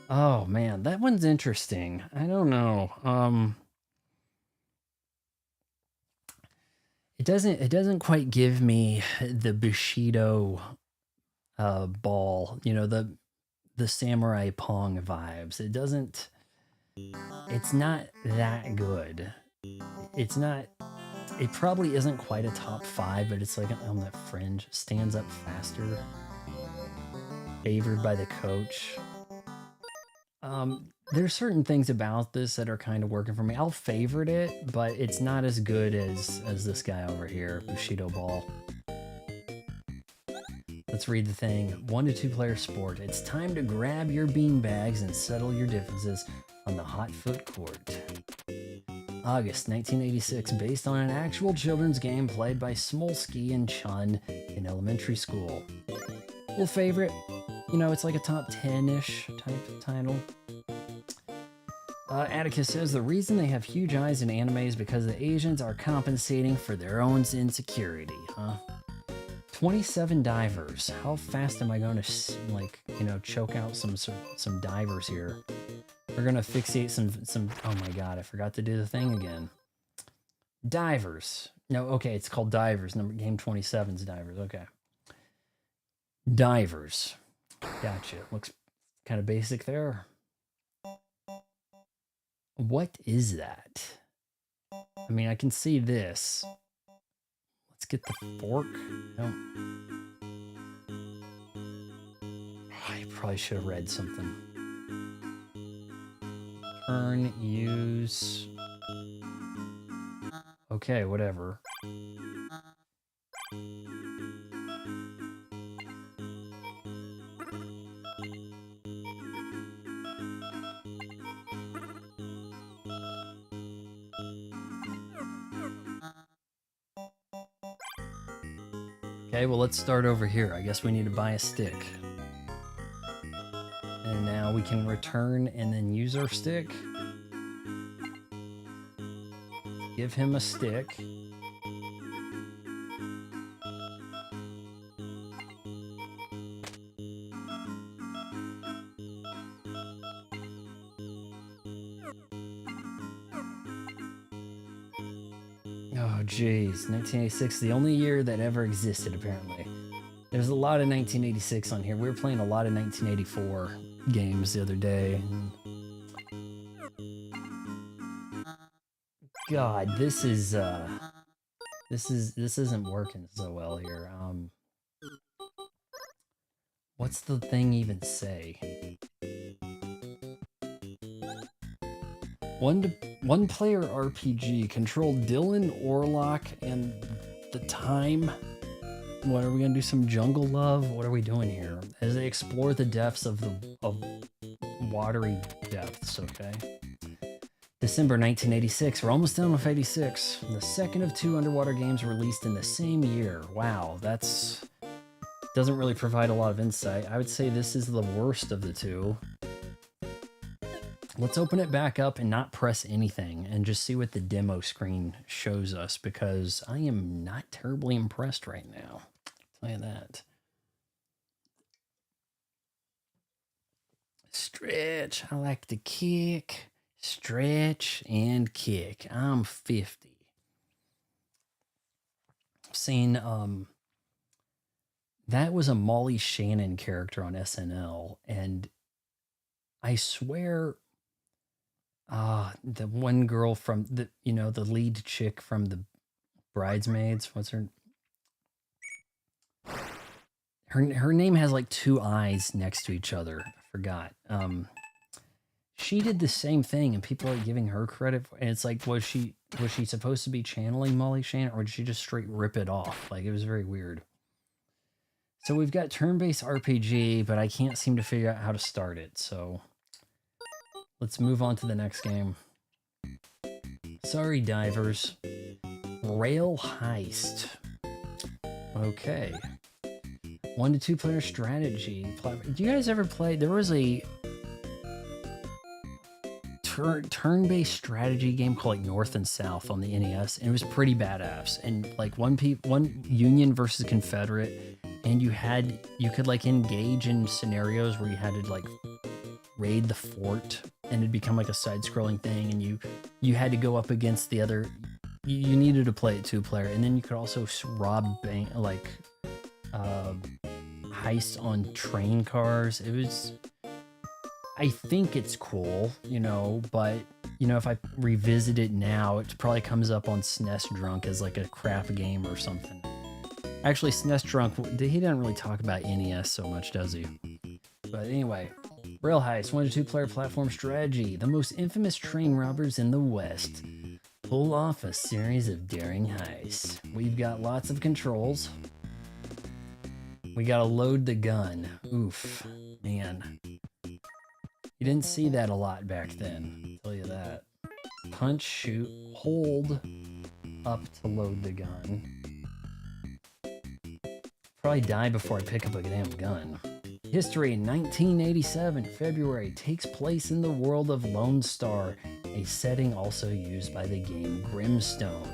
S1: Oh man, that one's interesting. I don't know. It doesn't quite give me the Bushido ball, you know, the Samurai Pong vibes. It's not that good. It probably isn't quite a top 5, but it's like on that fringe. Stands up faster. Favored by the coach. There's certain things about this that are kind of working for me. I'll favorite it, but it's not as good as this guy over here, Bushido Ball. Let's read the thing. 1 to 2 player sport. It's time to grab your beanbags and settle your differences on the hot foot court. August 1986, based on an actual children's game played by Smolsky and Chun in elementary school. We'll favorite. You know, it's like a top 10-ish type of title. Atticus says the reason they have huge eyes in anime is because the Asians are compensating for their own insecurity, huh? 27 divers. How fast am I going to, like, you know, choke out some divers here? We're going to fixate some. Oh my god, I forgot to do the thing again. Divers. No, okay, it's called Divers. Game 27's Divers. Okay. Divers. Gotcha. Looks kind of basic there. What is that? I mean, I can see this. Let's get the fork. No. I probably should have read something. Turn, use. Okay, whatever. Okay, well, let's start over here. I guess we need to buy a stick. And now we can return and then use our stick. Give him a stick. Oh, geez. 1986, the only year that ever existed, apparently. There's a lot of 1986 on here. We were playing a lot of 1984 games the other day. God, this isn't working so well here. What's the thing even say? One player RPG. Control Dylan, Orlock, and the time. What are we gonna do? Some jungle love? What are we doing here? As they explore the depths of watery depths. Okay. December 1986. We're almost done with 86. The second of 2 underwater games released in the same year. Wow, that's doesn't really provide a lot of insight. I would say this is the worst of the two. Let's open it back up and not press anything and just see what the demo screen shows us, because I am not terribly impressed right now. I'll tell you that. Stretch. I like to kick, stretch, and kick. I'm 50. I've seen that was a Molly Shannon character on SNL, and I swear the one girl from the lead chick from the Bridesmaids, what's her name has like 2 eyes next to each other. I forgot. She did the same thing, and people are giving her credit and it's like, was she supposed to be channeling Molly Shannon, or did she just straight rip it off? Like, it was very weird. So we've got turn-based RPG, but I can't seem to figure out how to start it, so let's move on to the next game. Sorry, divers. Rail Heist. Okay. 1 to 2 player strategy. Do you guys ever play? There was a turn-based strategy game called like North and South on the NES, and it was pretty badass. And like one Union versus Confederate, and you could like engage in scenarios where you had to like raid the fort, and it'd become like a side-scrolling thing, and you had to go up against the other. You needed to play it 2-player, and then you could also rob bank, like heists on train cars. It was, I think it's cool, but if I revisit it now, it probably comes up on SNES Drunk as like a crap game or something. Actually, SNES Drunk, he doesn't really talk about NES so much, does he? But anyway, Rail Heist, 1 to 2 player platform strategy. The most infamous train robbers in the West pull off a series of daring heists. We've got lots of controls. We gotta load the gun. Oof, man. You didn't see that a lot back then, I'll tell you that. Punch, shoot, hold up to load the gun. Probably die before I pick up a damn gun. History in 1987, February, takes place in the world of Lone Star, a setting also used by the game Grimstone.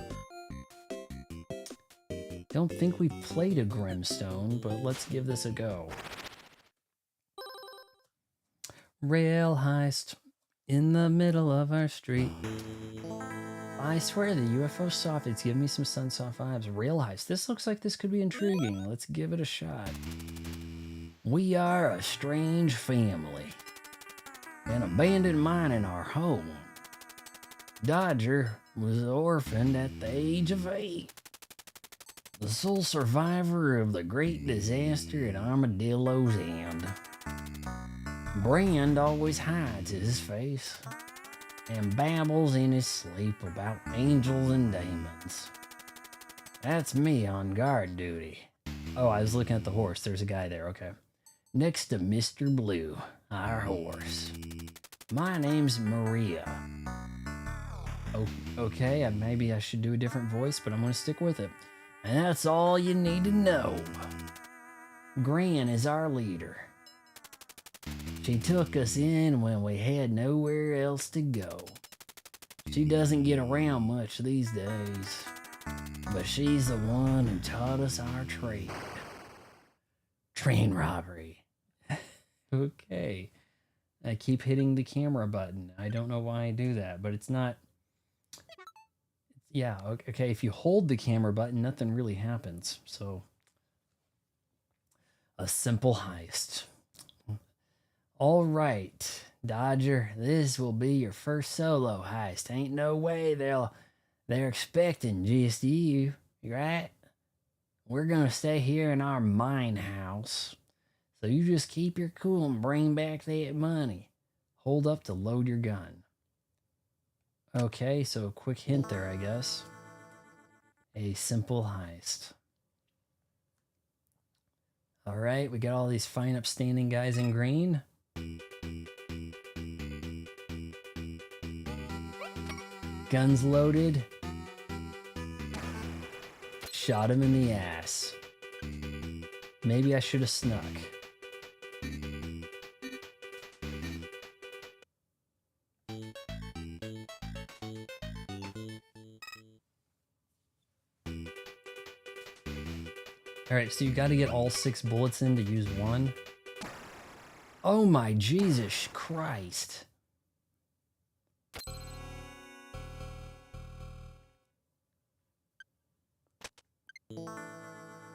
S1: Don't think we've played a Grimstone, but let's give this a go. Rail Heist in the middle of our street. I swear the UFO soft, it's giving me some Sunsoft vibes. Rail Heist, this looks like this could be intriguing. Let's give it a shot. We are a strange family. An abandoned mine in our home. Dodger was orphaned at the age of 8. The sole survivor of the great disaster at Armadillo's End. Brand always hides his face and babbles in his sleep about angels and demons. That's me on guard duty. Oh, I was looking at the horse. There's a guy there, okay. Next to Mr. Blue, our horse. My name's Maria. Oh, okay, maybe I should do a different voice, but I'm going to stick with it. And that's all you need to know. Gran is our leader. She took us in when we had nowhere else to go. She doesn't get around much these days, but she's the one who taught us our trade. Train robbery. Okay. I keep hitting the camera button. I don't know why I do that, but it's not... Yeah, okay, if you hold the camera button, nothing really happens. So, a simple heist. All right, Dodger, this will be your first solo heist. Ain't no way they're expecting just you, right? We're gonna stay here in our mine house. So you just keep your cool and bring back that money. Hold up to load your gun. Okay, so a quick hint there, I guess. A simple heist. All right, we got all these fine upstanding guys in green. Guns loaded. Shot him in the ass. Maybe I should have snuck. All right, so you got to get all 6 bullets in to use one. Oh my Jesus Christ.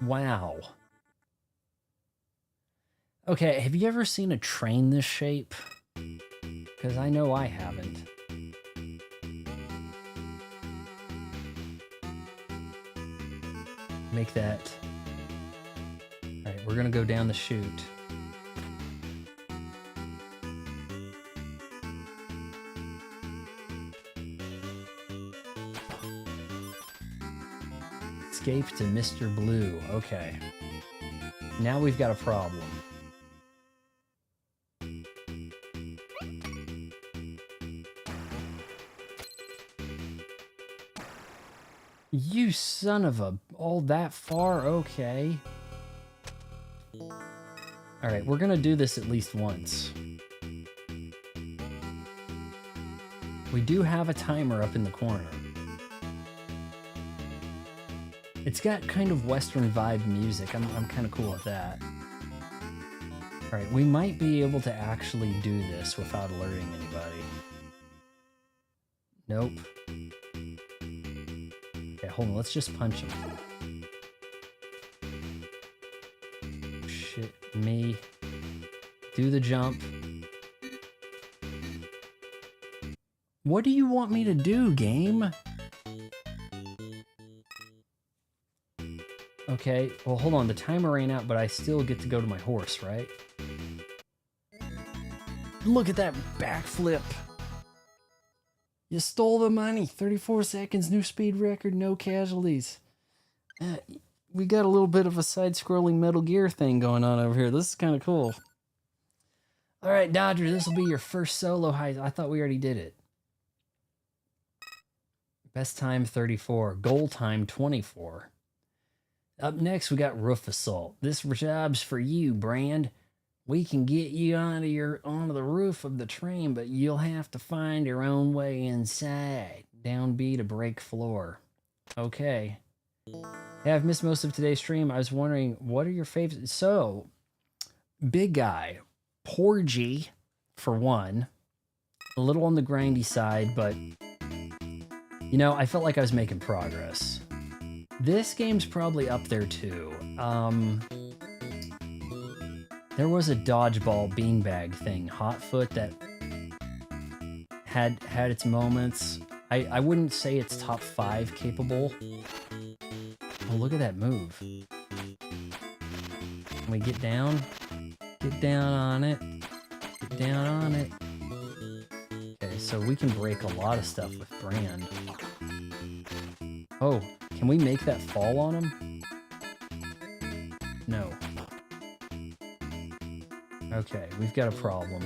S1: Wow. Okay, have you ever seen a train this shape? Because I know I haven't. Make that... Alright, we're gonna go down the chute. Escape to Mr. Blue. Okay. Now we've got a problem. You son of a... All that far? Okay. Alright, we're gonna do this at least once. We do have a timer up in the corner. It's got kind of Western vibe music. I'm kind of cool with that. Alright, we might be able to actually do this without alerting anybody. Nope. Okay, hold on. Let's just punch him. Shit, me. Do the jump. What do you want me to do, game? Okay, well, hold on. The timer ran out, but I still get to go to my horse, right? Look at that backflip. You stole the money. 34 seconds, new speed record, no casualties. We got a little bit of a side-scrolling Metal Gear thing going on over here. This is kind of cool. All right, Dodger, this will be your first solo heist. I thought we already did it. Best time 34, goal time 24. Up next, we got roof assault. This job's for you, Brand. We can get you onto the roof of the train, but you'll have to find your own way inside. Down B to break floor. Okay. Yeah, I've missed most of today's stream. I was wondering, what are your favorites? So, big guy, Porgy, for one. A little on the grindy side, but, you know, I felt like I was making progress. This game's probably up there, too. There was a dodgeball beanbag thing, Hotfoot, that had its moments. I wouldn't say it's top 5 capable. Oh, look at that move. Can we get down? Get down on it. Get down on it. Okay, so we can break a lot of stuff with Brand. Oh, can we make that fall on him? No. Okay, we've got a problem.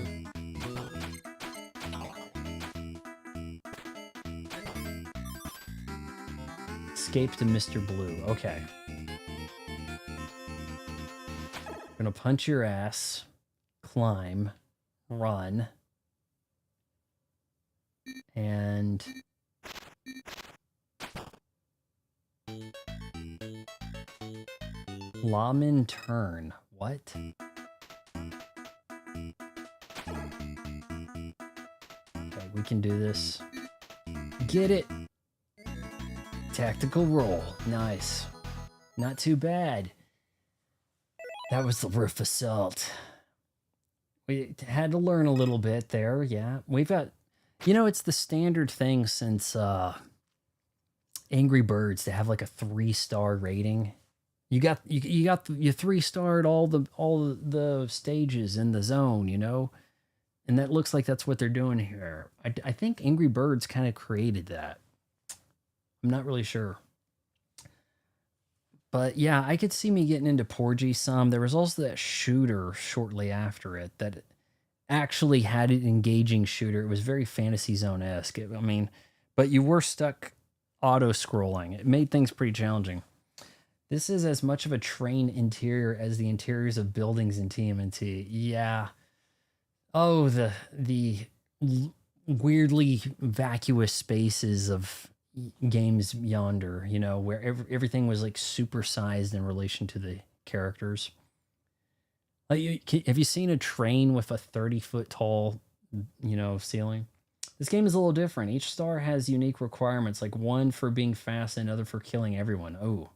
S1: Escape to Mr. Blue. Okay. Gonna punch your ass. Climb. Run. And... Lawman turn. What? Okay, we can do this. Get it! Tactical roll. Nice. Not too bad. That was the roof assault. We had to learn a little bit there, yeah. We've got... You know, it's the standard thing since Angry Birds to have like a 3-star rating. You 3-starred all the stages in the zone, you know? And that looks like that's what they're doing here. I think Angry Birds kind of created that. I'm not really sure. But yeah, I could see me getting into Porgy some. There was also that shooter shortly after it that actually had an engaging shooter. It was very Fantasy Zone-esque. I mean, but you were stuck auto-scrolling. It made things pretty challenging. This is as much of a train interior as the interiors of buildings in TMNT. Yeah. Oh, the weirdly vacuous spaces of games yonder, you know, where everything was like supersized in relation to the characters. Like, have you seen a train with a 30-foot tall, you know, ceiling? This game is a little different. Each star has unique requirements, like one for being fast and another for killing everyone. Oh.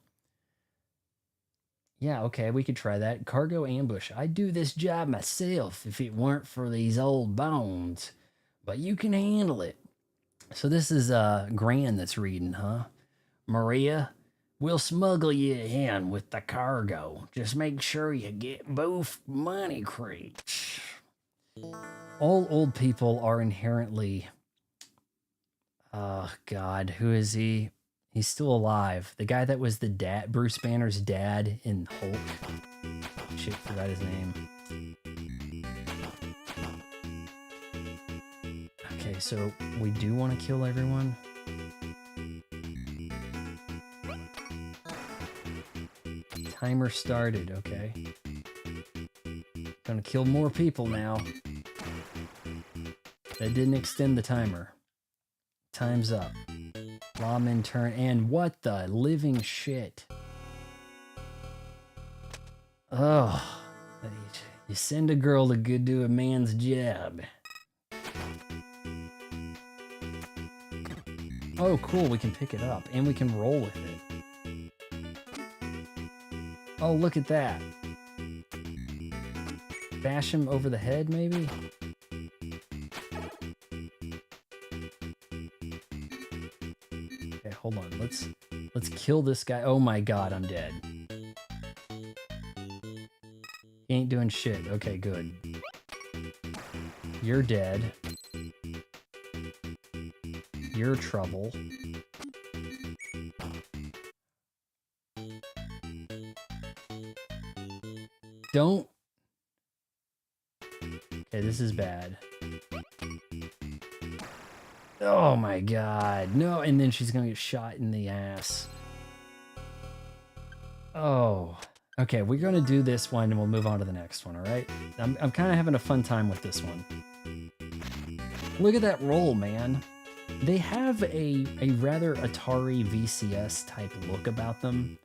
S1: Yeah, okay, we could try that. Cargo ambush. I'd do this job myself if it weren't for these old bones. But you can handle it. So this is Gran that's reading, huh? Maria, we'll smuggle you in with the cargo. Just make sure you get both money crates. All old people are inherently... Oh, God, who is he? He's still alive. The guy that was the dad, Bruce Banner's dad in Hulk. Shit, forgot his name. Okay, so we do want to kill everyone. Timer started, okay. Gonna kill more people now. That didn't extend the timer. Time's up. Lawman turn, and what the living shit? Oh, you send a girl to go do a man's job. Oh, cool, we can pick it up, and we can roll with it. Oh, look at that. Bash him over the head, maybe? Okay, hold on. Let's kill this guy. Oh my God, I'm dead. He ain't doing shit. Okay, good. You're dead. You're trouble. Don't. Okay, this is bad. Oh my God, no, and then she's gonna get shot in the ass. Oh, okay, we're gonna do this one and we'll move on to the next one, all right? I'm kind of having a fun time with this one. Look at that roll, man. They have a rather Atari VCS type look about them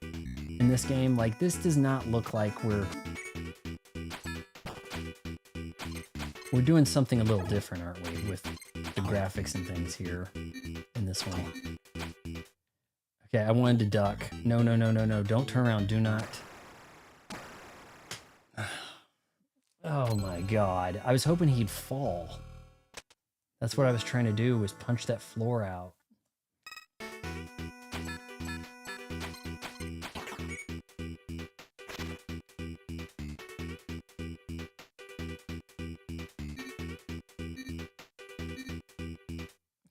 S1: in this game. Like, this does not look like we're doing something a little different, aren't we, with the graphics and things here in this one. Okay, I wanted to duck. No, no, no, no, no. Don't turn around. Do not. Oh my God. I was hoping he'd fall. That's what I was trying to do, was punch that floor out.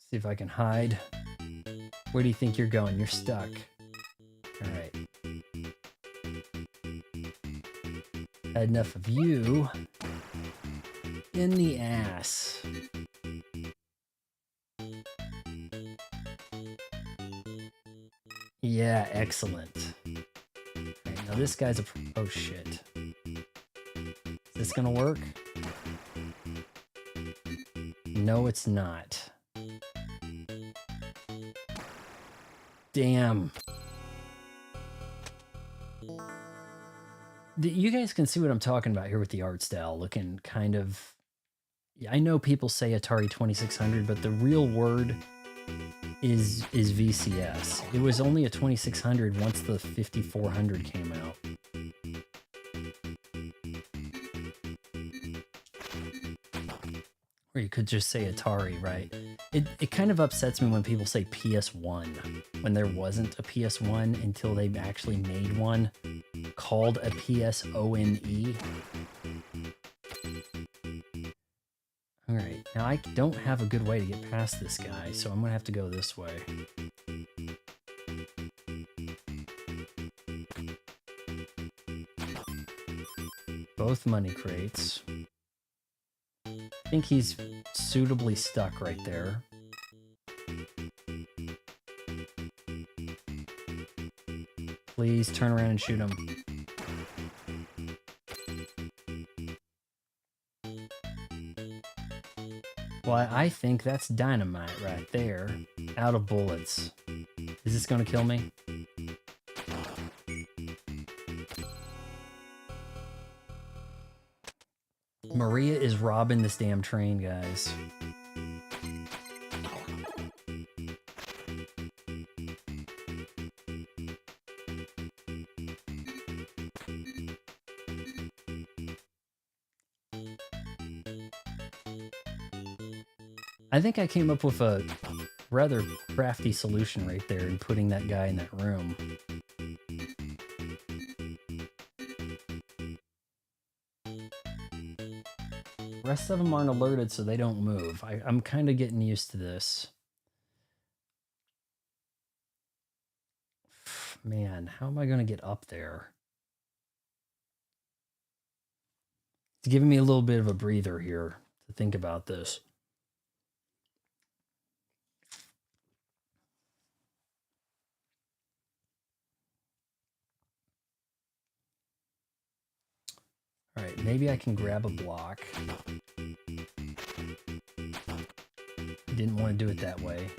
S1: See if I can hide. Where do you think you're going? You're stuck. All right. Had enough of you. In the ass. Yeah, excellent. Right, now this guy's a... Oh, shit. Is this gonna work? No, it's not. Damn. You guys can see what I'm talking about here with the art style. Looking kind of... I know people say Atari 2600, but the real word is VCS. It was only a 2600 once the 5400 came out. Or you could just say Atari, right? It kind of upsets me when people say PS1, when there wasn't a PS1 until they actually made one called a PSONE. All right, now I don't have a good way to get past this guy, so I'm gonna have to go this way. Both money crates. I think he's suitably stuck right there. Please turn around and shoot him. Well, I think that's dynamite right there. Out of bullets. Is this gonna kill me? Maria is robbing this damn train, guys. I think I came up with a rather crafty solution right there in putting that guy in that room. The rest of them aren't alerted, so they don't move. I'm kind of getting used to this. Man, how am I going to get up there? It's giving me a little bit of a breather here to think about this. All right, maybe I can grab a block. Didn't want to do it that way.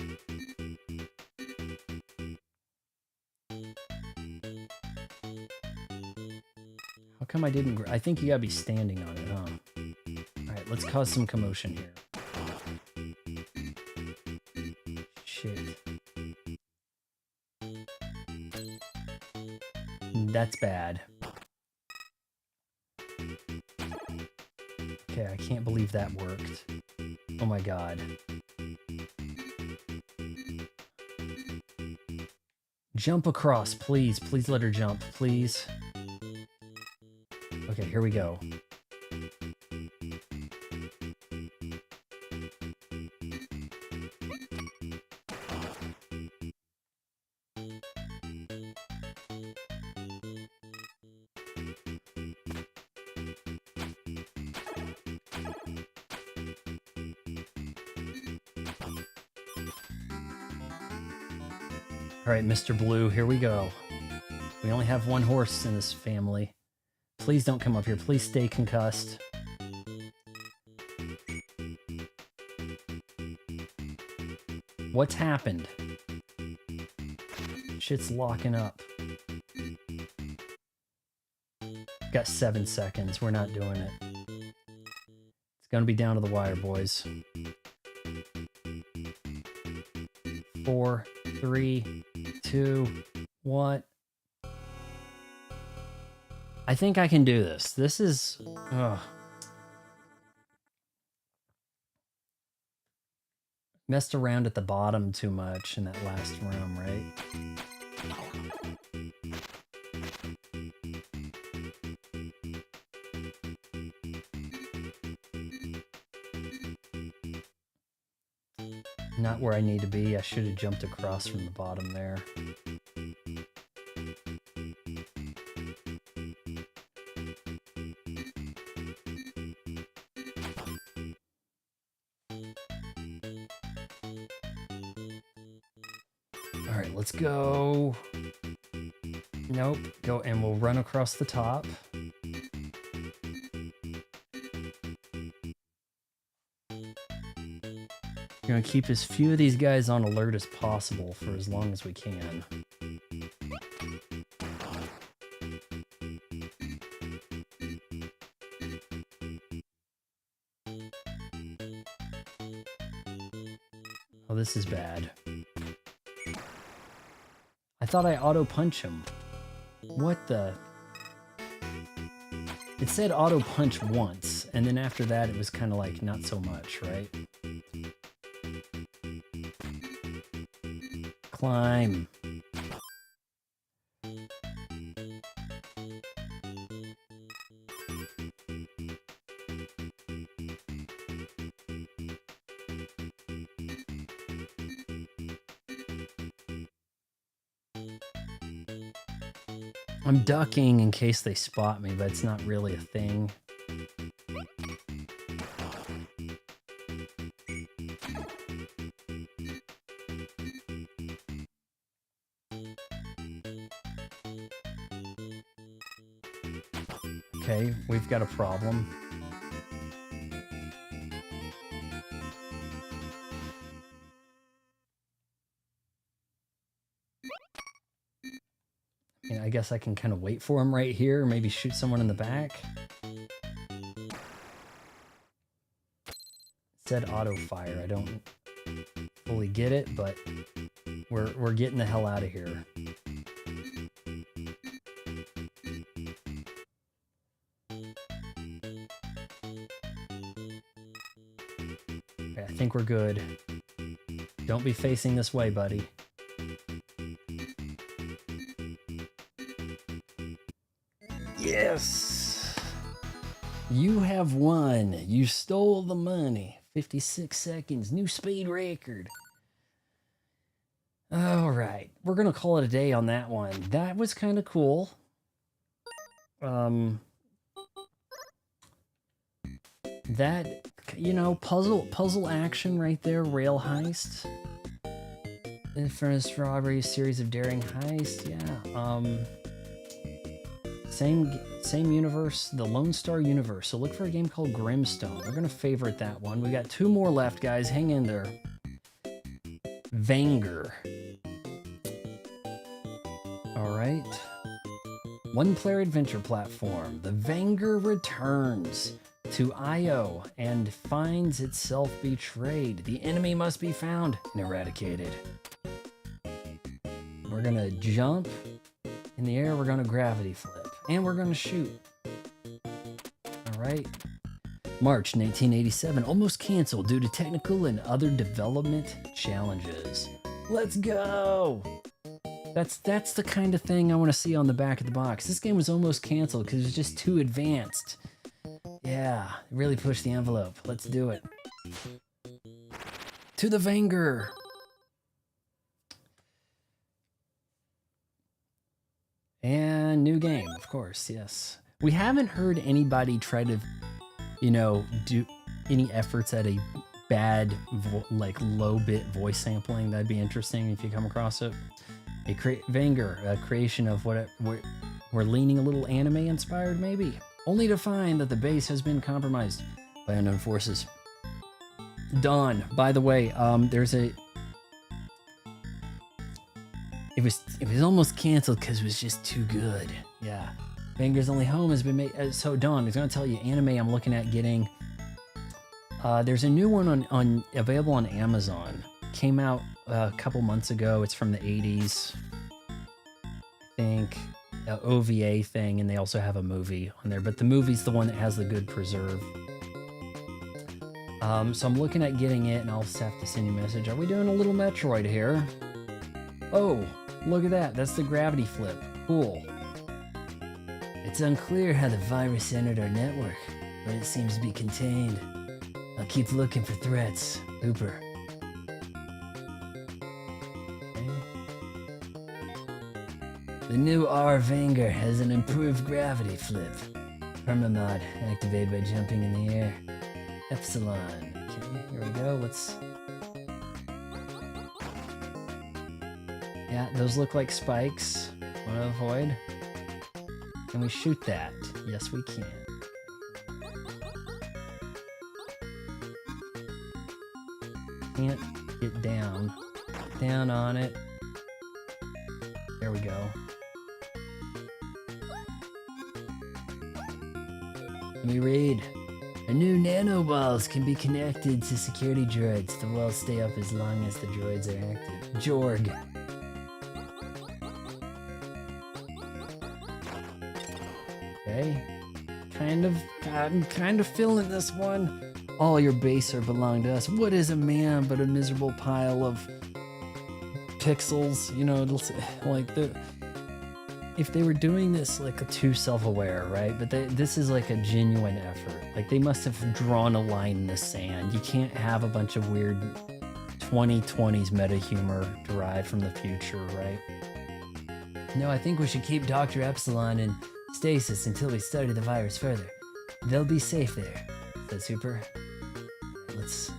S1: How come I didn't... I think you gotta be standing on it, huh? All right, let's cause some commotion here. Shit. That's bad. Okay, I can't believe that worked. Oh my god. Jump across, please. Please let her jump, please. Okay, here we go. All right, Mr. Blue, here we go. We only have one horse in this family. Please don't come up here. Please stay concussed. What's happened? Shit's locking up. Got 7 seconds. We're not doing it. It's gonna be down to the wire, boys. 4, 3, 2, 1. I think I can do this. This is... Messed around at the bottom too much in that last room, right? Not where I need to be. I should have jumped across from the bottom there. All right, let's go. Nope. Go, and we'll run across the top. We're gonna keep as few of these guys on alert as possible for as long as we can. Oh, this is bad. I thought I auto-punch him. What the? It said auto-punch once, and then after that it was kind of like not so much, right? Climb. I'm ducking in case they spot me, but it's not really a thing. Okay, we've got a problem. I guess I can kind of wait for him right here, maybe shoot someone in the back. It said auto fire. I don't fully get it, but we're getting the hell out of here. Okay, I think we're good. Don't be facing this way, buddy. Yes! You have won. You stole the money. 56 seconds. New speed record. All right. We're going to call it a day on that one. That was kind of cool. That, you know, puzzle action right there. Rail heist. Infamous robbery, series of daring heists. Yeah. Same universe, the Lone Star universe. So look for a game called Grimstone. We're gonna favorite that one. We got 2 more left, guys. Hang in there. Vanger. All right. 1-player adventure platform. The Vanger returns to Io and finds itself betrayed. The enemy must be found and eradicated. We're gonna jump in the air. We're gonna gravity flip. And we're gonna shoot. All right. March 1987, almost canceled due to technical and other development challenges. Let's go! That's the kind of thing I want to see on the back of the box. This game was almost canceled because it was just too advanced. Yeah, really pushed the envelope. Let's do it. To the Vanger! And new game, of course, yes. We haven't heard anybody try to, you know, do any efforts at a bad, like, low-bit voice sampling. That'd be interesting if you come across it. Vanger, a creation of what we're leaning a little anime-inspired, maybe. Only to find that the base has been compromised by unknown forces. Dawn, by the way, there's a... It was almost canceled because it was just too good. Yeah. Vanger's Only Home has been made. So Dawn is going to tell you anime I'm looking at getting. There's a new one on available on Amazon. Came out a couple months ago. It's from the 80s. I think OVA thing, and they also have a movie on there. But the movie's the one that has the good preserve. So I'm looking at getting it, and I'll just have to send you a message. Are we doing a little Metroid here? Oh, look at that. That's the gravity flip. Cool. It's unclear how the virus entered our network, but it seems to be contained. I'll keep looking for threats. Hooper. Okay. The new R Vanger has an improved gravity flip. Permamod activated by jumping in the air. Epsilon. Okay, here we go. Let's... Yeah, those look like spikes. Want to avoid? Can we shoot that? Yes, we can. Can't get down. Down on it. There we go. Let me read. A new nanoballs can be connected to security droids. The walls stay up as long as the droids are active. Jorg. Okay. I'm kind of feeling this one. All your base are belong to us. What is a man but a miserable pile of pixels? You know, like if they were doing this like too self-aware, right? But this is like a genuine effort. Like they must have drawn a line in the sand. You can't have a bunch of weird 2020s meta humor derived from the future, right? No, I think we should keep Dr. Epsilon in stasis until we study the virus further. They'll be safe there, said Super. Let's...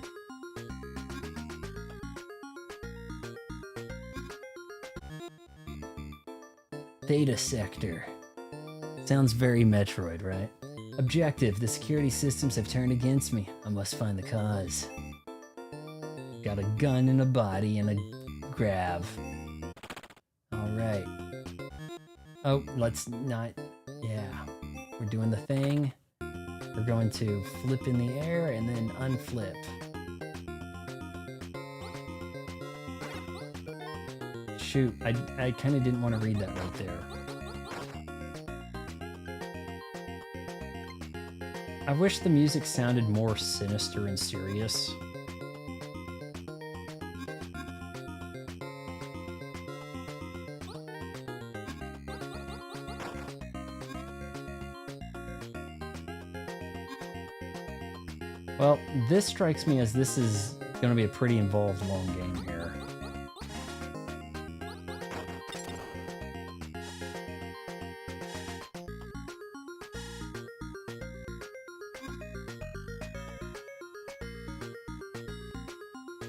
S1: Theta Sector. Sounds very Metroid, right? Objective, the security systems have turned against me. I must find the cause. Got a gun and a body and a grab. Alright. Oh, let's not... Yeah. We're doing the thing. We're going to flip in the air and then unflip. Shoot, I kind of didn't want to read that right there. I wish the music sounded more sinister and serious. Well, this strikes me as this is going to be a pretty involved long game here.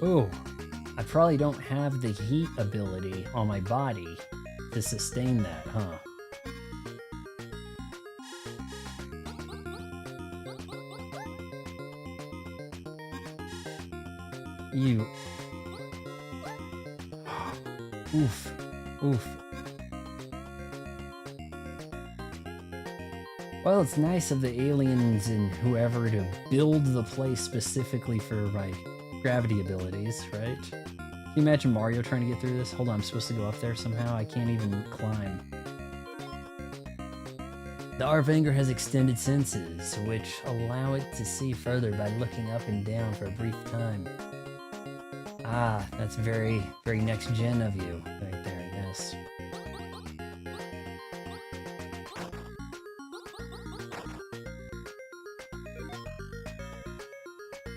S1: Oh, I probably don't have the heat ability on my body to sustain that, huh? You... Oof. Oof. Well, it's nice of the aliens and whoever to build the place specifically for my gravity abilities, right? Can you imagine Mario trying to get through this? Hold on, I'm supposed to go up there somehow? I can't even climb. The Arvanger has extended senses, which allow it to see further by looking up and down for a brief time. Ah, that's very, very next gen of you right there, yes.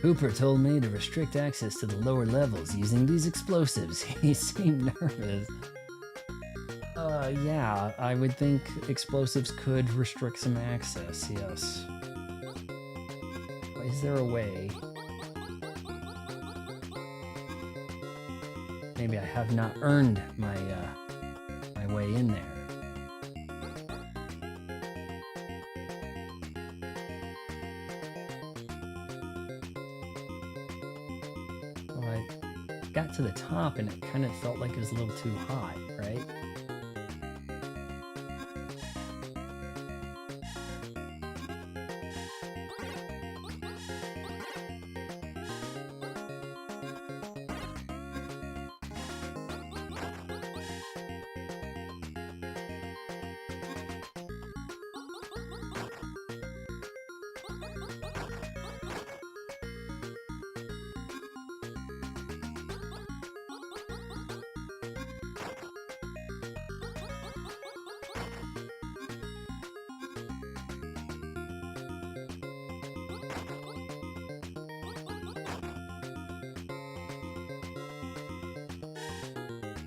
S1: Hooper told me to restrict access to the lower levels using these explosives. He seemed nervous. Yeah, I would think explosives could restrict some access, yes. Is there a way? Maybe I have not earned my my way in there. Well, I got to the top and it kind of felt like it was a little too hot, right?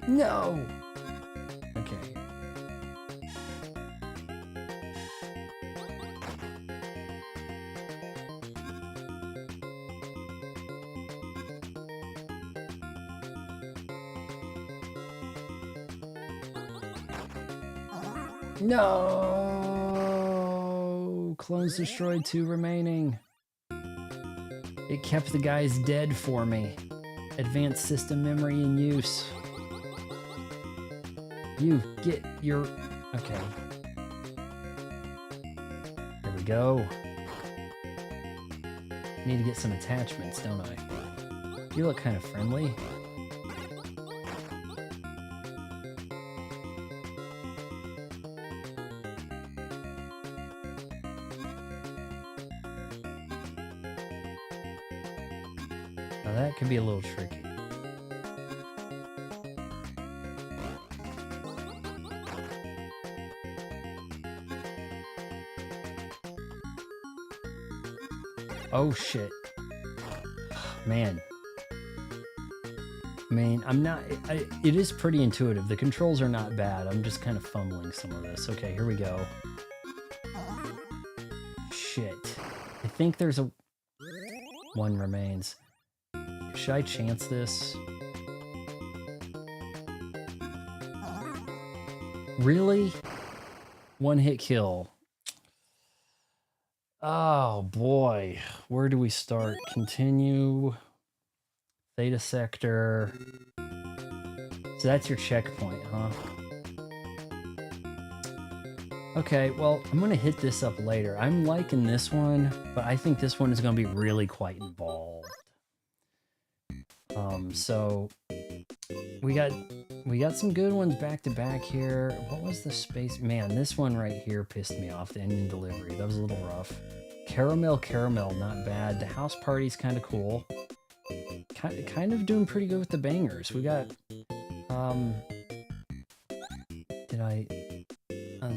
S1: No! Okay. No! Clones destroyed, 2 remaining. It kept the guys dead for me. Advanced system memory in use. You get your... Okay. There we go. Need to get some attachments, don't I? You look kind of friendly. Now that could be a little tricky. Oh shit. Man. I mean, I'm not... it is pretty intuitive. The controls are not bad. I'm just kind of fumbling some of this. Okay, here we go. Shit. I think there's a... 1 remains. Should I chance this? Really? 1 hit kill. Oh boy. Where do we start? Continue. Theta sector. So that's your checkpoint, huh? Okay, well, I'm gonna hit this up later. I'm liking this one, but I think this one is gonna be really quite involved. So we got some good ones back to back here. What was the space? Man, this one right here pissed me off. The Indian delivery, that was a little rough. Caramel, not bad. The house party's kind of cool. Kind of doing pretty good with the bangers. We got the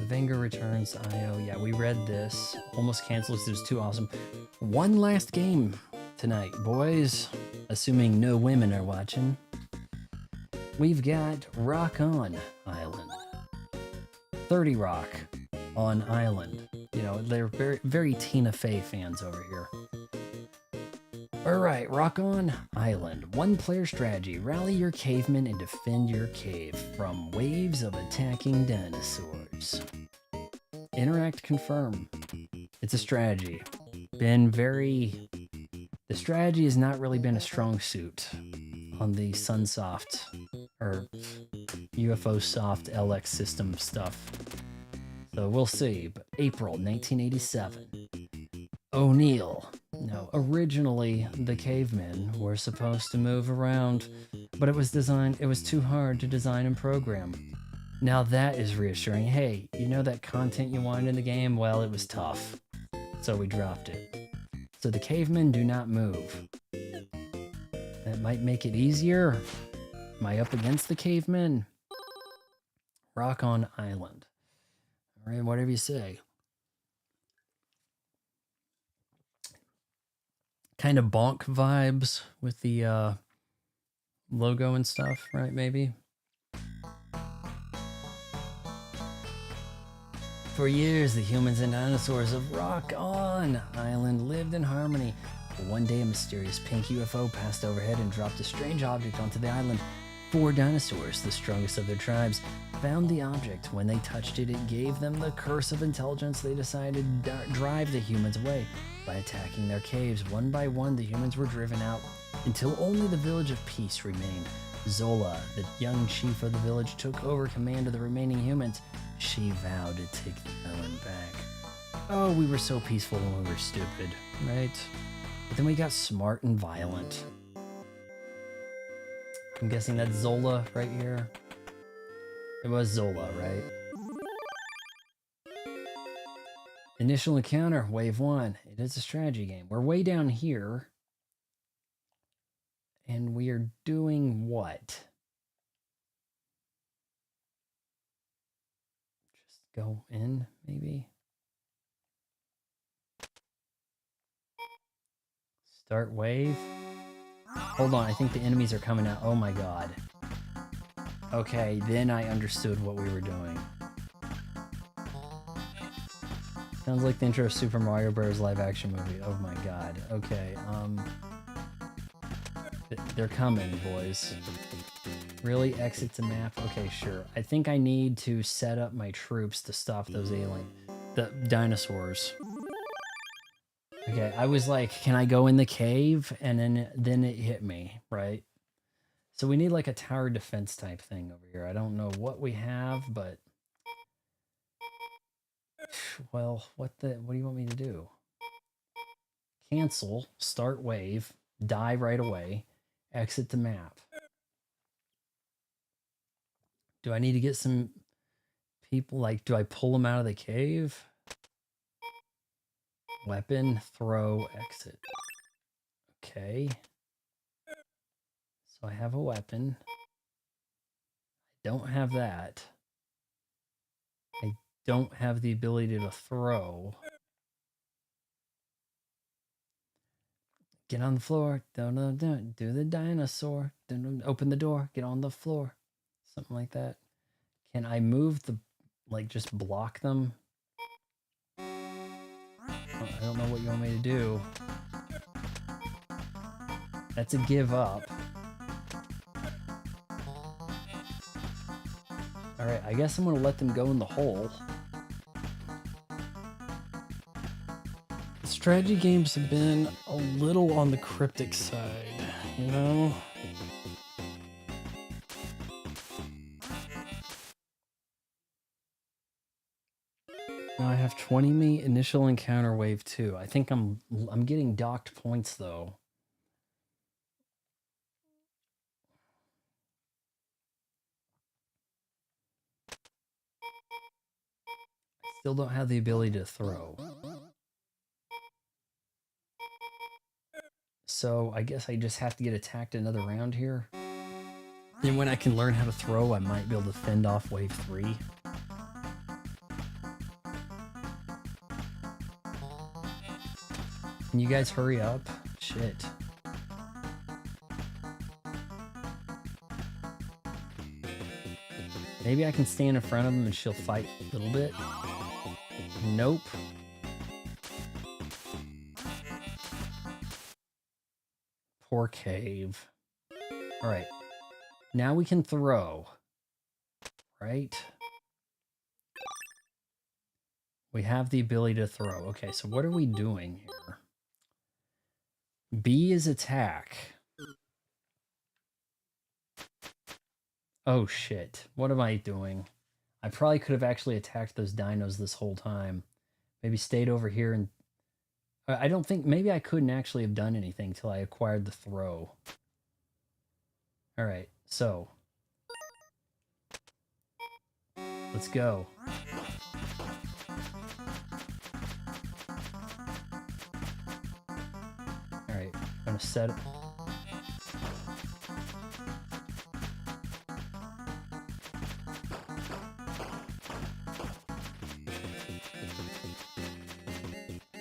S1: Banger Returns IO. Yeah, we read this. Almost canceled because it was too awesome. One last game tonight, boys. Assuming no women are watching. We've got Rock On Island. 30 Rock on Island. You know, they're very, very Tina Fey fans over here. Alright, Rock On Island. 1-player strategy. Rally your cavemen and defend your cave from waves of attacking dinosaurs. Interact, confirm. It's a strategy. The strategy has not really been a strong suit on the Sunsoft or UFO Soft LX system stuff. So we'll see. But April 1987. O'Neill. Now, originally, the cavemen were supposed to move around, but it was too hard to design and program. Now that is reassuring. Hey, you know that content you wanted in the game? Well, it was tough. So we dropped it. So the cavemen do not move. That might make it easier. Am I up against the cavemen? Rock On Island. All right, whatever you say. Kind of bonk vibes with the logo and stuff, right? Maybe. For years, the humans and dinosaurs of Rock On Island lived in harmony. But one day, a mysterious pink UFO passed overhead and dropped a strange object onto the island. 4 dinosaurs, the strongest of their tribes, found the object. When they touched it, it gave them the curse of intelligence. They decided to drive the humans away by attacking their caves. One by one, the humans were driven out until only the village of peace remained. Zola, the young chief of the village, took over command of the remaining humans. She vowed to take the island back. Oh, we were so peaceful when we were stupid, right? But then we got smart and violent. I'm guessing that's Zola right here. It was Zola, right? Initial encounter, wave 1. It is a strategy game. We're way down here. And we are doing what? Just go in, maybe? Start wave? Hold on, I think the enemies are coming out. Oh my god. Okay, then I understood what we were doing. Sounds like the intro of Super Mario Bros. Live action movie. Oh my god. Okay, they're coming, boys. Really? Exit the map? Okay, sure. I think I need to set up my troops to stop those the dinosaurs. Okay, I was like, can I go in the cave? And then it hit me, right? So we need like a tower defense type thing over here. I don't know what we have, but well, what do you want me to do? Cancel, start wave, die right away, exit the map. Do I need to get some people, like, do I pull them out of the cave? Weapon, throw, exit. Okay. So I have a weapon. I don't have that. I don't have the ability to throw. Get on the floor. Do the dinosaur. Open the door. Get on the floor. Something like that. Can I move the, like, just block them? I don't know what you want me to do. That's a give up. Alright, I guess I'm going to let them go in the hole. Strategy games have been a little on the cryptic side, you know? Now I have 20 me initial encounter wave 2. I think I'm getting docked points though. Still don't have the ability to throw. So I guess I just have to get attacked another round here. Then when I can learn how to throw, I might be able to fend off wave 3. Can you guys hurry up? Shit. Maybe I can stand in front of him and she'll fight a little bit. Nope. Poor cave. All right. Now we can throw. Right? We have the ability to throw. Okay, so what are we doing here? B is attack. Oh shit. What am I doing? I probably could have actually attacked those dinos this whole time. Maybe stayed over here and... I don't think... Maybe I couldn't actually have done anything till I acquired the throw. Alright, so... let's go. Alright, I'm gonna set it...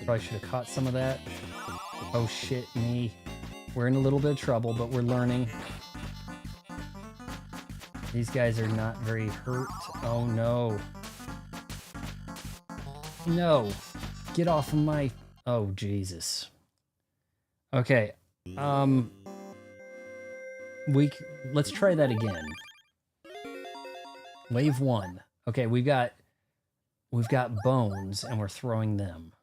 S1: Probably should have caught some of that. Oh shit, me. We're in a little bit of trouble, but we're learning. These guys are not very hurt. Oh no. No. Get off of my... oh, Jesus. Okay. Let's try that again. Wave 1. Okay, we've got bones and we're throwing them.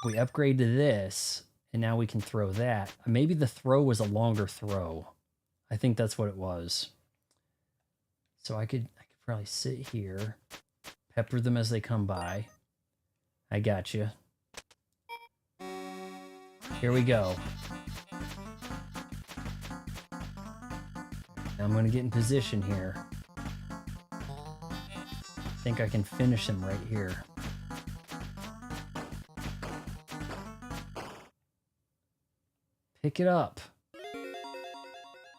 S1: We upgrade to this, and now we can throw that. Maybe the throw was a longer throw. I think that's what it was. So I could probably sit here, pepper them as they come by. I got you. Here we go. Now I'm going to get in position here. I think I can finish him right here. Pick it up.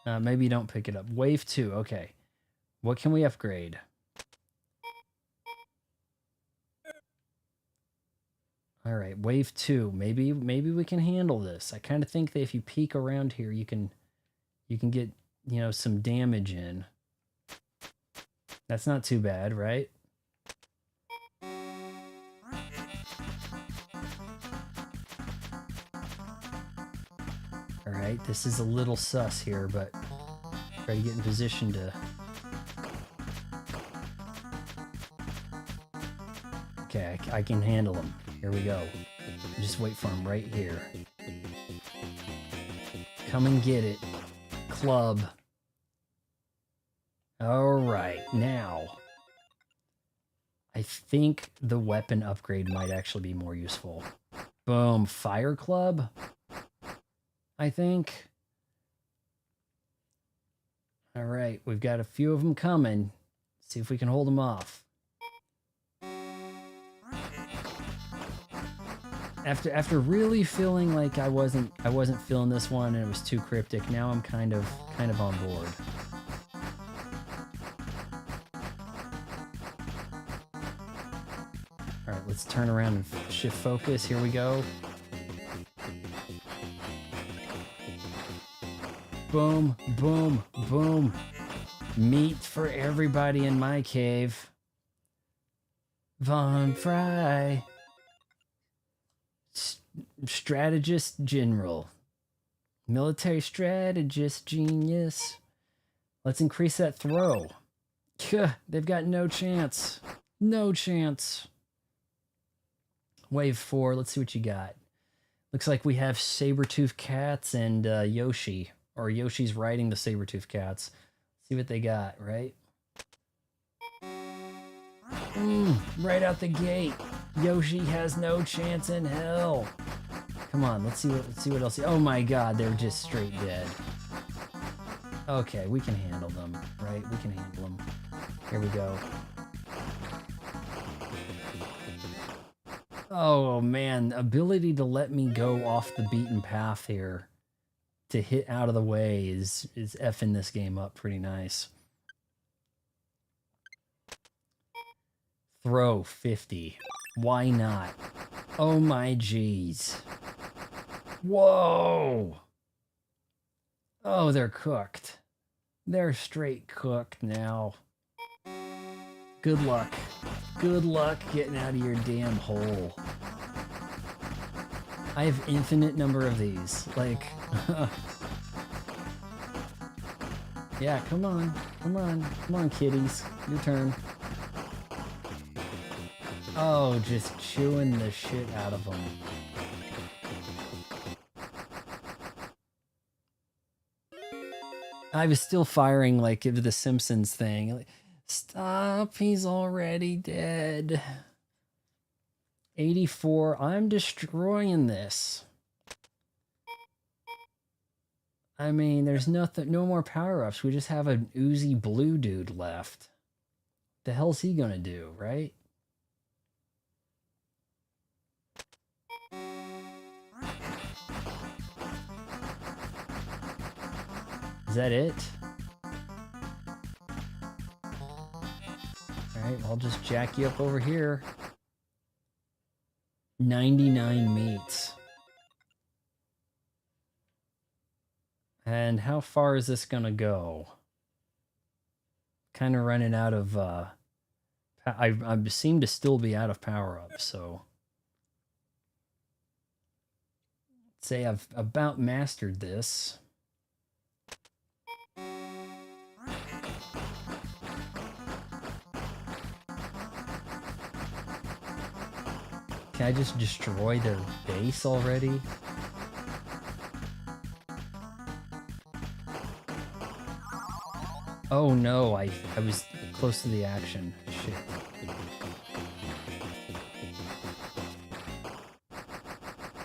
S1: Maybe don't pick it up. Wave 2. Okay. What can we upgrade? All right. Wave 2. Maybe we can handle this. I kind of think that if you peek around here, you can get, you know, some damage in. That's not too bad, right? All right. right? This is a little sus here, but try to get in position to... Okay, I can handle him. Here we go. Just wait for him right here. Come and get it, club. All right, now I think the weapon upgrade might actually be more useful. Boom, fire club, I think. All right, we've got a few of them coming. See if we can hold them off. After really feeling like I wasn't feeling this one and it was too cryptic, now I'm kind of on board. All right, let's turn around and shift focus. Here we go. Boom, boom, boom. Meat for everybody in my cave. Von Fry. Strategist general. Military strategist genius. Let's increase that throw. They've got no chance. No chance. Wave 4, let's see what you got. Looks like we have saber-toothed cats and Yoshi. Or Yoshi's riding the saber-toothed cats. See what they got, right? Right out the gate. Yoshi has no chance in hell. Come on, let's see what else. Oh my god, they're just straight dead. Okay, we can handle them, right? We can handle them. Here we go. Oh man, ability to let me go off the beaten path here to hit out of the way is effing this game up pretty nice. Throw 50. Why not? Oh my jeez. Whoa! Oh, they're cooked. They're straight cooked now. Good luck. Good luck getting out of your damn hole. I have infinite number of these. Like, yeah, come on. Come on. Come on, kitties. Your turn. Oh, just chewing the shit out of them. I was still firing like the Simpsons thing. Like, stop, he's already dead. 84, I'm destroying this. I mean, there's nothing, no more power-ups. We just have an oozy blue dude left. The hell's he gonna do, right? Is that it? Alright, I'll just jack you up over here. 99 meats. And how far is this gonna go? Kind of running out of, I seem to still be out of power-ups, so... say I've about mastered this. Can I just destroy their base already? Oh no, I was close to the action. Shit.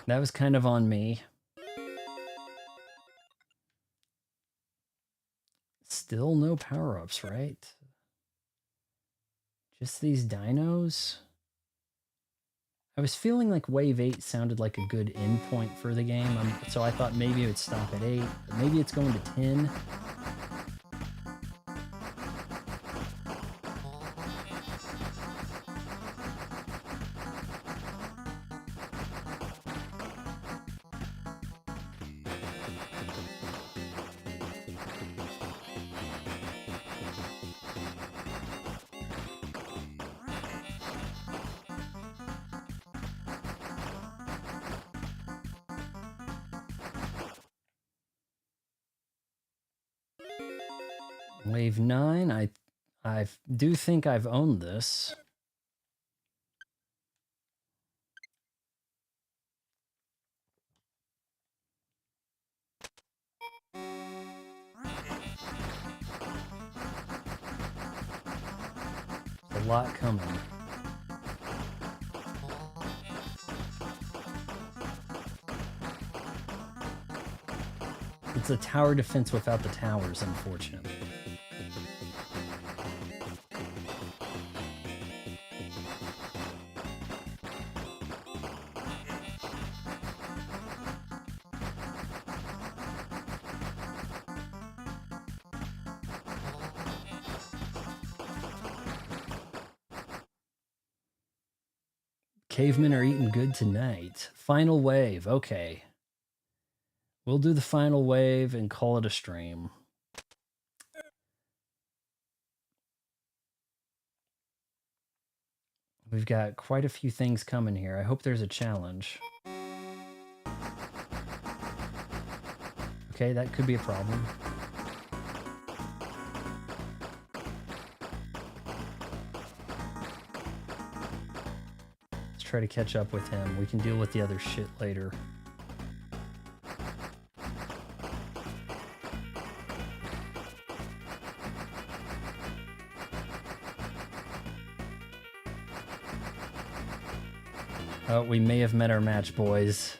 S1: That was kind of on me. Still no power-ups, right? Just these dinos? I was feeling like wave 8 sounded like a good endpoint for the game, so I thought maybe it would stop at 8, but maybe it's going to 10. Wave 9, I do think I've owned this. A lot coming. It's a tower defense without the towers, unfortunately. Cavemen are eating good tonight. Final wave. Okay. We'll do the final wave and call it a stream. We've got quite a few things coming here. I hope there's a challenge. Okay, that could be a problem. Let's try to catch up with him. We can deal with the other shit later. Oh, we may have met our match, boys.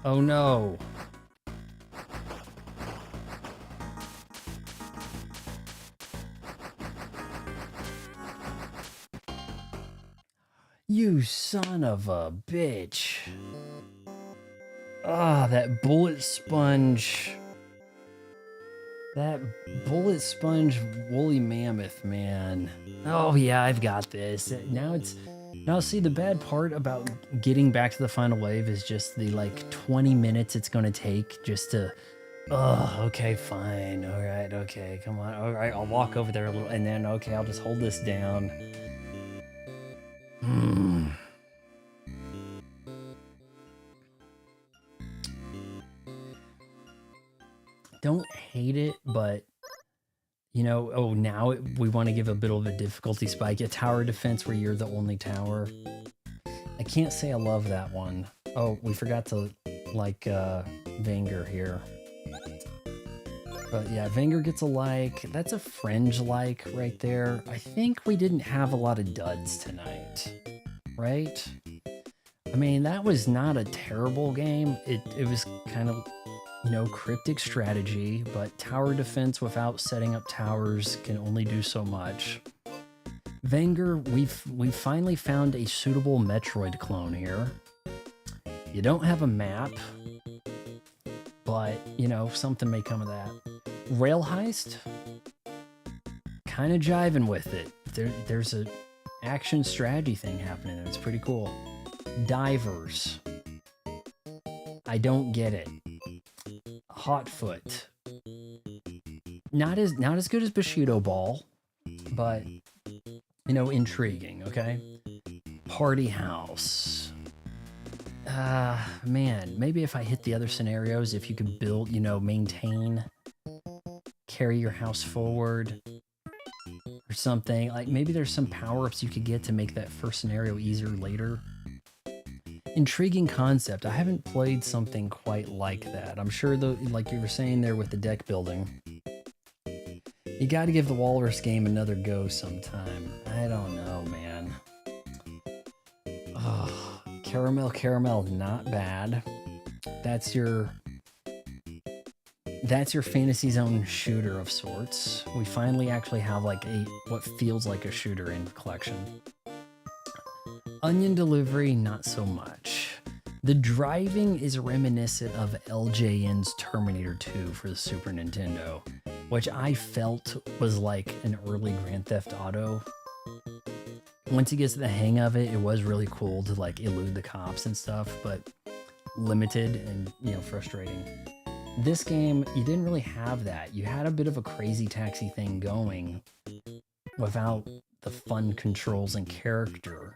S1: Oh no. You son of a bitch. Ah, that bullet sponge. That bullet sponge woolly mammoth, man. Oh yeah, I've got this. Now see, the bad part about getting back to the final wave is just the like 20 minutes it's gonna take just to, oh, okay, fine. All right, okay, come on. All right, I'll walk over there a little and then, okay, I'll just hold this down. Don't hate it, but you know, oh, now we want to give a bit of a difficulty spike. A tower defense where you're the only tower. I can't say I love that one. Oh, we forgot to like Vanger here. But yeah, Vanger gets a like. That's a fringe like right there. I think we didn't have a lot of duds tonight, right? I mean, that was not a terrible game. It was kind of, you know, cryptic strategy, but tower defense without setting up towers can only do so much. Vanger, we've finally found a suitable Metroid clone here. You don't have a map, but, you know, something may come of that. Rail Heist? Kind of jiving with it. There's a action strategy thing happening there. It's pretty cool. Divers. I don't get it. Hotfoot. Not as good as Bushido Ball, but you know, intriguing, okay? Party House. Man, maybe if I hit the other scenarios, if you could build, you know, maintain, carry your house forward or something, like maybe there's some power-ups you could get to make that first scenario easier later. Intriguing concept. I haven't played something quite like that. I'm sure, like you were saying there with the deck building, you got to give the Walrus game another go sometime. I don't know, man. Oh, Caramel, not bad. That's your Fantasy Zone shooter of sorts. We finally actually have like what feels like a shooter in the collection. Onion Delivery, not so much. The driving is reminiscent of LJN's Terminator 2 for the Super Nintendo, which I felt was like an early Grand Theft Auto. Once he gets the hang of it, it was really cool to like elude the cops and stuff, but limited and, you know, frustrating. This game, you didn't really have that. You had a bit of a crazy taxi thing going without the fun controls and character.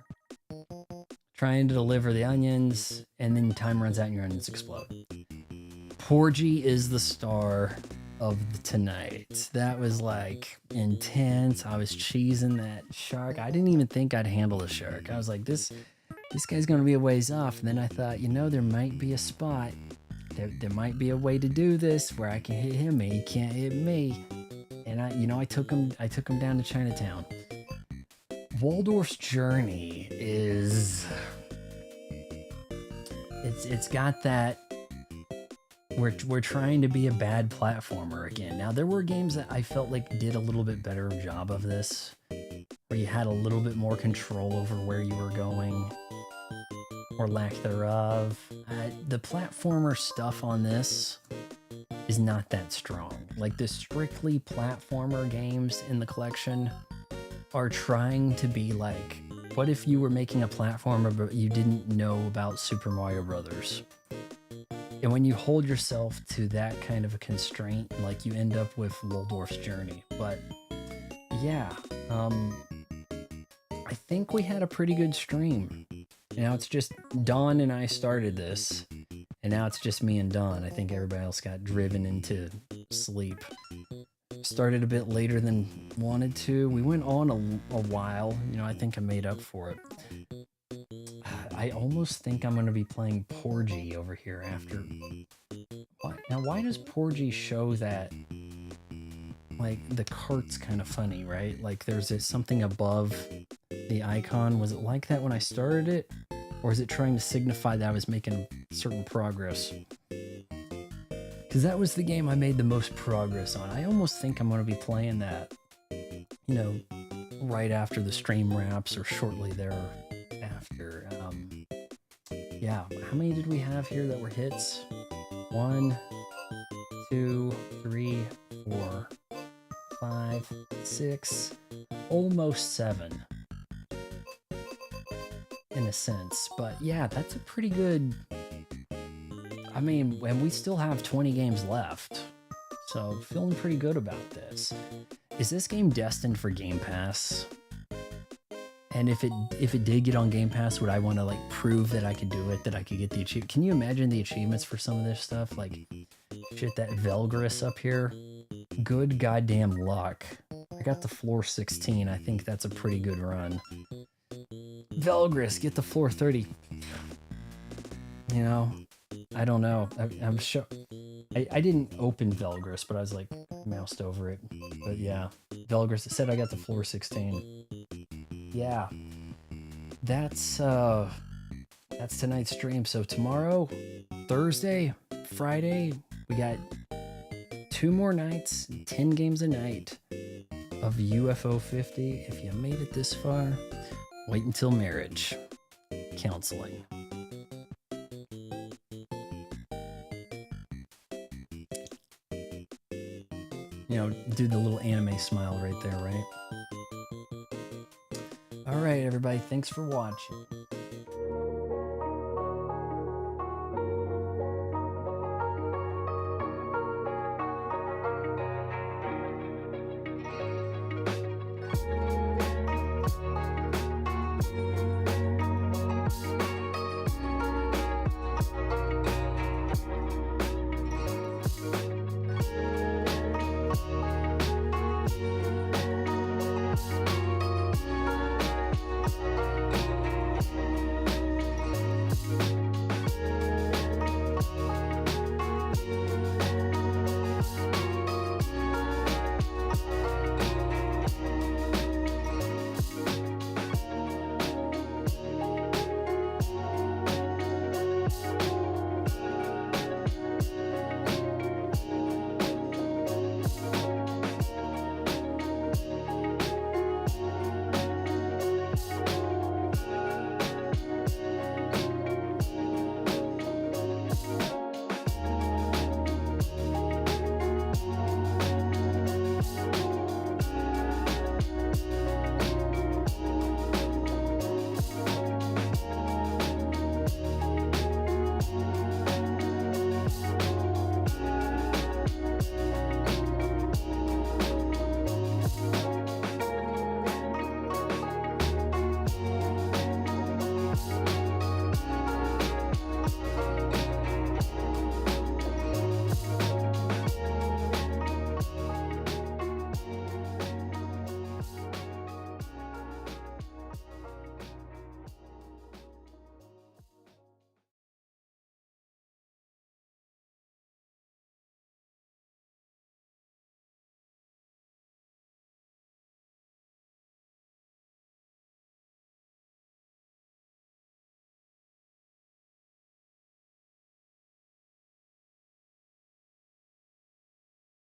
S1: trying to deliver the onions, and then time runs out and your onions explode. Porgy is the star of tonight. That was like intense. I was cheesing that shark. I didn't even think I'd handle the shark. I was like, this guy's gonna be a ways off. And then I thought, you know, there might be a spot. There might be a way to do this where I can hit him and he can't hit me. And I took him down to Chinatown. Waldorf's Journey is it's got that we're trying to be a bad platformer again. Now there were games that I felt like did a little bit better job of this, where you had a little bit more control over where you were going, or lack thereof. The platformer stuff on this is not that strong. Like the strictly platformer games in the collection are trying to be like, what if you were making a platformer but you didn't know about Super Mario Brothers? And when you hold yourself to that kind of a constraint, like you end up with Waldorf's Journey. But yeah, I think we had a pretty good stream. Now it's just Dawn and I started this, and now it's just me and Dawn. I think everybody else got driven into sleep. Started a bit later than wanted to. We went on a while. You know, I think I made up for it. I almost think I'm going to be playing Porgy over here after. Now, why does Porgy show that? Like, the cart's kind of funny, right? Like, there's something above the icon. Was it like that when I started it? Or is it trying to signify that I was making certain progress? Because that was the game I made the most progress on. I almost think I'm going to be playing that, you know, right after the stream wraps or shortly thereafter. Yeah, how many did we have here that were hits? 1, 2, 3, 4, 5, 6, almost 7 in a sense. But yeah, that's a pretty good... I mean, and we still have 20 games left, so feeling pretty good about this. Is this game destined for Game Pass? And if it did get on Game Pass, would I want to like prove that I could do it, that I could get the achievement? Can you imagine the achievements for some of this stuff? Like, shit, that Velgris up here, good goddamn luck. I got the floor 16. I think that's a pretty good run. Velgris, get the floor 30. You know, I don't know. I'm sure. I didn't open Velgris, but I was like moused over it. But yeah, Velgris, it said I got the floor 16. Yeah, that's tonight's stream. So tomorrow, Thursday, Friday, we got 2 more nights, 10 games a night of UFO 50. If you made it this far, wait until marriage counseling. You know, do the little anime smile right there, right? All right, everybody, thanks for watching.